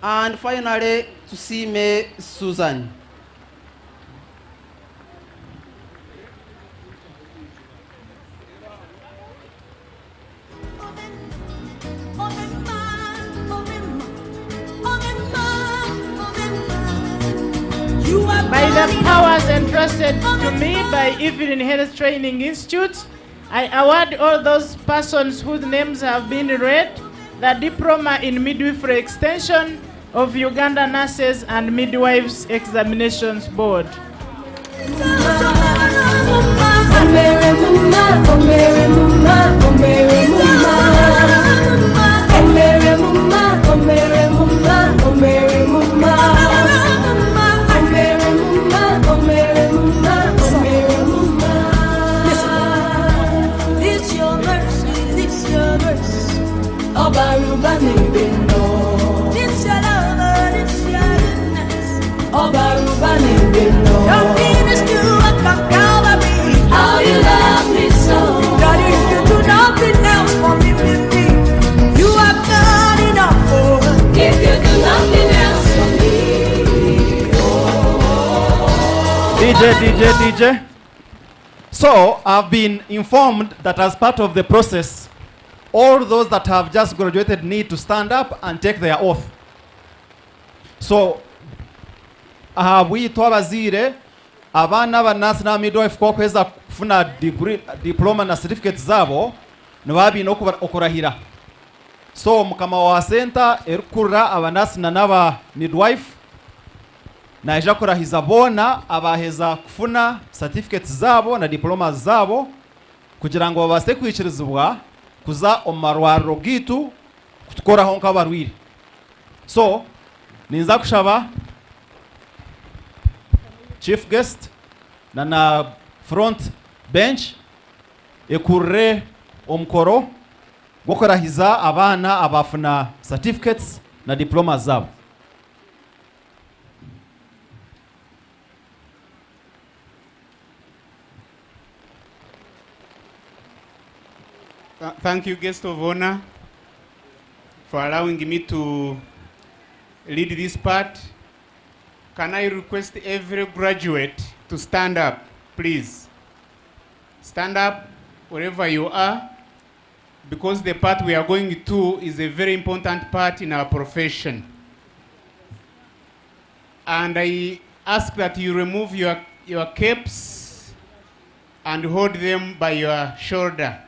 Speaker 11: and finally Tusime Susan.
Speaker 9: By the powers entrusted to me by Evelyn Health Training Institute, I award all those persons whose names have been read the diploma in midwifery extension of Uganda Nurses and Midwives Examinations Board.
Speaker 2: How you love me so. God, if you do not
Speaker 3: DJ. So I've been informed that as part of the process, all those that have just graduated need to stand up and take their oath. So we twabazire abana banasi na midwife kwa kweza kufuna degree, diploma na certificates zabo nwabi no okurahira. So mukama wa center erukura abanasi na naba midwife na eja kurahiza bona abaheza kufuna certificates zabo na diploma zabo kugira ngo babase kwikirizibwa kuza omarwaro gitu kutukora honka barwiri. So ninza kushaba chief guest na front bench ekurre omkoro gokorahiza abana abafuna certificates na diploma zabo.
Speaker 12: Thank you, guest of honor, for allowing me to lead this part. Can I request every graduate to stand up, please? Stand up wherever you are, because the part we are going to is a very important part in our profession. And I ask that you remove your capes and hold them by your shoulder.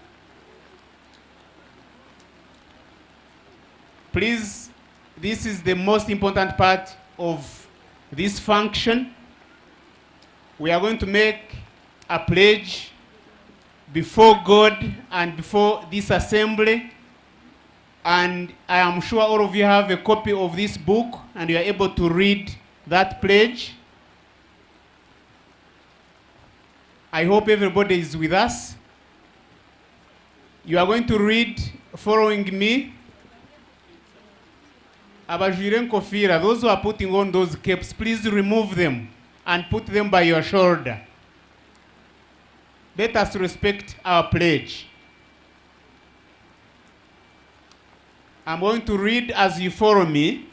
Speaker 12: Please, this is the most important part of this function. We are going to make a pledge before God and before this assembly. And I am sure all of you have a copy of this book and you are able to read that pledge. I hope everybody is with us. You are going to read following me. Abajiren kofira, those who are putting on those capes, please remove them and put them by your shoulder. Let us respect our pledge. I'm going to read as you follow me.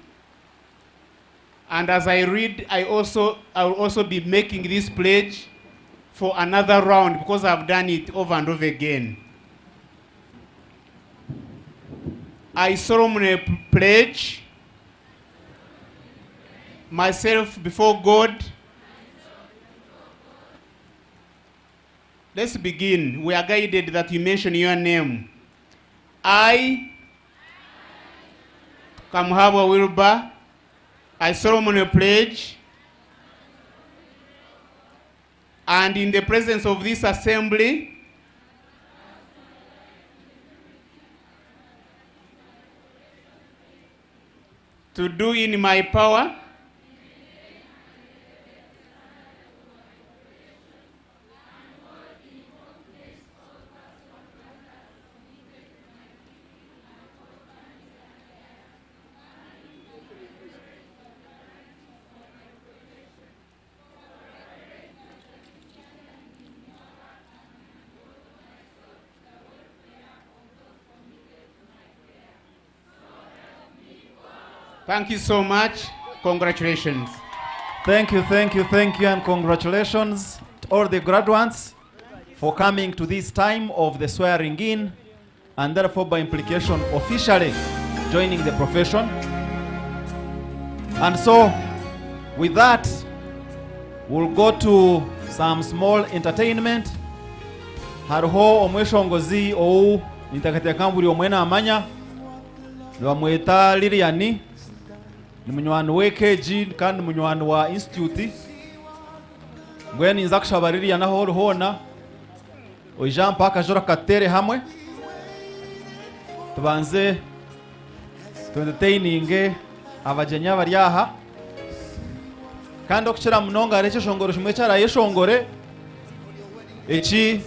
Speaker 12: And as I read, I will also be making this pledge for another round because I've done it over and over again. I solemnly pledge myself before God. Let's begin. We are guided that you mention your name. I, Kamhaba Wilba, I solemnly pledge, and in the presence of this assembly, to do in my power Thank you so much. Congratulations.
Speaker 3: Thank you, and congratulations to all the graduates for coming to this time of the swearing in, and therefore by implication officially joining the profession. And so with that, we'll go to some small entertainment. Hariho omweshongozi ou nitakatekamburi omwena amanya bamweta Lilian, ni munywani w'EKG kandi munywani wa institute. Mbweni nza kushaba Lilian aho ruhona oija mpaka jora katere hamwe tubanze entertaining abajenya bari aha kandi okukira munonga areke shongoro shimwe cyara yeshongore eki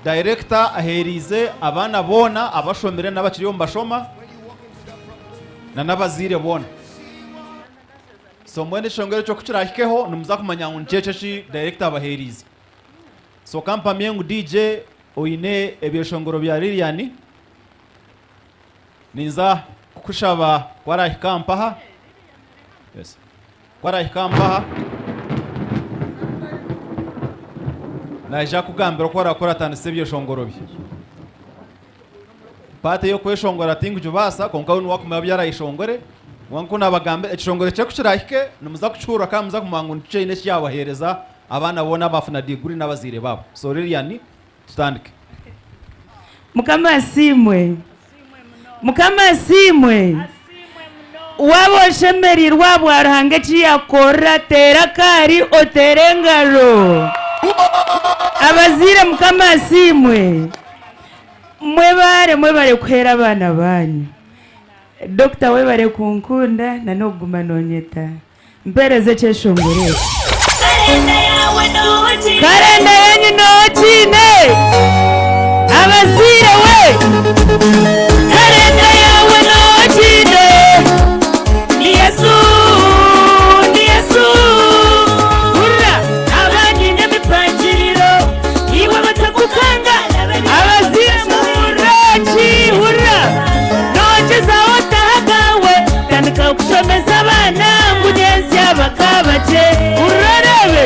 Speaker 3: director aherize abana bona abashomere n'abakiriyo mbashoma na nabazire bona. So mwende shongero cyo kuchira hikeho numuza kumanya uncheche shi director abaherize. So kampa miengu DJ oine ebyeshongoro bya Lilian ninza kukushaba kwara hikampaha. Yes. Kwara hikampaha naje kugambira ko arakora atandise byo shongoro bye pate yo kweshongora tingu basa konka unu wakumaba byarayishongore wanko nabagambe ekishongore cyo kushirahike numuza kucura kandi muza kumangu ncene cyabahereza abana bona bafuna degree n'abazire babo so Lilian tutandike
Speaker 13: Mukama simwe wabo shemerirwa bwaruhange ciyakora tera kari oterengaro abazire Mukama simwe mwebare kwera abana banyu Dr. webare kunkunda na noguma nonyeta mpereze cyeshongore karenda yanyu notine abazire we karenda yawe notine ni Yesu hurra abandi n'imipangiriro iwe batakukanga abazire murachi hurra noche zawe tahagawe kandika kushomeza abana mugenzi abakabaje urarebe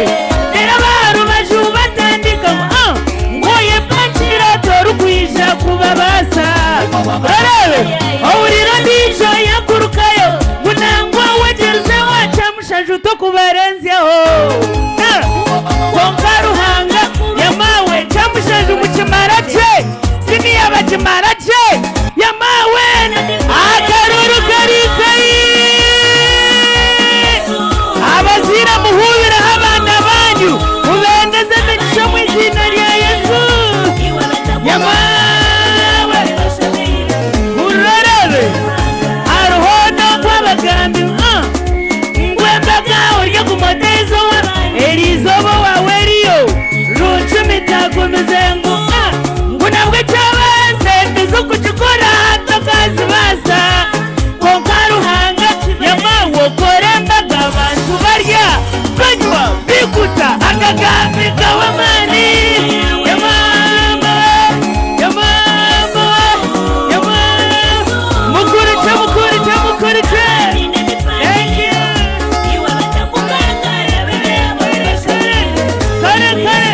Speaker 13: erabaru baju batandika ngoye panchira torukwisha kubabasa urarebe awurira ndijo yakurukayo munangwa wajerze wacha mushajuto kubarenzyaho konkaruhanga yamawe chamushaju mukimarache sini yabakimarache yamawe akaruru karikai abazira muhubira abana banyu mubendeze migisha mu izina rya Yesu yamawe urarebe aruhono kwabagambi ngwembaga urya kumotezo erizobo wawe riyo rucumita kumizengu ngunabwe cyabanze tizukuchukura tokazi basa konkaruhanga yamawo korembaga abantu barya banywa bikuta akagambi kawamani mukurice kare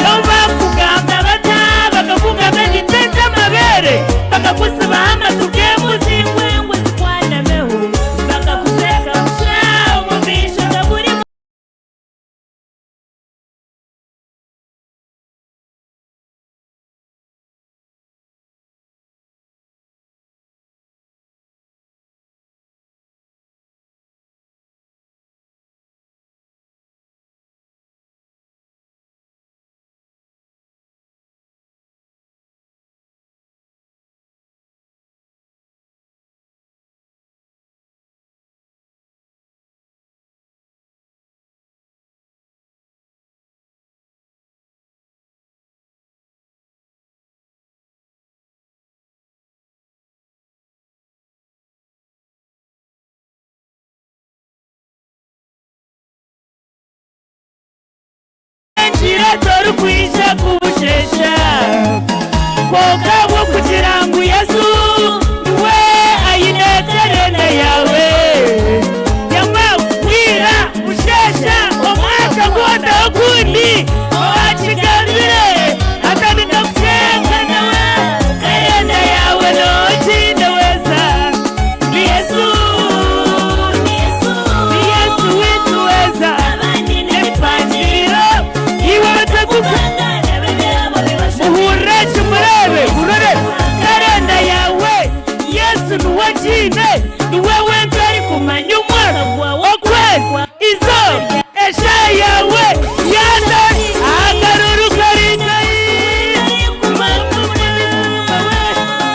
Speaker 13: nobakugamba bata bakakugamba gitete amabere bakakusiba amatuke muzingwengwe zikwanameho bakakuseka mushaho mubisha kaburi torukwisha kubushesha kokabwo kugira ngo Yesu we ayineterene yawe yamakwira ushesha omwaka gwona okundi owakigambire atandika kucenga nawe karenda yawe nokinde weza ni Yesu witu weza nepangiro iwe batakukanga muhureche murebe karenda yawe Yesu nuwajine niwewe ntari kumanya umwana wakwezi izo esha yawe yanda akaruru karingai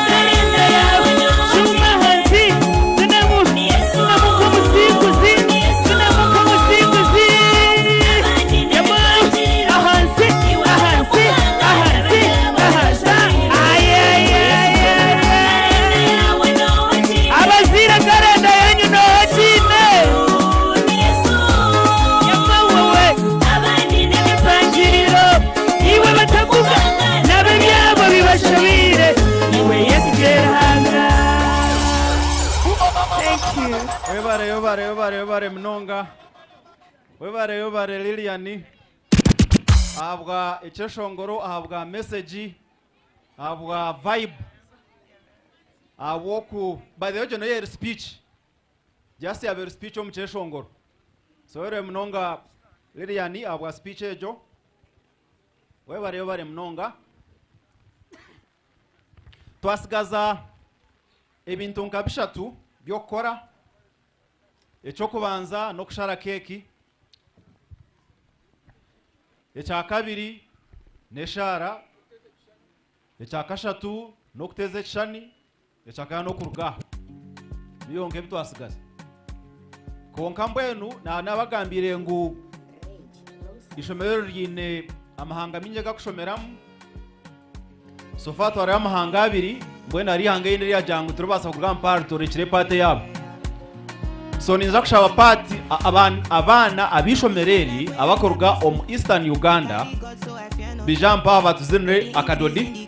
Speaker 13: karenda yawe shuma hansi abazira karenda yanyu nohotine yamawewe abandi n'imipangiriro iwe batavuga nabe byabo bibashabire iwe Yesu gerahanga. Thank you.
Speaker 3: Webare mnonga webare Lilian ahabwa icyeshongoro, ahabwa message, ahabwa vibe, awoku by the way no yer speech just have speech mu cyeshongoro. So ere mnonga Liliani ahabwa speech ejo, we bare mnonga twasigaza ebintu nka bishatu byokora. Ecyo kubanza no kushara keki, ecya kabiri neshara, ecya kashatu no kuteza ekishani, ecya kane no kuruga. Niyo nke bitwasigaza konka mbwenu nabagambire ngu ishomero ryine amahanga minje gakushomeramu. Sofa twari amahanga abiri, mbwenu ari hanga yine ryajyangu turabasa kuruga mpara turekire pate yabo. So ninza kushaba pati abana abishomereri abakoruga omu Eastern Uganda bijampa batuzinre akadodi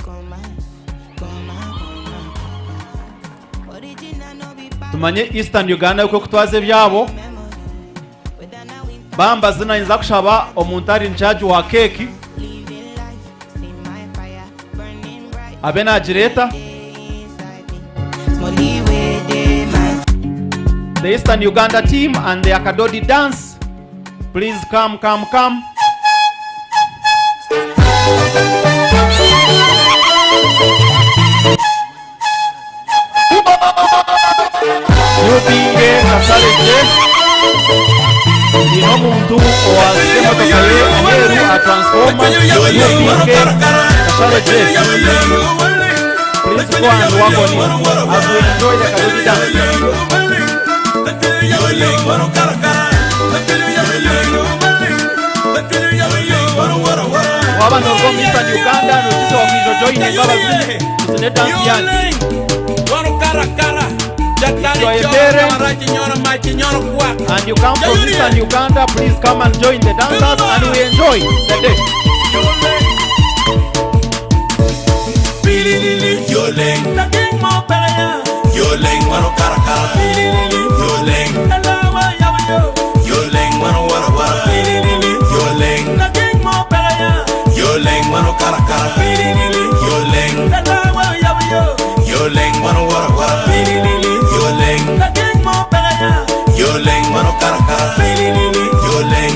Speaker 3: tumanye Eastern Uganda uko kutwaze byabo bamba zina ninza kushaba omuntu ari in charge wa keki abena jireta the Eastern Uganda team and the Akadodi dance. Please come. UPA Kasaleje. Ino muntu owaze motoka yeru a transformer. UPA Kasaleje. Please go and walk on it as we enjoy the Akadodi dance. Wabana from Eastern Uganda notice wakijojoin baba zile zile dance yani. And you come from Eastern Uganda, please come and join the dancers and we enjoy the day.
Speaker 14: Yoleng wano kara kara, yoleng, yoleng wano wara wara, yoleng, yoleng wano kara kara, yoleng, yoleng wano wara wara, yoleng, yoleng wano kara kara, yoleng,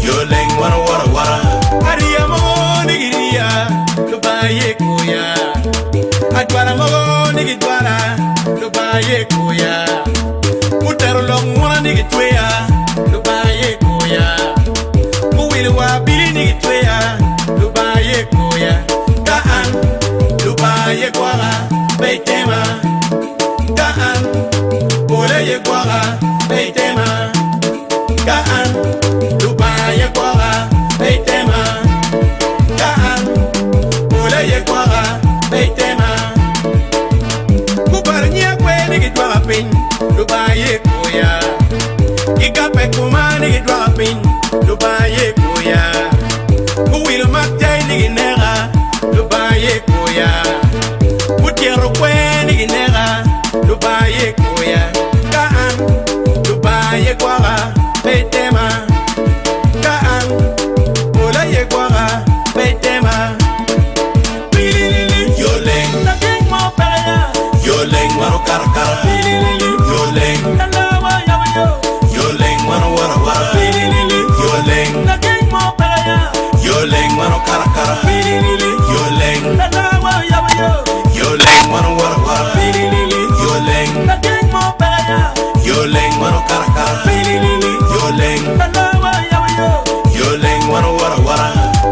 Speaker 14: yoleng wano wara wara. Ariya mo nigiria, lubaye koya, adwara mo nigitwara lubaye koya utero longwa nigitweya lubaye koya muwili wa bili nigitweya lubaye koya kaan lubaye kwara beitema kaan boleye kwara beitema kaan lubaye kwara beitema kaan boleye kwara beitema pin lubaye koya igape kumani gidwa pin lubaye koya kuwilo makjay niginera lubaye koya kutiero kweni ginera lubaye koya kaan lubaye kwara beitema kaan olaye kwara beitema yoleng yoleng wano kara kara, yoleng, yoleng wano wara wara, yoleng, yoleng wano kara kara, yoleng, yoleng wano wara wara, yoleng, yoleng wano kara kara, yoleng, yoleng wano wara wara.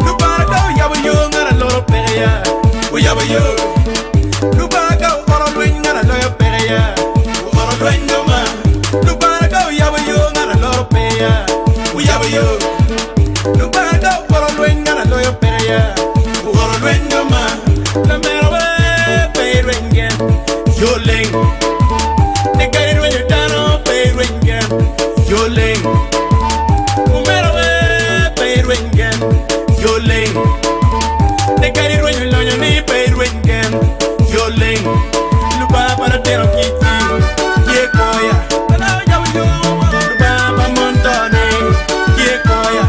Speaker 14: Lubaga yabu yo ngara loro pereya, yabu yo. Lubaga oro lwen ngara loyo pereya, oro lwen ngoma. Lubaga yabu yo ngara loro pereya, yabu yo. Lubaga oro lwen ngara loyo pereya, oro lwen ngoma. La mera we perengen, yoleng. Ne gari when you dano perengen, yoleng. Umera we perengen, yoleng. Ne gari when you loyo ni perengen, yoleng. Luba para tero kiti, ye koya. Luba pa montone, ye koya.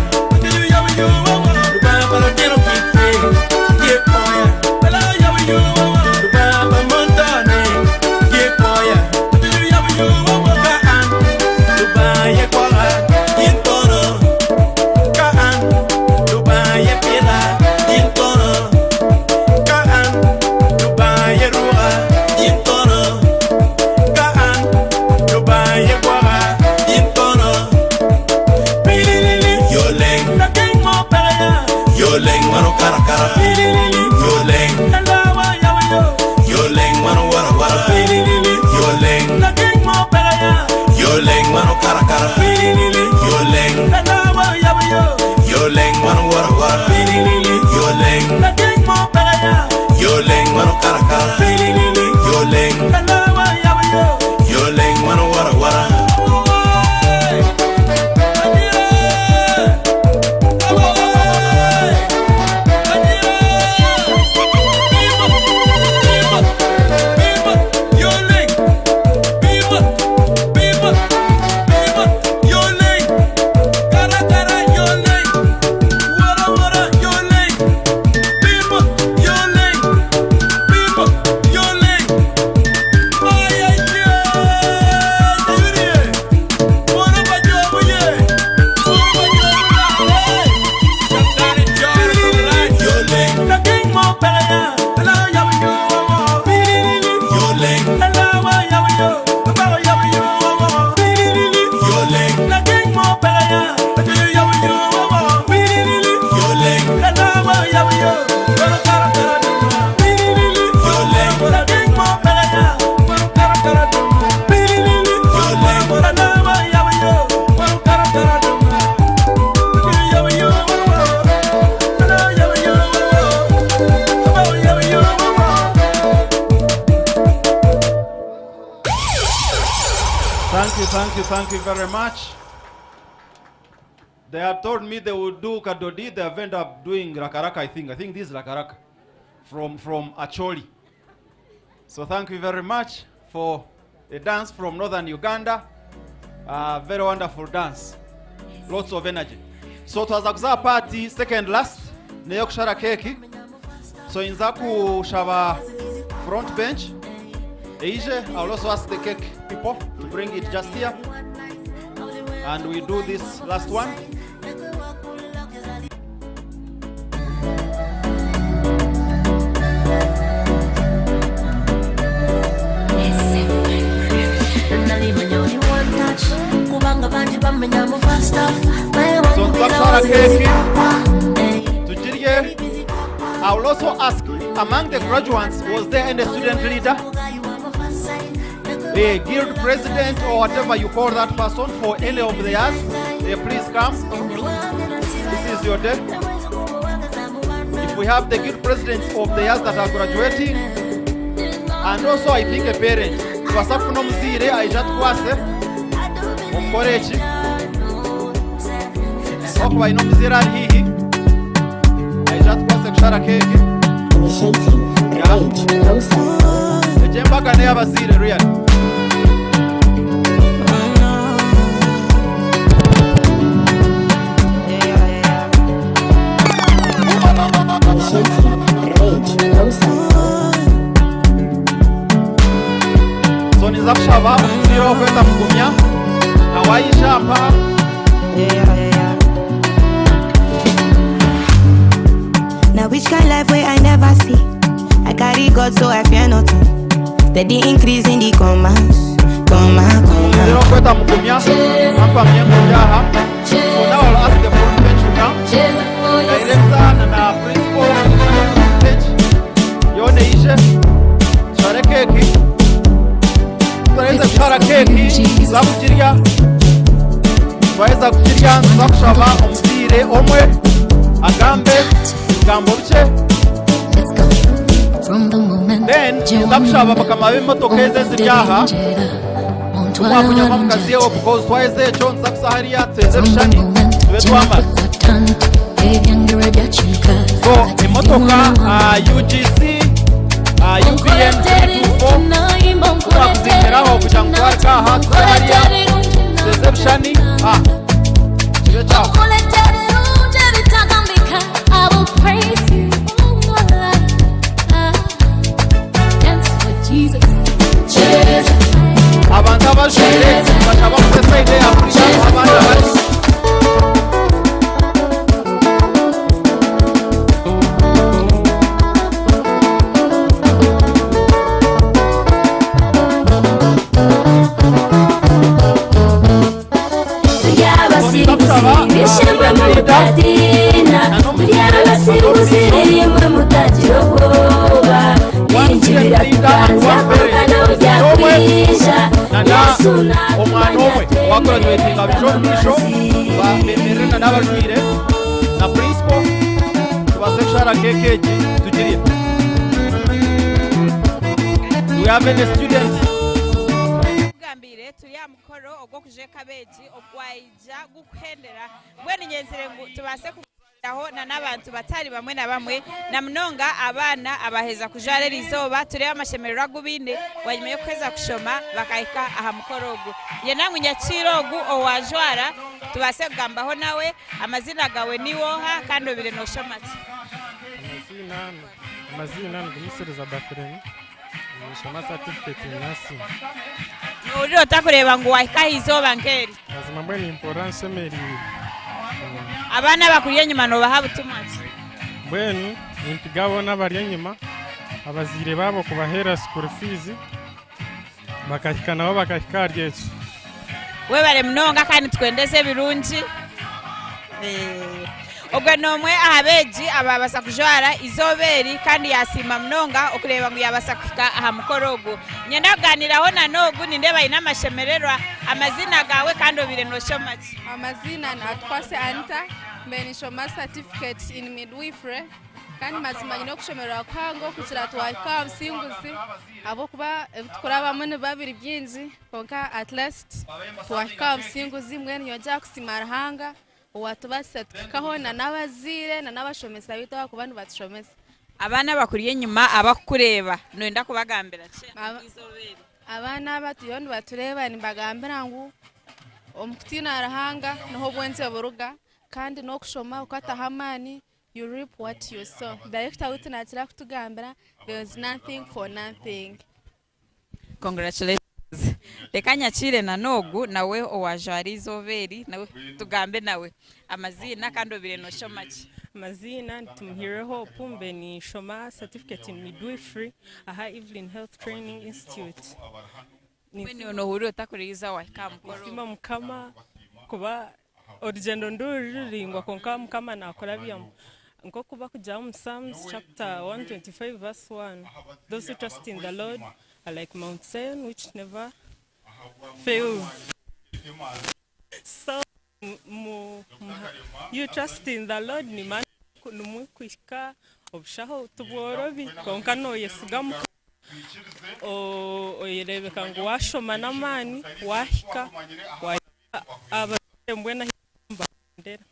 Speaker 3: Thank you very much. They had told me they would do Kadodi. They have ended up doing Rakaraka, I think. I think this is Rakaraka from Acholi. So thank you very much for a dance from northern Uganda. Very wonderful dance. Lots of energy. So it was a party, second last. Neyo kushara keki. So in Zaku shava front bench. Eije, I'll also ask the cake people to bring it just here. And we do this last one. So Dr. Keki, I will also ask, among the graduates, was there any student leader, a guild president, or whatever you call that person for any of the years? Please come. This is your day. If we have the guild presidents of the years that are graduating, and also I think a parent, Wasafuna Mzire, I just kwase, Okorechi, Okwa ino Mzira hihi, I just kwase kushara keki. Initiating rage process. Ejemba gane abazire real. So nizakshava zero kwenda mgumya na waisha hapa.
Speaker 15: Now which kind life way I never see. I carry God so I fear nothing. Steady increase in the commands.
Speaker 3: Zero kwenda mgumya hapa myengo jaha. So now I'll ask the front bench to come. Director na principal bench. Yone ishe. Share keki. Twaweza kushara keki za kujiria. Twaweza kujiria za kushava omzire omwe agambe gambo biche. Then za kushava bakama bimotokeze ziryaha. Twakunyama mukazi yewe because twaweze echo nza kusahariya tweze bishani tube twamara. So imotoka UGC UPN 324 twakuzingiraho kugira ngo twareka aha kusahariya tweze bishani kibe cyaho. Abantu abajure bakaba kwesa ide ya Afrika abandi bari. Omwana omwe wagraduatinga bisho bemerera n'abajwire na principal tubase kushara keke tugirie. Do we have any students?
Speaker 16: Gambire turi amukoro Okujweka Abeegi okwaija gukuhendera bweni nyenzire tubase aho na n'abantu batari bamwe na bamwe na mnonga abana abaheza kujara rizoba turi amashemerero agubinde wanyime kweza kushoma bakahika aha mukorogo ye namwe nyacirogu owajwara tubase kugambaho nawe amazina gawe niwoha kandi obire no shomati
Speaker 17: amazina ngumusereza Bafreni shoma certificate nasi
Speaker 16: uri otakureba ngo wahika izoba ngeri
Speaker 17: azima mbweni importance meri
Speaker 16: abana bakuriye nyuma no baha butumazi
Speaker 17: mbweni impigabo n'abariye nyuma abazire babo kubahera school fees bakahika nabo bakahika ryeki
Speaker 16: we bare mnonga kandi twendeze birungi ubwo nomwe Abeegi ababasa kujwara izoberi kandi yasima mnonga okureba ngo yabasa kufika aha mukorogo nyendaganiraho na nogu nindeba ina mashemererwa amazina gawe kandi obire no shomaki
Speaker 18: amazina na twase anta mbeni shoma certificate in midwifery kandi mazima nyine okushomera kwango kugira twahika obusinguzi abo kuba tukurabamo ne babiri byinji konka at least twahika obusinguzi mwene yajya kusimara hanga watubase tukikaho na n'abazire na n'abashomesa bito bakubantu batushomesa
Speaker 16: abana bakuriye nyuma abakureba noenda kubagambira cye
Speaker 18: abana batuyondo batureba nimbagambira ngo omukutina arahanga naho bwenze buruga kandi no kushoma ukata hamani you reap what you sow. Director utinatira kutugambira there is nothing for nothing.
Speaker 16: Congratulations. Lekanya chire na nogu nawe owajari zoveri nawe tugambe nawe amazina kandi obire no shomachi
Speaker 19: amazina ntumuhireho pumbe ni shoma certificate in midwifery aha Evelyn Health Training Institute.
Speaker 16: Ni ono huri otakuriza wa kamukoro
Speaker 19: sima mukama kuba urugendo ndurirringwa konka mukama nakora byamo nko kuba kujya mu Psalms chapter 125 verse 1 those who trust in the Lord are like Mount Zion which never fails. So you trust in the Lord ni man numukwika obshaho tuborobi konka no yesigamu oyerebeka ngo washoma namani wahika abembwena mbandera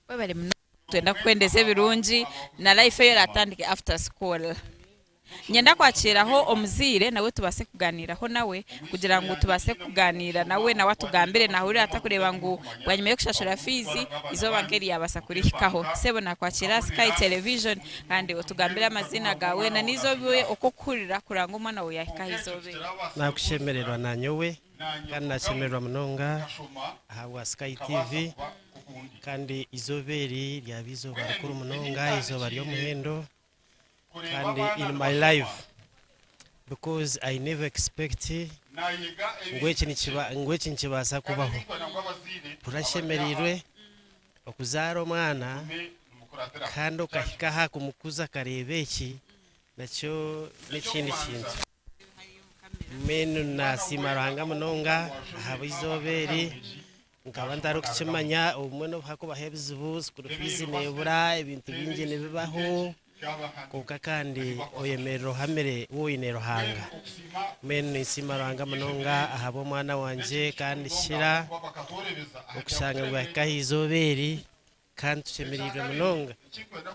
Speaker 16: babare twenda kwendeze birungi na life yo ratandike after school nyenda kwakiraho omuzire nawe tubase kuganiraho nawe kugira ngo tubase kuganira nawe na watugambire nahuri atakureba ngo bwanyuma yo kushashura fizi izo bankeri yabasa kurikaho sebo nakwakira Sky Television kandi utugambira amazina gawe na nizo biwe okukurira kuranga umwana we yahika izobe
Speaker 20: nakushemererwa nanyowe kandi nashemererwa munonga hawa Sky TV kandi izoberi lyabizo barukuru munonga izoba ryo muhendo kandi in my life because I never expected ngwechi nchibasa kubaho turashemerirwe okuzaro mwana kandi okahika ha kumukuza karebeki nacho n'ikindi kintu menu nasimaranga munonga habizoberi nkaba ndaro kukimanya umwe hako bahebizubuzi kurufizi nebura ibintu bingi nebibaho kuka kandi oyemerero hamere woyinero hanga menu isimaranga munonga ahabo mwana wanje kandi shira okushanga ngo yakahizoberi kandi tuchemerirwe munonga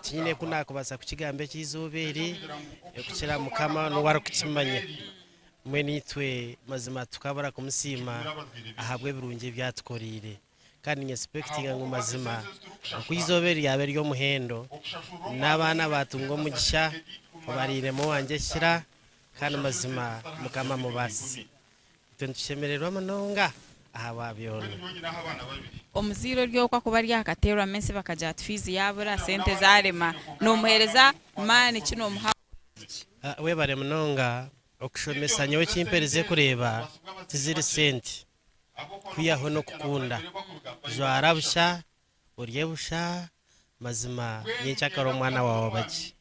Speaker 20: tinyine kunakubasa kukigambe cy'izoberi ekukira mukama no waro kukimanya mweni twe mazima tukabara kumusima ahabwe birunge byatukorire kandi nyespecting ngo mazima kwizoberi yabe ryo muhendo nabana batungo mugisha barire mo wanje shira kandi mazima mukama mubasi tuntushemererwa manonga ahababyono
Speaker 16: omuziro ryo kwa kuba ryakaterwa mense bakaja tfizi yabura sente zarema no muhereza mani kino muha
Speaker 20: we bare munonga okushomesa nyowe kimpereze kureba tiziri sente kuyaho no kukunda jwarabusha uryebusha mazima nyichakaro mwana wawe baji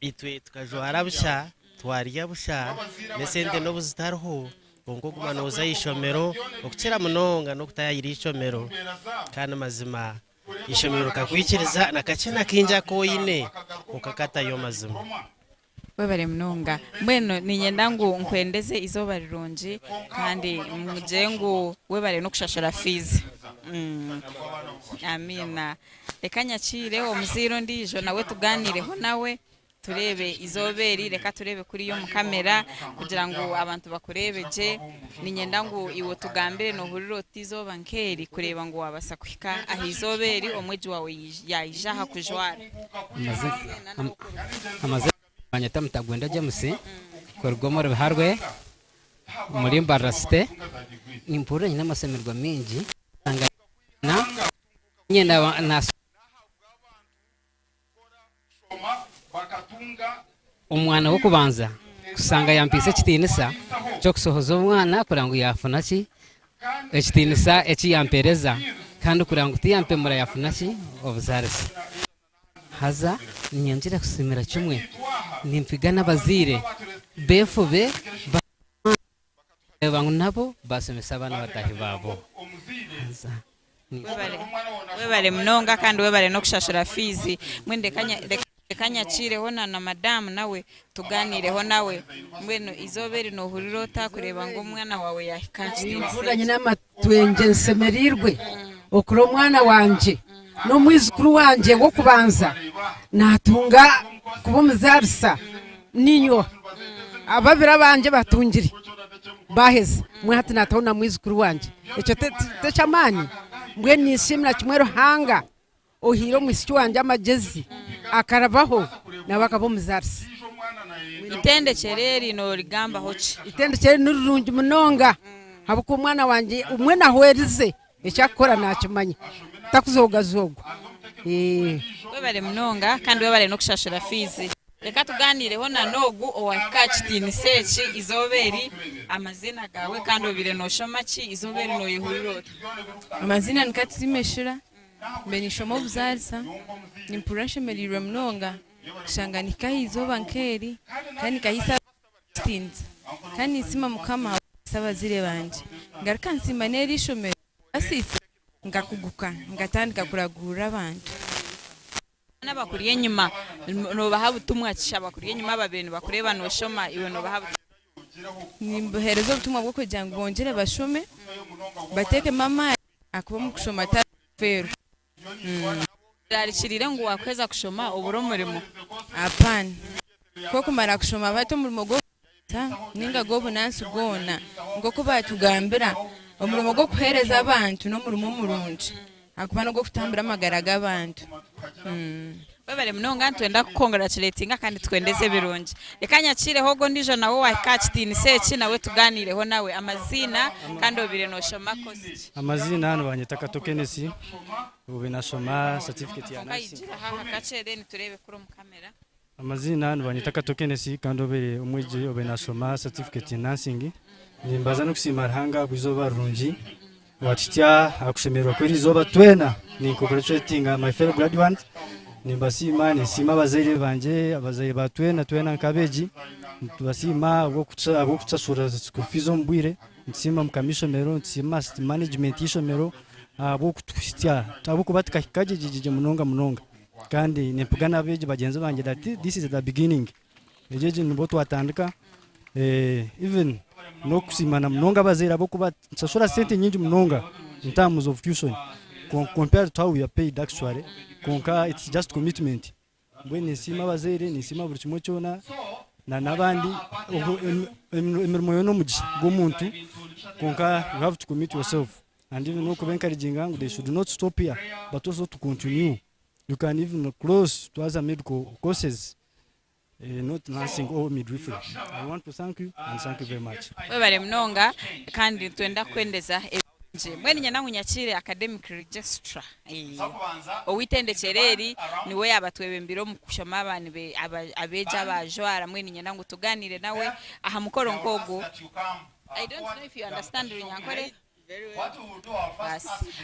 Speaker 20: itwe tukajwarabusha twaryabusha nesente no buzitaruho bongo kumana uzayishomero okukira munonga no kutayira ishomero kandi mazima ishomero kakwikiriza nakachena kinja koyine ukakata yo mazima
Speaker 16: webare munonga mbeno ninyenda ngo nkwendeze izoba rirungi kandi mujengo webare no kushashara fizi amina lekanya chire omuziro ndijo nawe tuganireho nawe turebe izoberi reka turebe kuri yo mu kamera kugira ngo abantu bakurebe je ninyenda ngo iwo tugambire no huriro tizoba nkeri kureba ngo wabasa kwika ahizoberi omweji wawe yayijaha kujwara
Speaker 21: Banyata mutagwenda James korgomoro biharwe muri Mbarasite nimpura nyina masemerwa mingi na nyenda na umwana wo kubanza kusanga yampise kitinisa cyo kusohoza umwana kurango yafuna ki ekitinisa eki yampereza kandi kurango tiyampe mura yafuna ki obuzarisi haza nyanjira kusimira kimwe nimpigana bazire befube bangu nabo basomesa abana batahi babo
Speaker 16: webale munonga kandi webale no kushashura fizi mwende kanya kanyacireho na madamu nawe tuganireho nawe mbwenu izoberi no huriro takureba ngo umwana wawe yahikanje
Speaker 1: mvuganye n'amatwenge nsemerirwe okuro mwana wanje no mwizukuru wanje wo kubanza natunga kuba muzarisa ninyo ababira banje batungiri baheze mwati natona mwizukuru wanje eco techamani mbwe nishimira kimwero hanga ohiro mwisiki wanje amagezi akarabaho nabakabo muzarisa
Speaker 16: itendekere no rigamba hoci
Speaker 1: itendekere n'urungi munonga habuko umwana wanje umwe nahwerize ecyakora nakimanya takuzogazogwa
Speaker 16: webare munonga kandi webare no kushashura fizi reka tuganireho na nogu owakachitini sechi izoberi amazina gawe kandi obire no shomachi izoberi no yihuriro
Speaker 22: amazina nikatimeshira benishomo buzarisa nimpurashe merirwe munonga shanganika izoba nkeri kandi kahisa tinza kandi isima mukama sabazire banje ngaruka nsimba neri shomero asisi ngakuguka ngatandika kuragura abantu
Speaker 16: n'abakuriye nyuma no bahabu tumwacisha abakuriye nyuma babene bakureba no shoma iwe no bahabu
Speaker 22: nimboherezo butumwa bwo kugira ngo bongere bashome bateke mama akuba mu kushoma tafero
Speaker 16: arikirire ngo wakweza kushoma uburomurimo
Speaker 22: apana ko kumara kushoma bato mu go ninga go bunansi gona ngo ko batugambira umurimo go kuhereza abantu no murimo murunje akuba no go kutambira amagaraga abantu
Speaker 16: webare munonga twenda kukongratulatinga kandi twendeze birungi reka nyacire hogo ndijo nawo wakachitini sechi nawe tuganireho nawe amazina kandi obire no shoma kozi
Speaker 23: amazina hano banyitaka tokenesi ube nashoma certificate ya nursing
Speaker 16: aha kachere ni turebe kuri mu kamera
Speaker 23: amazina hano banyitaka tokenesi kandi obere umwije ube nashoma certificate ya nursing nimbaza no kusimara hanga kuzoba rungi watitya akushemerwa kweri zoba twena ni congratulating my fellow graduates nimbasima nisima abazaire banje abazaire batwena Kabeegi tubasima abo kutsasura kufizo mbwire nsima mkamishomero nsima management ishomero abo kutwisya abo kubatika hikaje munonga kandi nempugana abeje bagenzi banje that this is the beginning ejeje nibo twatandika even no kusimana munonga abazaire abo kubatsasura sente nyingi munonga in terms of tuition compared to how we are paid actually konka it's just commitment when nisima abazaire nisima buri kimwe cyona na nabandi emirimo yo no mugi gomuntu konka you have to commit yourself and even no encouraging and they should not stop here but also to continue. You can even close to other medical courses, not nursing or midwifery. I want to thank you and thank you very much.
Speaker 16: webare munonga kandi twenda kwendeza mwene nyanangu nyakire academic registrar owitendekereri niwe yabatwebembiro mu kushoma abantu abeja abajwara mwene nyanangu tuganire nawe aha mukoro nkogo. I don't know if you understand runyankore.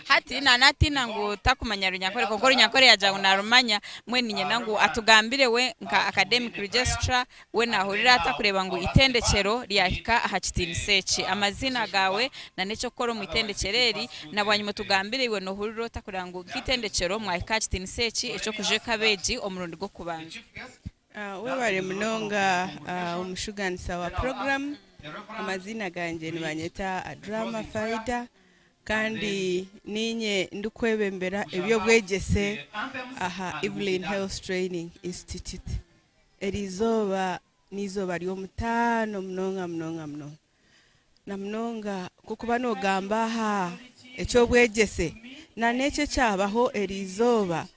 Speaker 16: Hati nanatina ngo takumanya runyankore kuko runyankore yaja unarumanya mwene nyanangu atugambire we nka academic registrar we nahurira atakureba ngo itendekero lyahika ahachitini sechi amazina gawe na neco koro mu itendekereri nabanyuma tugambire we no huriro takureba ngo itendekero mwahika achitini sechi eco kuje Kabeegi omurundi go kubanza.
Speaker 22: We bari munonga umushuganisa wa program amazina ganje nibanyeta drama fighter kandi ninye ndukwebembera ebyo bwegese aha Evelyn Health Training Institute erizoba nizoba ryo mutano mnonga na mnonga kukuba no gamba ha echo bwegese na neche cyabaho erizoba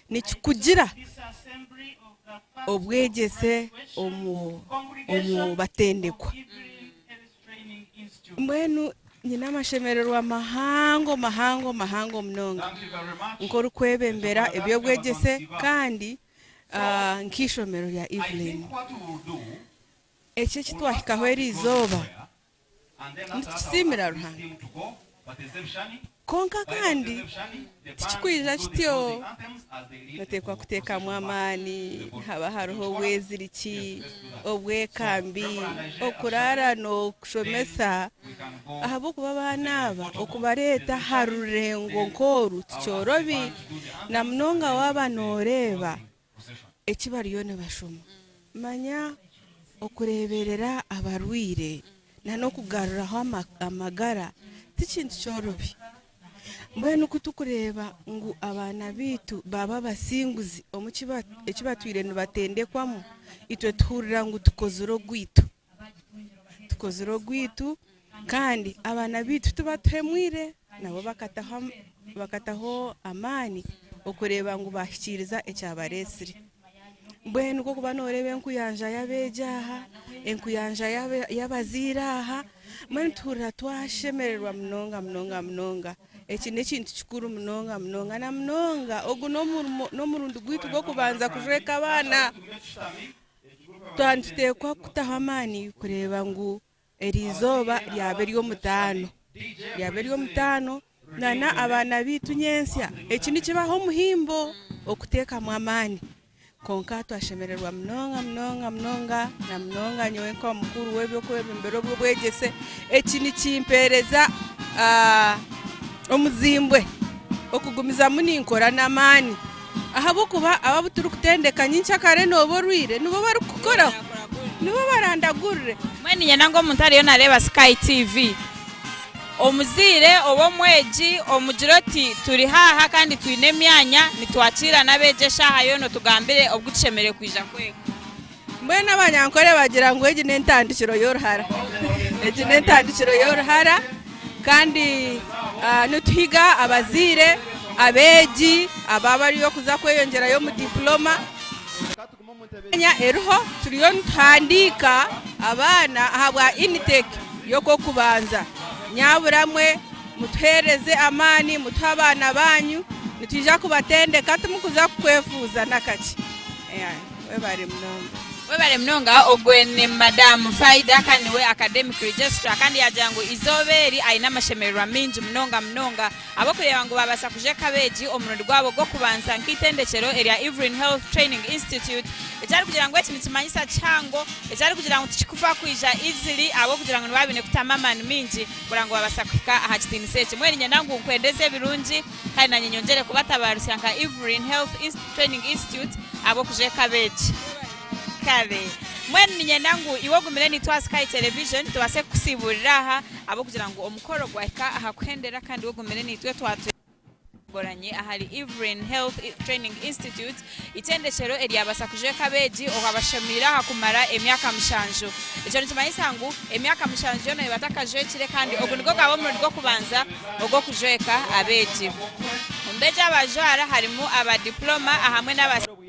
Speaker 22: ni kugira obwegese omu batendekwa mbwenu nyina amashemererwa mahango mnonga nkora kwebembera ebyo bwegese kandi nkishomero ya Evelyn eche kitwahikaho erizoba ntikisimira ruhanga konka kandi tikikwiza kityo natekwa kuteka mwamani haba hariho weziriki obwekambi okurara no kushomesa ahabo kuba banaba okubareta harurengo nkoru ticyorobi na mnonga waba noreba
Speaker 10: ekibariyo nibashoma manya okureberera abarwire na nokugaruraho amagara tikintu kyorobi mbwenu kutukureba ngu abana bitu baba basinguzi ekibatwire nibatendekwamu itwe tuhurira ngu tukozero gwitu kandi abana bitu tubatuhemwire nabo bakataho amani okureba ngu bahikiriza ekyabaresire mbwenu ko kuba noreba enkuyanja y'abejaha enkuyanja y'abaziraha mbwenu tuhurira twashemererwa munonga eki nekintu kikuru munonga na munonga ogu n'omurundi gwitu gwokubanza kujweka abaana tutekwa kutaho amaani kureba ngu erizooba ryaba ery'omutaano nana abaana bitu nyensya eki nikibaho omuhimbo okuteekamu amaani konka twashemererwa munonga na munonga nyowe nk'omukuru w'ebyokwebembera obwobwegyese eki nikimpereza omuzimbwe okugumizamu ninkora n'amaani ahabwokuba aba turi kutendeka nyinkakare nooba orwire nibo bari kukoraho nibo barandagurire
Speaker 16: mwene nyina ngo omuntu ariyo nareeba Sky TV omuzire oba omweji omugiroti turi haha kandi twine emyanya nitwakira n'abejesha hayo no tugambire obwo tushemere kwija kwego
Speaker 10: mbwenu abanyankore bagira ngu egi n'entandikiro y'oruhara kandi nituhiga abazire abeegi ababa bariyo kuza kweyongerayo mu diploma eriho turiyo nituhandiika abaana ahabwa intake y'okwokubanza nyaburamwe mutuhereze amaani mutuhe abaana banyu nitwija kubatendeka tumukuza kukwefuuza nakaki
Speaker 16: webale munonga ogwene Madam Faida kandi we academic registrar kandi yagira ngu izoberi aina amashemererwa mingi munonga abokureba ngu babasa kuje Kabeegi omurundi gwabo gwo kubanza nk'itendekero erya Evelyn Health Training Institute ekyali kugira ngu ekintu kimanyisa kyango ekyali kugira ngu tikikufa kwija easily abo kugira ngu nibabine kutama amaani mingi kugira ngu babasa kuhika aha kitinisa eki mwene nyina ngu nkwendeze ebirungi kandi nanye nyongere kubatabarusya nka Evelyn Health Training Institute abo kuje Kabeegi kale mwene nyina ngu iwogumire nitwa Sky Television tubase kusiburira aha abo kugira ngu omukoro gwahika aha kuhendera kandi wogumire nitwe goranye ahari Evelyn Health Training Institute itendekero eryabasa kuje Kabeegi okabashamira hakumara emyaka mushanju ekyo nikimanyisa ngu emyaka mushanju no ibatakaje kire kandi oguniko gabo mu rwo kubanza ogwo kujweka Abeegi ombeja abajwara harimo aba diploma ahamwe n'abas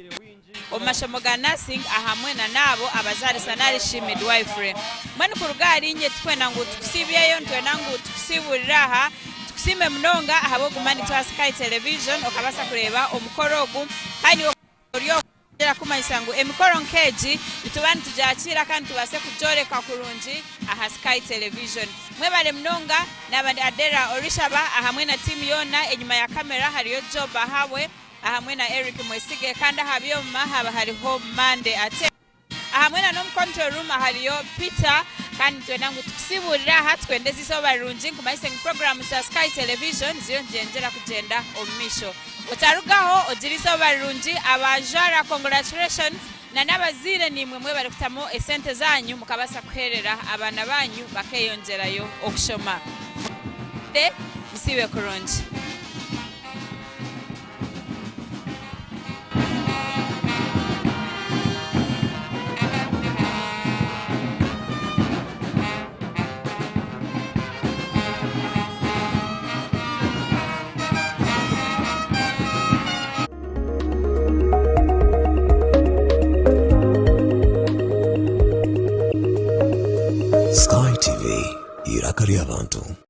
Speaker 16: omashomo ga nursing ahamwe na nabo abazarisa narishi midwifery mwene kurugari nye twena ngu tukusibiyeyo twena ngu tukusiburira aha sime munonga ahabo gumani twa Sky Television okabasa kureba omukoro ogu kandi oryo era kumanyisa ngu emikoro nkeji itubani tujakira kandi tubase kujoreka kurungi aha Sky Television mwebale munonga nabandi Adera Orishaba ahamwe na team yona enyuma ya kamera hariyo Job ahawe ahamwe na Eric Mwesige kandi ahabyo mahaba hariho Mande ate ahamwe na control room hariyo Peter kandi twena ngu tukusiburira aha twendeze iso barungi kumanyisa ngu program za Sky Television ziyo ngendera kugenda omisho utarugaho ogiriso barungi abajara congratulations na nabazire nimwe mwe bari kutamo esente zanyu mukabasa kuherera abana banyu bakeyongerayo okushoma de msibe kurungi
Speaker 4: Sky TV, irakaria abantu.